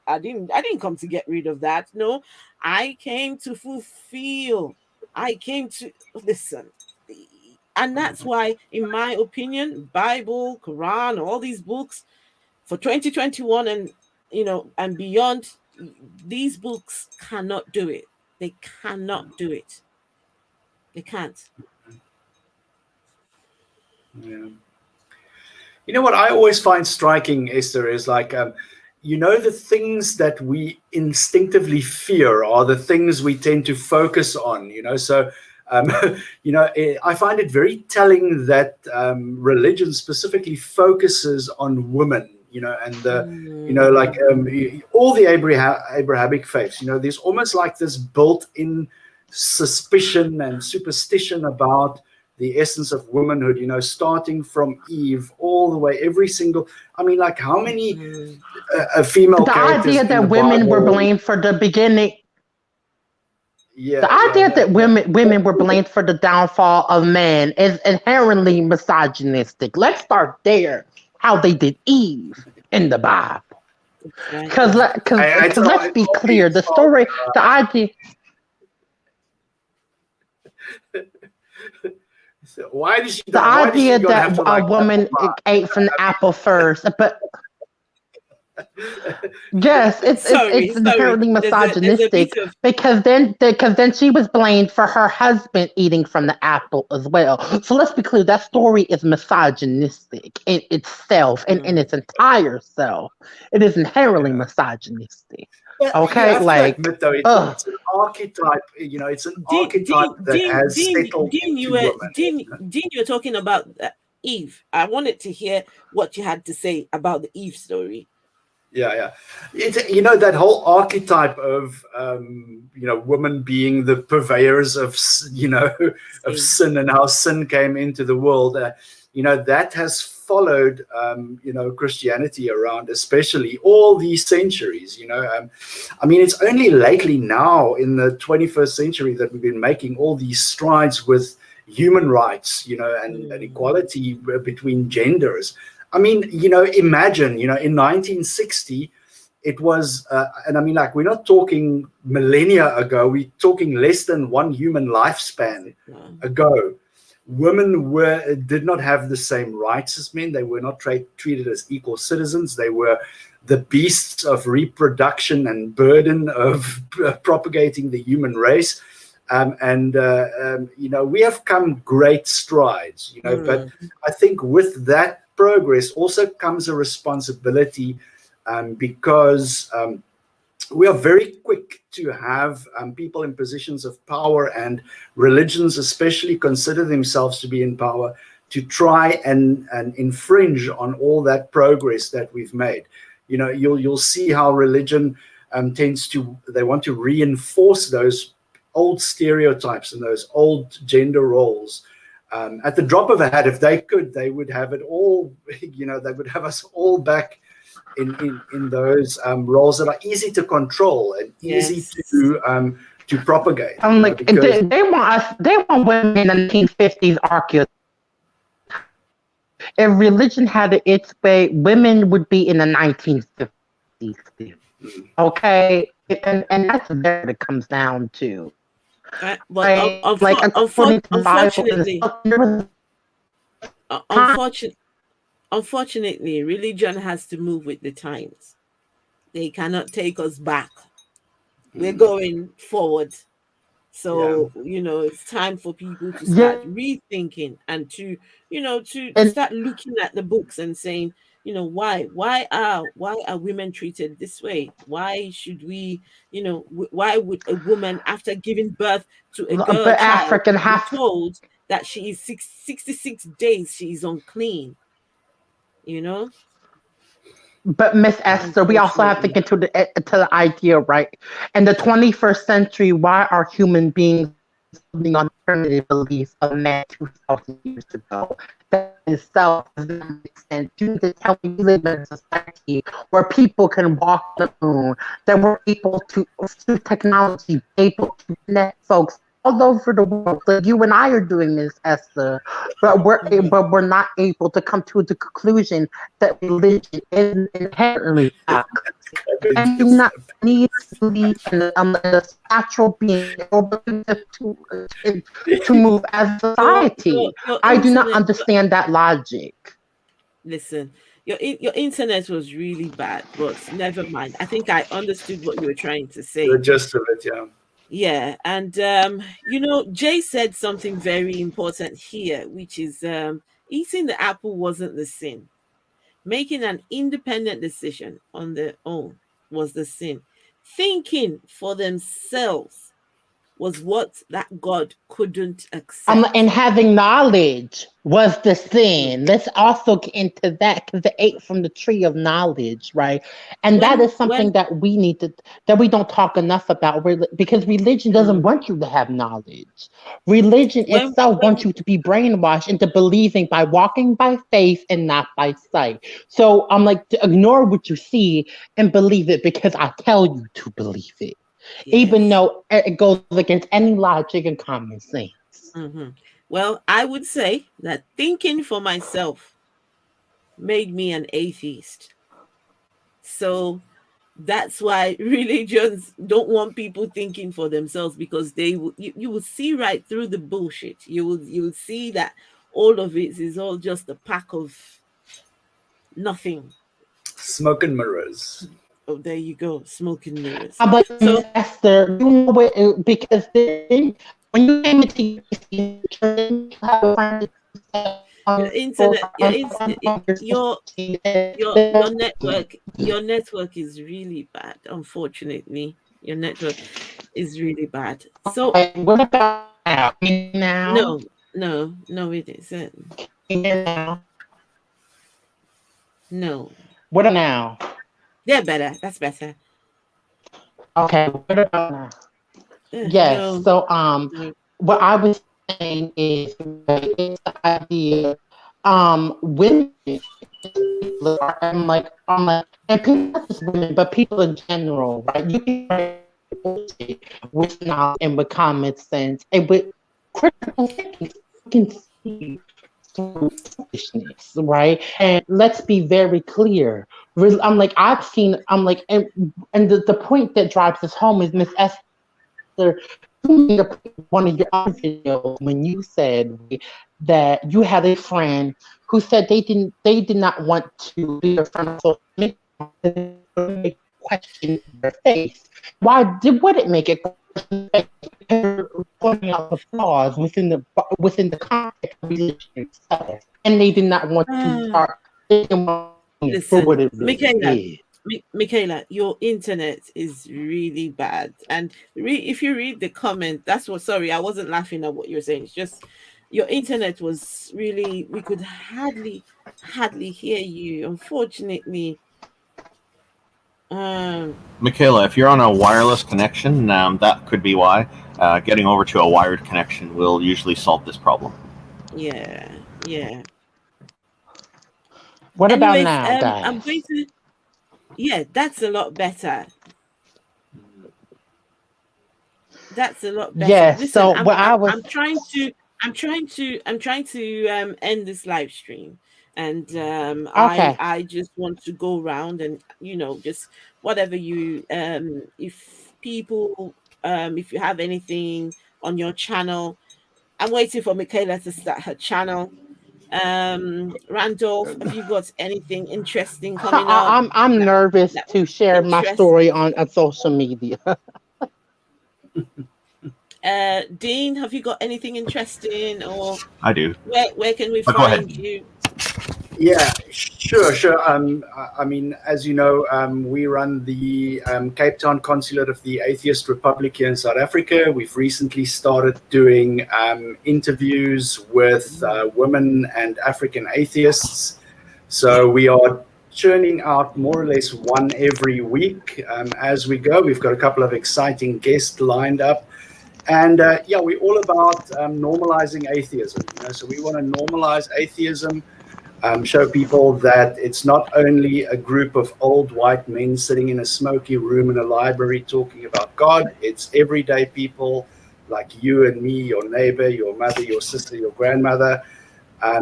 I didn't come to get rid of that. No, I came to fulfill. I came to listen. And that's why, in my opinion, Bible, Quran, all these books for 2021 and, you know, and beyond, these books cannot do it. They cannot do it. They can't. Yeah. You know what I always find striking, Esther, is like, you know, the things that we instinctively fear are the things we tend to focus on, you know. So, you know, I find it very telling that religion specifically focuses on women, you know, and you know, like all the Abrahamic faiths, you know, there's almost like this built-in suspicion and superstition about the essence of womanhood, you know, starting from Eve all the way, every single, I mean, like how many female characters idea that women were blamed for the beginning. Yeah, the idea that women were blamed for the downfall of man is inherently misogynistic. Let's start there. How they did Eve in the Bible. Because let's be clear, the story, the idea. So why did she? The idea that a woman ate from the apple first, but Yes, it's inherently misogynistic because then she was blamed for her husband eating from the apple as well. So let's be clear, that story is misogynistic in itself and in its entire self. It is inherently misogynistic. Okay, you have like to admit, though, it's an archetype. You know, it's an archetype that has settled into women. Dean, you were talking about Eve. I wanted to hear what you had to say about the Eve story. Yeah. You know, that whole archetype of, women being the purveyors of, of sin and how sin came into the world. That has followed, Christianity around, especially all these centuries. It's only lately now in the 21st century that we've been making all these strides with human rights, and equality between genders. Imagine, in 1960, it was, we're not talking millennia ago, we're talking less than one human lifespan ago. Women did not have the same rights as men. They were not treated as equal citizens. They were the beasts of reproduction and burden of propagating the human race. We have come great strides, but I think with that progress also comes a responsibility, because we are very quick to have people in positions of power, and religions especially consider themselves to be in power, to try and infringe on all that progress that we've made. You'll see how religion they want to reinforce those old stereotypes and those old gender roles. At the drop of a hat, if they could, they would have it all, they would have us all back in those roles that are easy to control and easy to propagate. Because they want women in the 1950s archaeology. If religion had its way, women would be in the 1950s. Okay? And that's what it comes down to. Unfortunately, religion has to move with the times. They cannot take us back. We're going forward. So, it's time for people to start rethinking and to start looking at the books and saying, why are women treated this way? Why should we, why would a woman, after giving birth to a girl child, be told that she is 66 days she is unclean? But Miss Esther, we also have to get to the idea, right? In the 21st century, why are human beings living on primitive beliefs of man 2,000 years ago? That itself does not make sense. You just tell me you live in a society where people can walk the moon, that we're able to, through technology, able to connect folks all over the world. Like you and I are doing this, Esther, but we're not able to come to the conclusion that religion is inherently bad. And do not need to believe in a natural being to move as a society. I do not understand that logic. Listen, your internet was really bad, but never mind. I think I understood what you were trying to say. The gist of it, yeah. Yeah, and Jay said something very important here, which is eating the apple wasn't the sin. Making an independent decision on their own was the sin. Thinking for themselves was what that God couldn't accept. And having knowledge was the sin. Let's also get into that, because they ate from the tree of knowledge, right? And that is something that we don't talk enough about, because religion doesn't want you to have knowledge. Religion itself wants you to be brainwashed into believing by walking by faith and not by sight. So I'm like, to ignore what you see and believe it because I tell you to believe it. Yes. Even though it goes against any logic and common sense. Mm-hmm. Well, I would say that thinking for myself made me an atheist. So that's why religions don't want people thinking for themselves, because you will see right through the bullshit. You will see that all of it is all just a pack of nothing. Smoke and mirrors. Oh, there you go, smoke and mirrors. But So, Esther, you know what? Because when you came into your internet, your network is really bad. Unfortunately, your network is really bad. So, what about now? No, it isn't. No. What now? They're better. That's better. Okay, what about now? Yes. No. So, what I was saying is, it's the idea, women, I'm like, and people, not just women, but people in general, right? You can with knowledge and with common sense and with critical thinking, you can see through foolishness, right? And let's be very clear. I'm like, and the point that drives this home is Miss Esther, you made one of your other videos when you said that you had a friend who said they did not want to be a friend of social media, question their face. Would it make it pointing out the flaws within the context of religion itself, and they did not want to start for what it really is. Michaela, your internet is really bad, and if you read the comment, that's what. Sorry, I wasn't laughing at what you're saying. It's just your internet was really. We could hardly hear you. Unfortunately. Michaela, if you're on a wireless connection, that could be why. Getting over to a wired connection will usually solve this problem. Yeah. What Anyways, about now, guys? I'm going to. Yeah, that's a lot better. That's a lot better. Yes. Listen, So I'm trying to end this live stream, and Okay. I just want to go around and just whatever you if people if you have anything on your channel. I'm waiting for Michaela to start her channel. Randolph, have you got anything interesting coming up? I'm nervous to share my story on social media. Dean, have you got anything interesting, or I do. Where can we Go ahead. find you? Yeah, sure. I mean, as you know, we run the Cape Town Consulate of the Atheist Republic here in South Africa. We've recently started doing interviews with women and African atheists. So we are churning out more or less one every week as we go. We've got a couple of exciting guests lined up. And yeah, we're all about normalizing atheism. So we want to normalize atheism. Show people that it's not only a group of old white men sitting in a smoky room in a library talking about God. It's everyday people like you and me, your neighbor, your mother, your sister, your grandmother.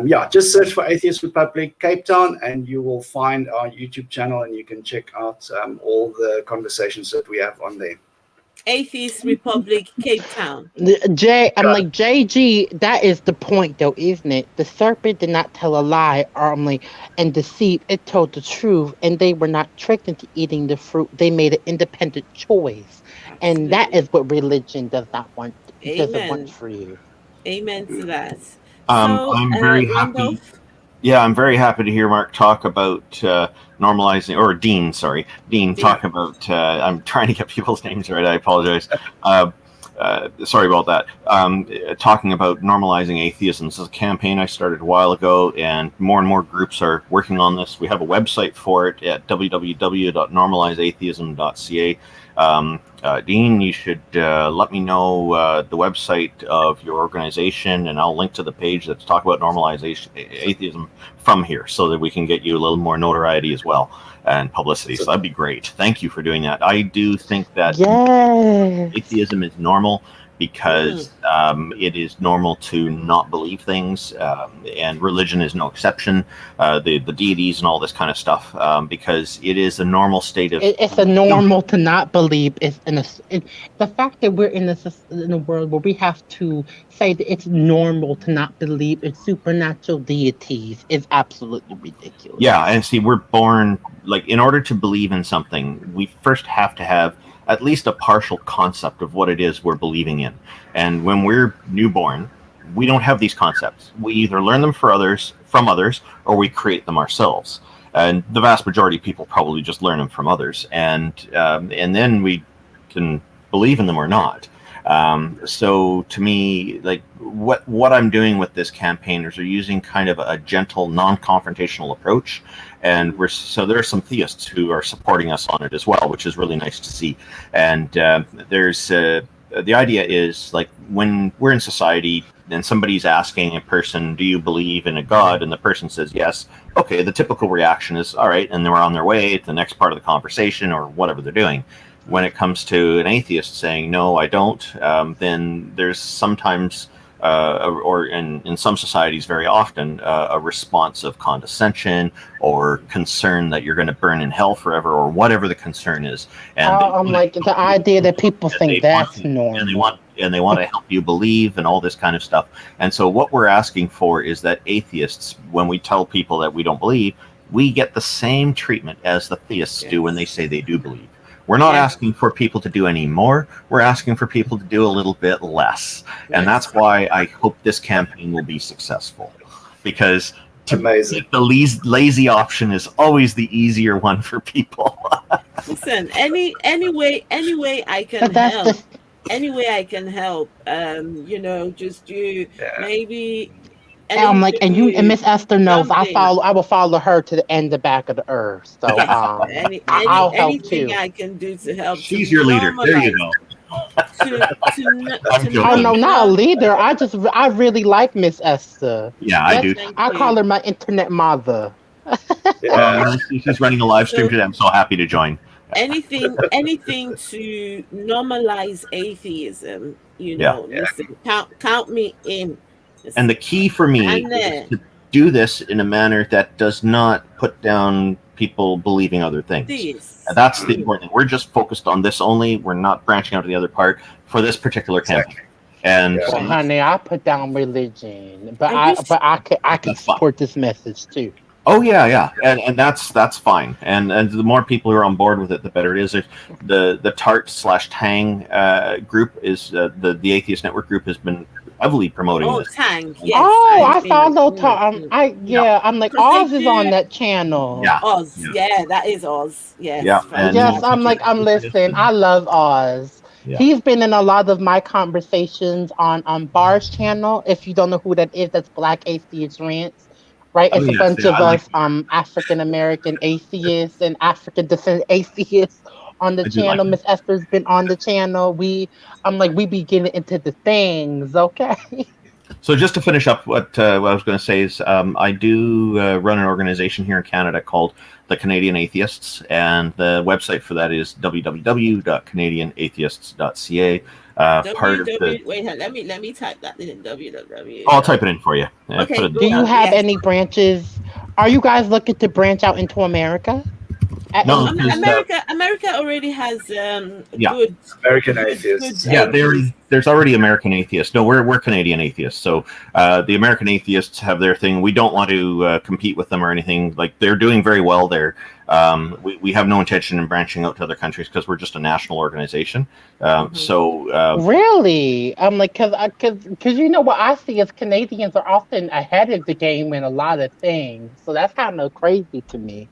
Yeah, just search for Atheist Republic Cape Town and you will find our YouTube channel, and you can check out all the conversations that we have on there. Atheist Republic Cape Town. I'm like, JG, that is the point though, isn't it? The serpent did not tell a lie and deceive. It told the truth, and they were not tricked into eating the fruit. They made an independent choice. Absolutely. And that is what religion does not want. Doesn't want for you. Amen to that. I'm very happy. Yeah, I'm very happy to hear Mark talk about normalizing, or Dean talk about, I'm trying to get people's names right, I apologize. Sorry about that. Talking about normalizing atheism. This is a campaign I started a while ago, and more groups are working on this. We have a website for it at www.normalizeatheism.ca. Dean, you should let me know the website of your organization, and I'll link to the page that's talk about normalization atheism from here, so that we can get you a little more notoriety as well and publicity. So that'd be great. Thank you for doing that. I do think that atheism is normal. because it is normal to not believe things, and religion is no exception. The deities and all this kind of stuff, because it is a normal state of. It's a normal to not believe. The fact that we're in a world where we have to say that it's normal to not believe in supernatural deities is absolutely ridiculous. Yeah, and see, we're born, like, in order to believe in something, we first have to have at least a partial concept of what it is we're believing in. And when we're newborn, we don't have these concepts. We either learn them from others, or we create them ourselves. And the vast majority of people probably just learn them from others, and then we can believe in them or not. So to me, like, what I'm doing with this campaign is we're using kind of a gentle, non-confrontational approach, and there are some theists who are supporting us on it as well, which is really nice to see. And the idea is, like, when we're in society and somebody's asking a person, do you believe in a God? And the person says yes. Okay, the typical reaction is, all right, and they're on their way to the next part of the conversation or whatever they're doing. When it comes to an atheist saying, no, I don't, then there's sometimes, or in some societies very often, a response of condescension or concern that you're going to burn in hell forever, or whatever the concern is. And I'm like, the idea that people think that's normal. And they want to help you believe and all this kind of stuff. And so what we're asking for is that atheists, when we tell people that we don't believe, we get the same treatment as the theists do when they say they do believe. We're not asking for people to do any more. We're asking for people to do a little bit less. And that's why I hope this campaign will be successful. Because the lazy option is always the easier one for people. Listen, any way I can help. Any way I can help. Just do maybe. I'm like, and Miss Esther knows I will follow her to the end, the back of the earth. So I'll help anything too. I can do to help. She's your leader. There you go. Oh no, not a leader. I really like Miss Esther. Yeah, I do. I call her my internet mother. She's running a live stream today. I'm so happy to join. Anything to normalize atheism. Listen, count me in. And the key for me is to do this in a manner that does not put down people believing other things. And that's the important thing. We're just focused on this only. We're not branching out to the other part for this particular campaign. And well, honey, I put down religion, but I can support this message too. Oh yeah, and that's fine. And the more people who are on board with it, the better it is. The TART/Tang group is the Atheist Network group has been heavily promoting this. Tang, yes. I follow TART. I'm like, Oz is on that channel. Yeah. Oz, yeah, that is Oz. Yes. Yeah. I'm listening. I love Oz. Yeah. He's been in a lot of my conversations on Bar's channel. If you don't know who that is, that's Black Atheist Rants. Right, it's a bunch of us, African American atheists and African descent atheists on the channel. Miss Esther's been on the channel. We be getting into the things, okay? So just to finish up, what I was going to say is, I do run an organization here in Canada called the Canadian Atheists, and the website for that is www.canadianatheists.ca. Wait, let me type that in. www. I'll type it in for you. Okay. Do you have any branches? Are you guys looking to branch out into America? No, America already has good American atheists. There's already American atheists. No, we're Canadian atheists. So the American atheists have their thing. We don't want to compete with them or anything. Like, they're doing very well there. We have no intention in branching out to other countries because we're just a national organization. Really, I'm like, because you know what I see is Canadians are often ahead of the game in a lot of things. So that's kind of crazy to me.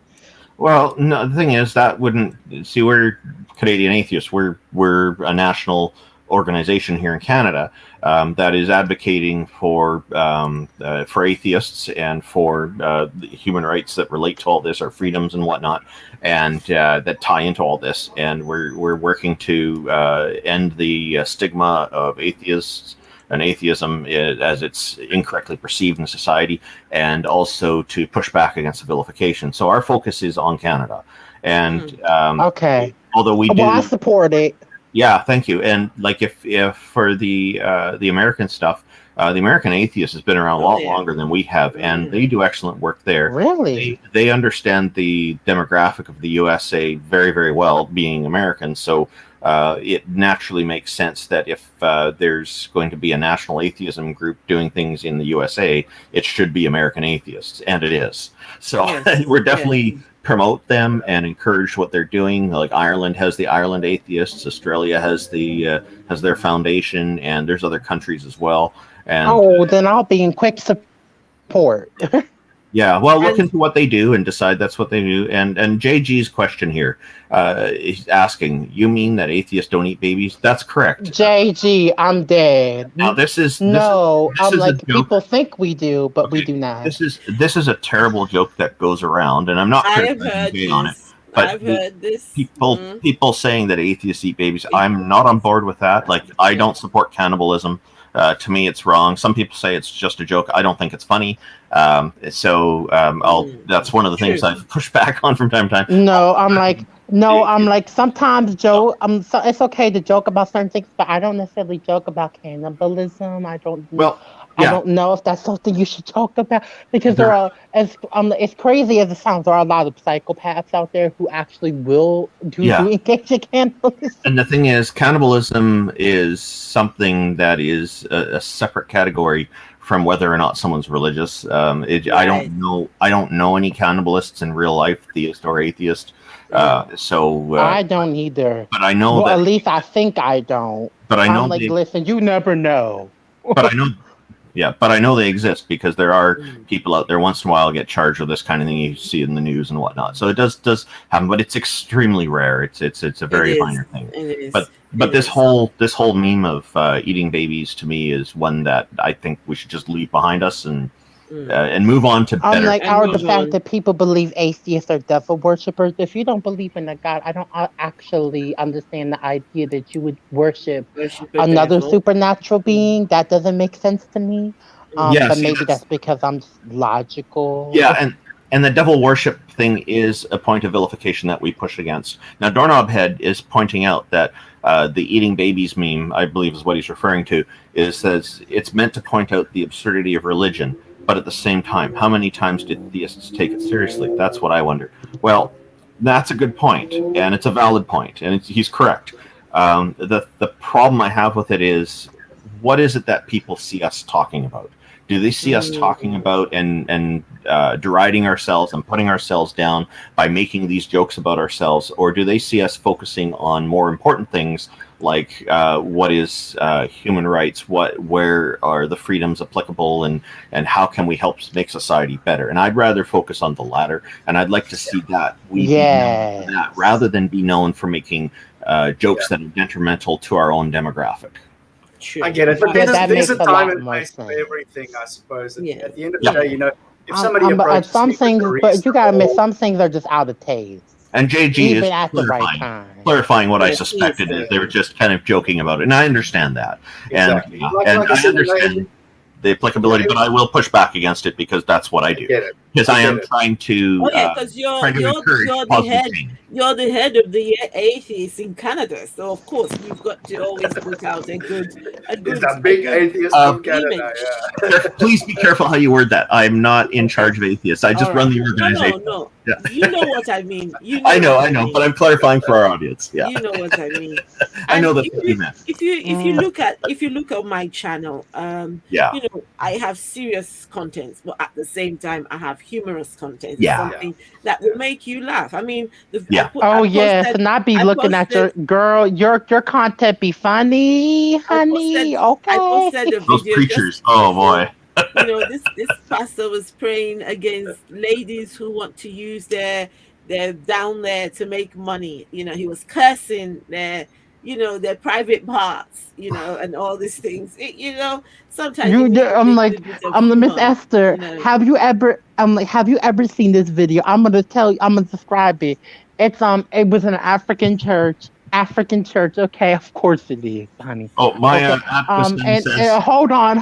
Well, no, the thing is that wouldn't see. We're Canadian atheists. We're a national organization here in Canada that is advocating for atheists and for the human rights that relate to all this, our freedoms and whatnot, and that tie into all this. And we're working to end the stigma of atheists and atheism as it's incorrectly perceived in society, and also to push back against the vilification. So our focus is on Canada. And okay, although we do, I support it. Yeah, thank you. And like if for the American stuff, the American Atheist has been around a lot longer than we have, and they do excellent work there. Really? They understand the demographic of the USA very, very well, being American. So it naturally makes sense that if there's going to be a national atheism group doing things in the USA, it should be American Atheists, and it is. So we're definitely promote them and encourage what they're doing. Like Ireland has the Ireland Atheists, Australia has their foundation, and there's other countries as well. And then I'll be in quick support. yeah, well, look into what they do and decide that's what they do. And JG's question here, he's asking, you mean that atheists don't eat babies? That's correct. JG, I'm dead. Now this is people think we do, but we do not. This is a terrible joke that goes around, and I'm not criticizing Jay on it. But I've heard this. People saying that atheists eat babies, I'm not on board with that. Like, I don't support cannibalism. To me, it's wrong. Some people say it's just a joke. I don't think it's funny. That's one of the things I've pushed back on from time to time. I'm like, sometimes Joe, it's okay to joke about certain things, but I don't necessarily joke about cannibalism. I don't know if that's something you should talk about, because there are, as crazy as it sounds, there are a lot of psychopaths out there who actually will do engage in cannibalism. And the thing is, cannibalism is something that is a separate category from whether or not someone's religious. I don't know any cannibalists in real life, theist or atheist. I don't either. But I know that. At least I think I don't. But I know. Listen, you never know. But I know. Yeah, but I know they exist because there are people out there once in a while get charged with this kind of thing you see in the news and whatnot. So it does happen, but it's extremely rare. It's a very minor thing. But this whole meme of eating babies, to me, is one that I think we should just leave behind us and move on to better. The fact that people believe atheists are devil worshippers. If you don't believe in a God, I don't actually understand the idea that you would worship another supernatural being. That doesn't make sense to me. But maybe that's because I'm logical. Yeah, and the devil worship thing is a point of vilification that we push against. Now, Doorknob Head is pointing out that the eating babies meme, I believe is what he's referring to, says it's meant to point out the absurdity of religion. But at the same time, how many times did theists take it seriously? That's what I wonder. Well, that's a good point, and it's a valid point, and he's correct. The problem I have with it is, what is it that people see us talking about? Do they see us talking about and deriding ourselves and putting ourselves down by making these jokes about ourselves, or do they see us focusing on more important things like what is human rights, where are the freedoms applicable, and how can we help make society better? And I'd rather focus on the latter, and I'd like to see that we be known for that rather than be known for making jokes that are detrimental to our own demographic. Sure. I get it, but there's a time and place for everything, I suppose. At the end of the day, if somebody approaches some things, but you gotta admit, some things are just out of taste. And JG is clarifying what I suspected is they were just kind of joking about it, and I understand that. Exactly. And I understand the applicability, but I will push back against it because that's what I do. Because I am trying to because you're the head of the atheists in Canada, so of course you've got to always put out a good big atheist from Canada. Please be careful how you word that. I'm not in charge of atheists. I just run the organization. No. Yeah. You know what I mean. I know, but I'm clarifying for our audience. Yeah, you know what I mean. I know that you meant. If you look at my channel, I have serious content, but at the same time I have humorous content. Something that will make you laugh. I mean, and I'd be looking at your content be funny, honey. I posted a video. Those preachers. Oh boy. This pastor was praying against ladies who want to use their down there to make money. He was cursing their private parts, and all these things. Sometimes I'm Miss Esther. Have you ever seen this video? I'm gonna describe it. It was in an African church, African church. Okay, of course it is, honey. Oh, Maya Okay. Atkinson And says, hold on.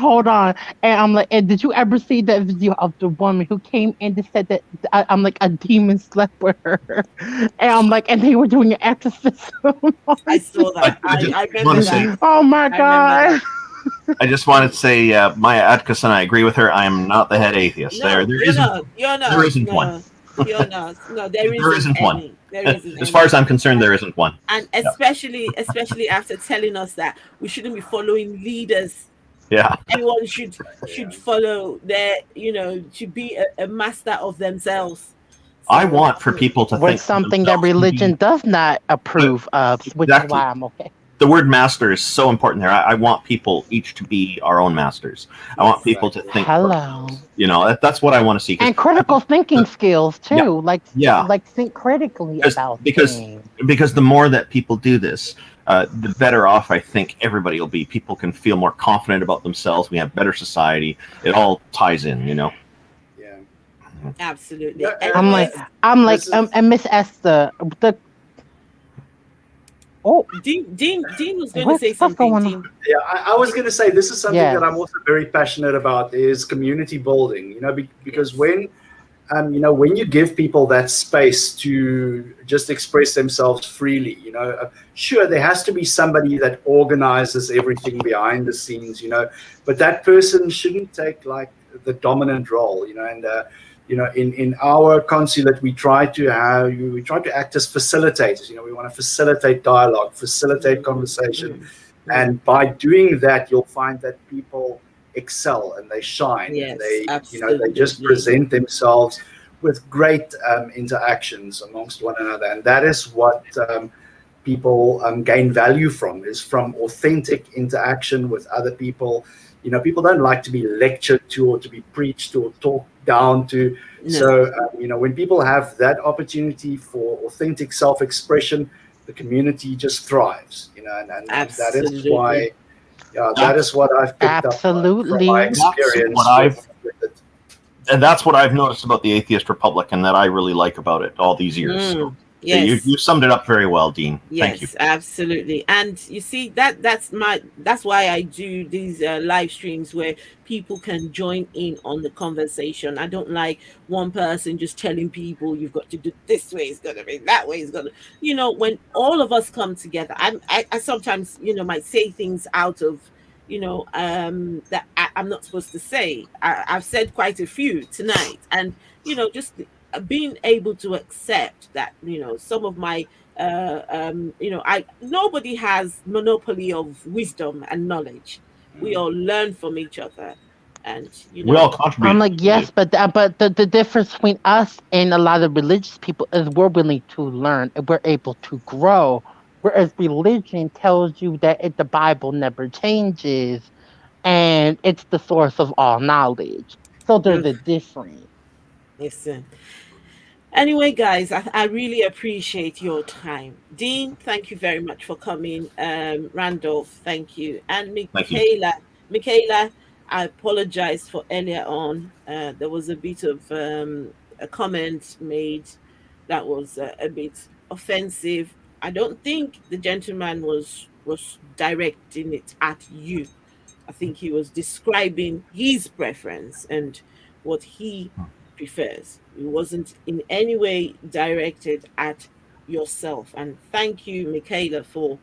And I'm like, and did you ever see that video of the woman who came in and said that I'm like a demon slept with her? And I'm like, and they were doing an exorcism. I saw that. I remember that. Oh my I remember god. that. I just wanted to say, Maya Atkinson, I agree with her. I am not the head atheist. No, you're not. You're not. There isn't No, one. you're not. No, there There isn't any. one. There isn't As any. far as I'm concerned, there isn't one. And especially after telling us that we shouldn't be following leaders. Yeah. Everyone should follow their, should be a master of themselves. I want for people to What's think something that religion does not approve of, which is why I'm okay. The word master is so important there. I want people each to be our own masters. I want people to think. Hello. That's what I want to see. And critical thinking skills too. Yeah. Like think critically about things. Because the more that people do this, the better off I think everybody will be. People can feel more confident about themselves. We have better society. It all ties in, Yeah. Absolutely. I'm like, and Miss Esther, Dean was going to say something. Dean. Yeah, I was going to say this is something that I'm also very passionate about is community building. Because when when you give people that space to just express themselves freely, sure, there has to be somebody that organizes everything behind the scenes, but that person shouldn't take like the dominant role, and in our consulate, we try to act as facilitators. We want to facilitate dialogue, facilitate conversation, and by doing that, you'll find that people excel and they shine. Yes, and they absolutely. they just present themselves with great interactions amongst one another, and that is what people gain value from authentic interaction with other people. People don't like to be lectured to or to be preached or talked down to. No. So, when people have that opportunity for authentic self-expression, the community just thrives, and that is why, that is what I've picked up from my experience. And that's what I've noticed about the Atheist Republic, and that I really like about it all these years. So, yes. You summed it up very well, Dean. Thank you. Yes, absolutely. And you see that's why I do these live streams where people can join in on the conversation. I don't like one person just telling people you've got to do this way, it's gonna be that way, it's gonna, when all of us come together. I sometimes might say things out of that I'm not supposed to say. I've said quite a few tonight, and just being able to accept that some of my nobody has monopoly of wisdom and knowledge. We all learn from each other, and we all contribute. I'm like, yes, but the difference between us and a lot of religious people is we're willing to learn and we're able to grow. Whereas religion tells you that the Bible never changes and it's the source of all knowledge. So there's a difference. Listen. Anyway, guys, I really appreciate your time. Dean, thank you very much for coming. Randolph, thank you. And Michaela, I apologize for earlier on. There was a bit of a comment made that was a bit offensive. I don't think the gentleman was directing it at you. I think he was describing his preference and what he prefers. It wasn't in any way directed at yourself. And thank you, Michaela, for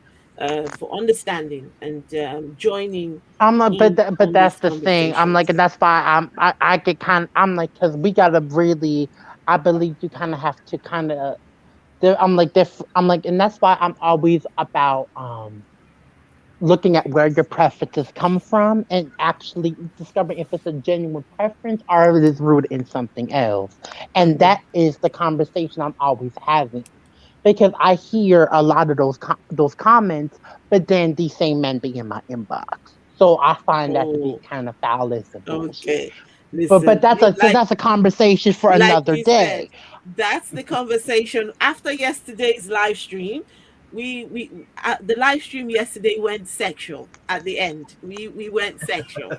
understanding and joining. But that's the thing. I'm like, and that's why I get I'm like, because we gotta really. I believe you kind of have to kind of. I'm like, and that's why I'm always about looking at where your preferences come from and actually discovering if it's a genuine preference or if it is rooted in something else. And that is the conversation I'm always having, because I hear a lot of those comments, but then these same men be in my inbox. So I find that to be kind of foul and bullshit. Okay. Listen, but that's a conversation for another day. That's the conversation after yesterday's live stream. the live stream yesterday went sexual at the end. We went sexual.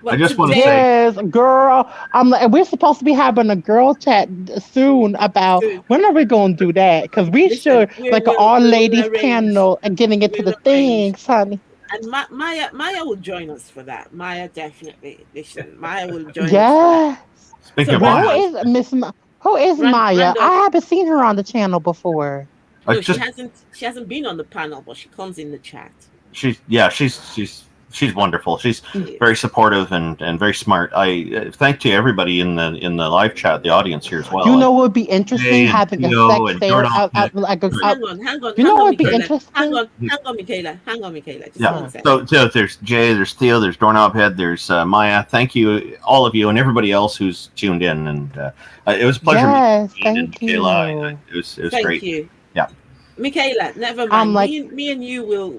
I just want to today, say, Yes, girl. I'm like, we're supposed to be having a girl chat soon about when are we going to do that? Because we listen, should like an all ladies panel and getting into the things, honey. and Maya will join us for that. Maya definitely. Listen, Maya will join us for that. Yeah. speaking So of Well, Maya, who is Maya? Randolph. I haven't seen her on the channel before. No, just she hasn't been on the panel, but she comes in the chat. she's wonderful. She's She very is. supportive and very smart. I thank to everybody in the live chat, the audience here as well. You know what would be interesting Jay and having a Theo sex and fair Jordan. like a. Hang on, You know what would be Michaela. interesting? Hang on, Michaela. Just Yeah. one second. So there's Jay, there's Theo, there's Doorknob Head, there's Maya. Thank you, all of you, and everybody else who's tuned in. And it was a pleasure Yes, meeting you and thank Michaela. you. It was Thank great. you. Yeah. Michaela, never I'm mind. like, Me and you will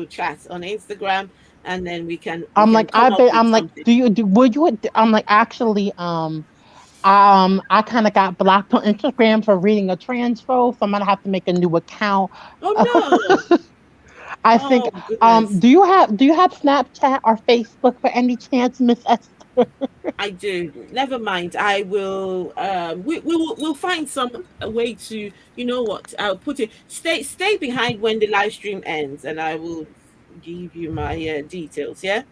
chat on Instagram, and then we can I'm like, come up with I'm like, something. would you? I'm like, actually, I kind of got blocked on Instagram for reading a transphobe, so I'm gonna have to make a new account. Oh no! I think, Oh goodness. do you have Snapchat or Facebook for any chance, Miss Esther? I do. Never mind. I will. We'll find some way to. You know what? I'll put it. Stay behind when the live stream ends, and I will give you my details. Yeah.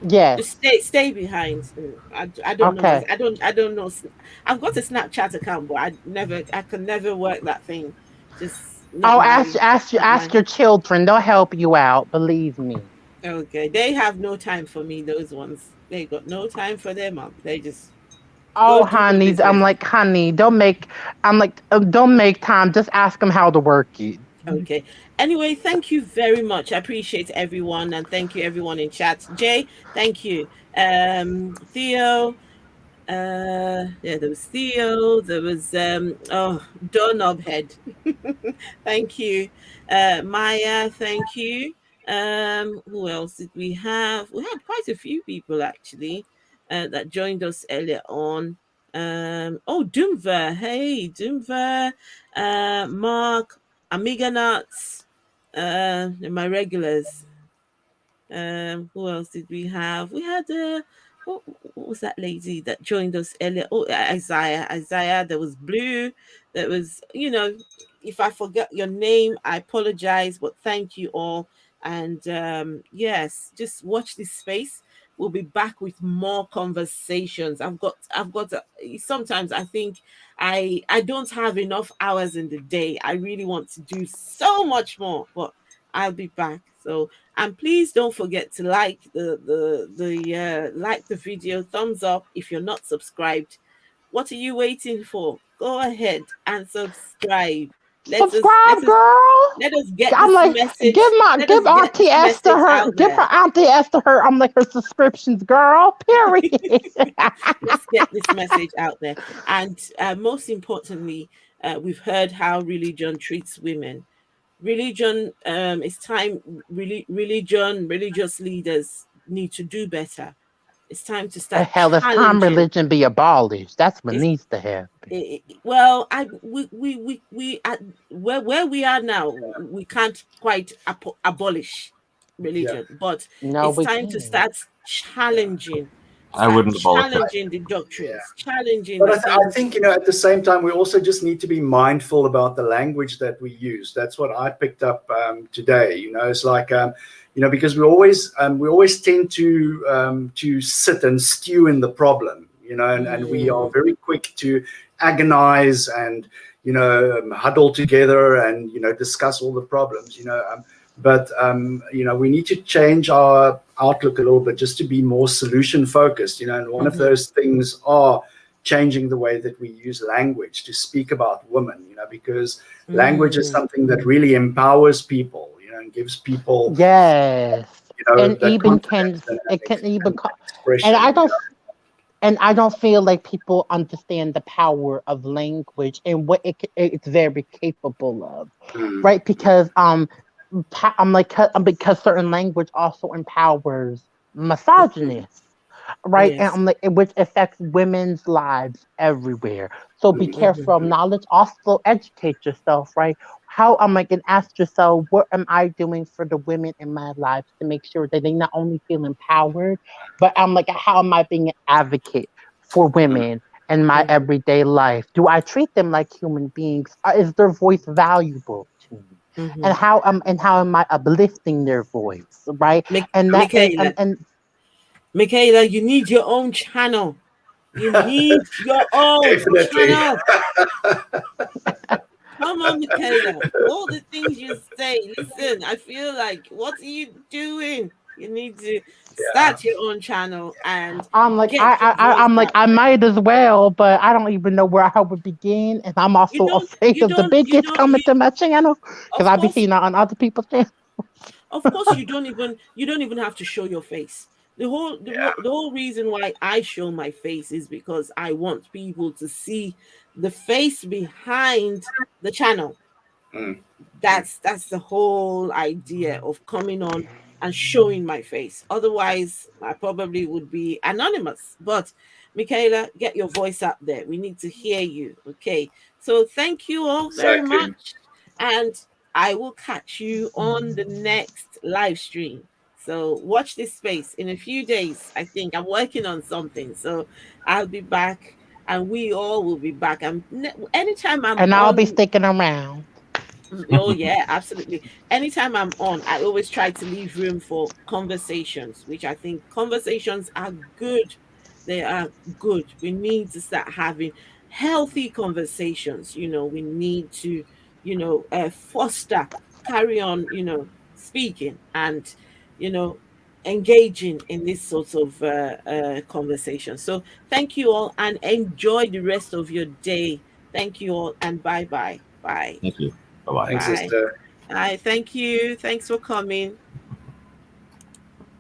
Yes. Just stay behind. I don't know. Okay. I don't know. I've got a Snapchat account, but I can never work that thing. Just not Oh, my not ask my. your children. They'll help you out. Believe me. Okay, they have no time for me. Those ones, they got no time for their mom. They just go Oh, do their honey, I'm business. like, honey, don't make time. Just ask them how to work it. Okay. Anyway, thank you very much. I appreciate everyone, and thank you everyone in chat. Jay, thank you. Theo, yeah, there was Theo, there was Doorknob Head. Thank you. Maya, thank you. Who else did we have? We had quite a few people actually that joined us earlier on. Doomver, hey Doomver, Mark, Amiga Nuts, my regulars. Who else did we have? We had what was that lady that joined us earlier? Oh, Isaiah. There was Blue. There was, if I forgot your name, I apologize, but thank you all. And yes, just watch this space. We'll be back with more conversations. Sometimes I think I don't have enough hours in the day. I really want to do so much more, but I'll be back. So, and please don't forget to like like the video, thumbs up if you're not subscribed. What are you waiting for? Go ahead and subscribe. Subscribe, girl. Let us get I'm this like, message. Let us give get Auntie this Esther message her, out give her there. Auntie Esther her. I'm like her subscriptions, girl. Period. Let's get this message out there. And most importantly, we've heard how religion treats women. Religion, it's time. Religious leaders need to do better. It's time to start Hell, it's time challenging. religion be abolished. That's what It's, needs to happen. well, we at where we are now, we can't quite abolish religion, but No, it's we time to can't. start challenging. I wouldn't abolish it. Challenging the doctrines, challenging But the things. I think, at the same time, we also just need to be mindful about the language that we use. That's what I picked up today. It's like, because we always tend to sit and stew in the problem, and we are very quick to agonize and, huddle together and, discuss all the problems, but we need to change our outlook a little bit just to be more solution focused, and one of those things are changing the way that we use language to speak about women, because language is something that really empowers people, and gives people and even confidence and expression. I don't feel like people understand the power of language and what it's very capable of, right? Because I'm like because certain language also empowers misogynists. right? Yes. And like, which affects women's lives everywhere. So be careful of knowledge. Also educate yourself, right? How am I going to ask yourself, what am I doing for the women in my life to make sure that they not only feel empowered, but I'm like, how am I being an advocate for women in my everyday life? Do I treat them like human beings? Is their voice valuable to me? And how am I uplifting their voice, right? And that way, and Michaela, you need your own channel. You need your own channel. Come on, Michaela. All the things you say. Listen, I feel like, what are you doing? You need to start your own channel and I'm like, get your voice I'm like, out I there. might as well, but I don't even know where I would begin. And I'm also afraid of the big kids coming to my channel because I be seeing that on other people's channels. Of course, you don't even have to show your face. The whole reason why I show my face is because I want people to see the face behind the channel. That's the whole idea of coming on and showing my face. Otherwise, I probably would be anonymous. But Michaela, get your voice out there. We need to hear you. Okay. So thank you all very much. And I will catch you on the next live stream. So watch this space in a few days. I think I'm working on something. So I'll be back and we all will be back. And anytime I'm And I'll be on. sticking around. Oh yeah, absolutely. Anytime I'm on, I always try to leave room for conversations, which I think conversations are good. They are good. We need to start having healthy conversations. We need to, foster, carry on, speaking and, you know, engaging in this sort of conversation. So thank you all and enjoy the rest of your day. Thank you all and bye bye. Bye. Thank you. Bye-bye. Bye. Bye. Thank you. Thanks for coming.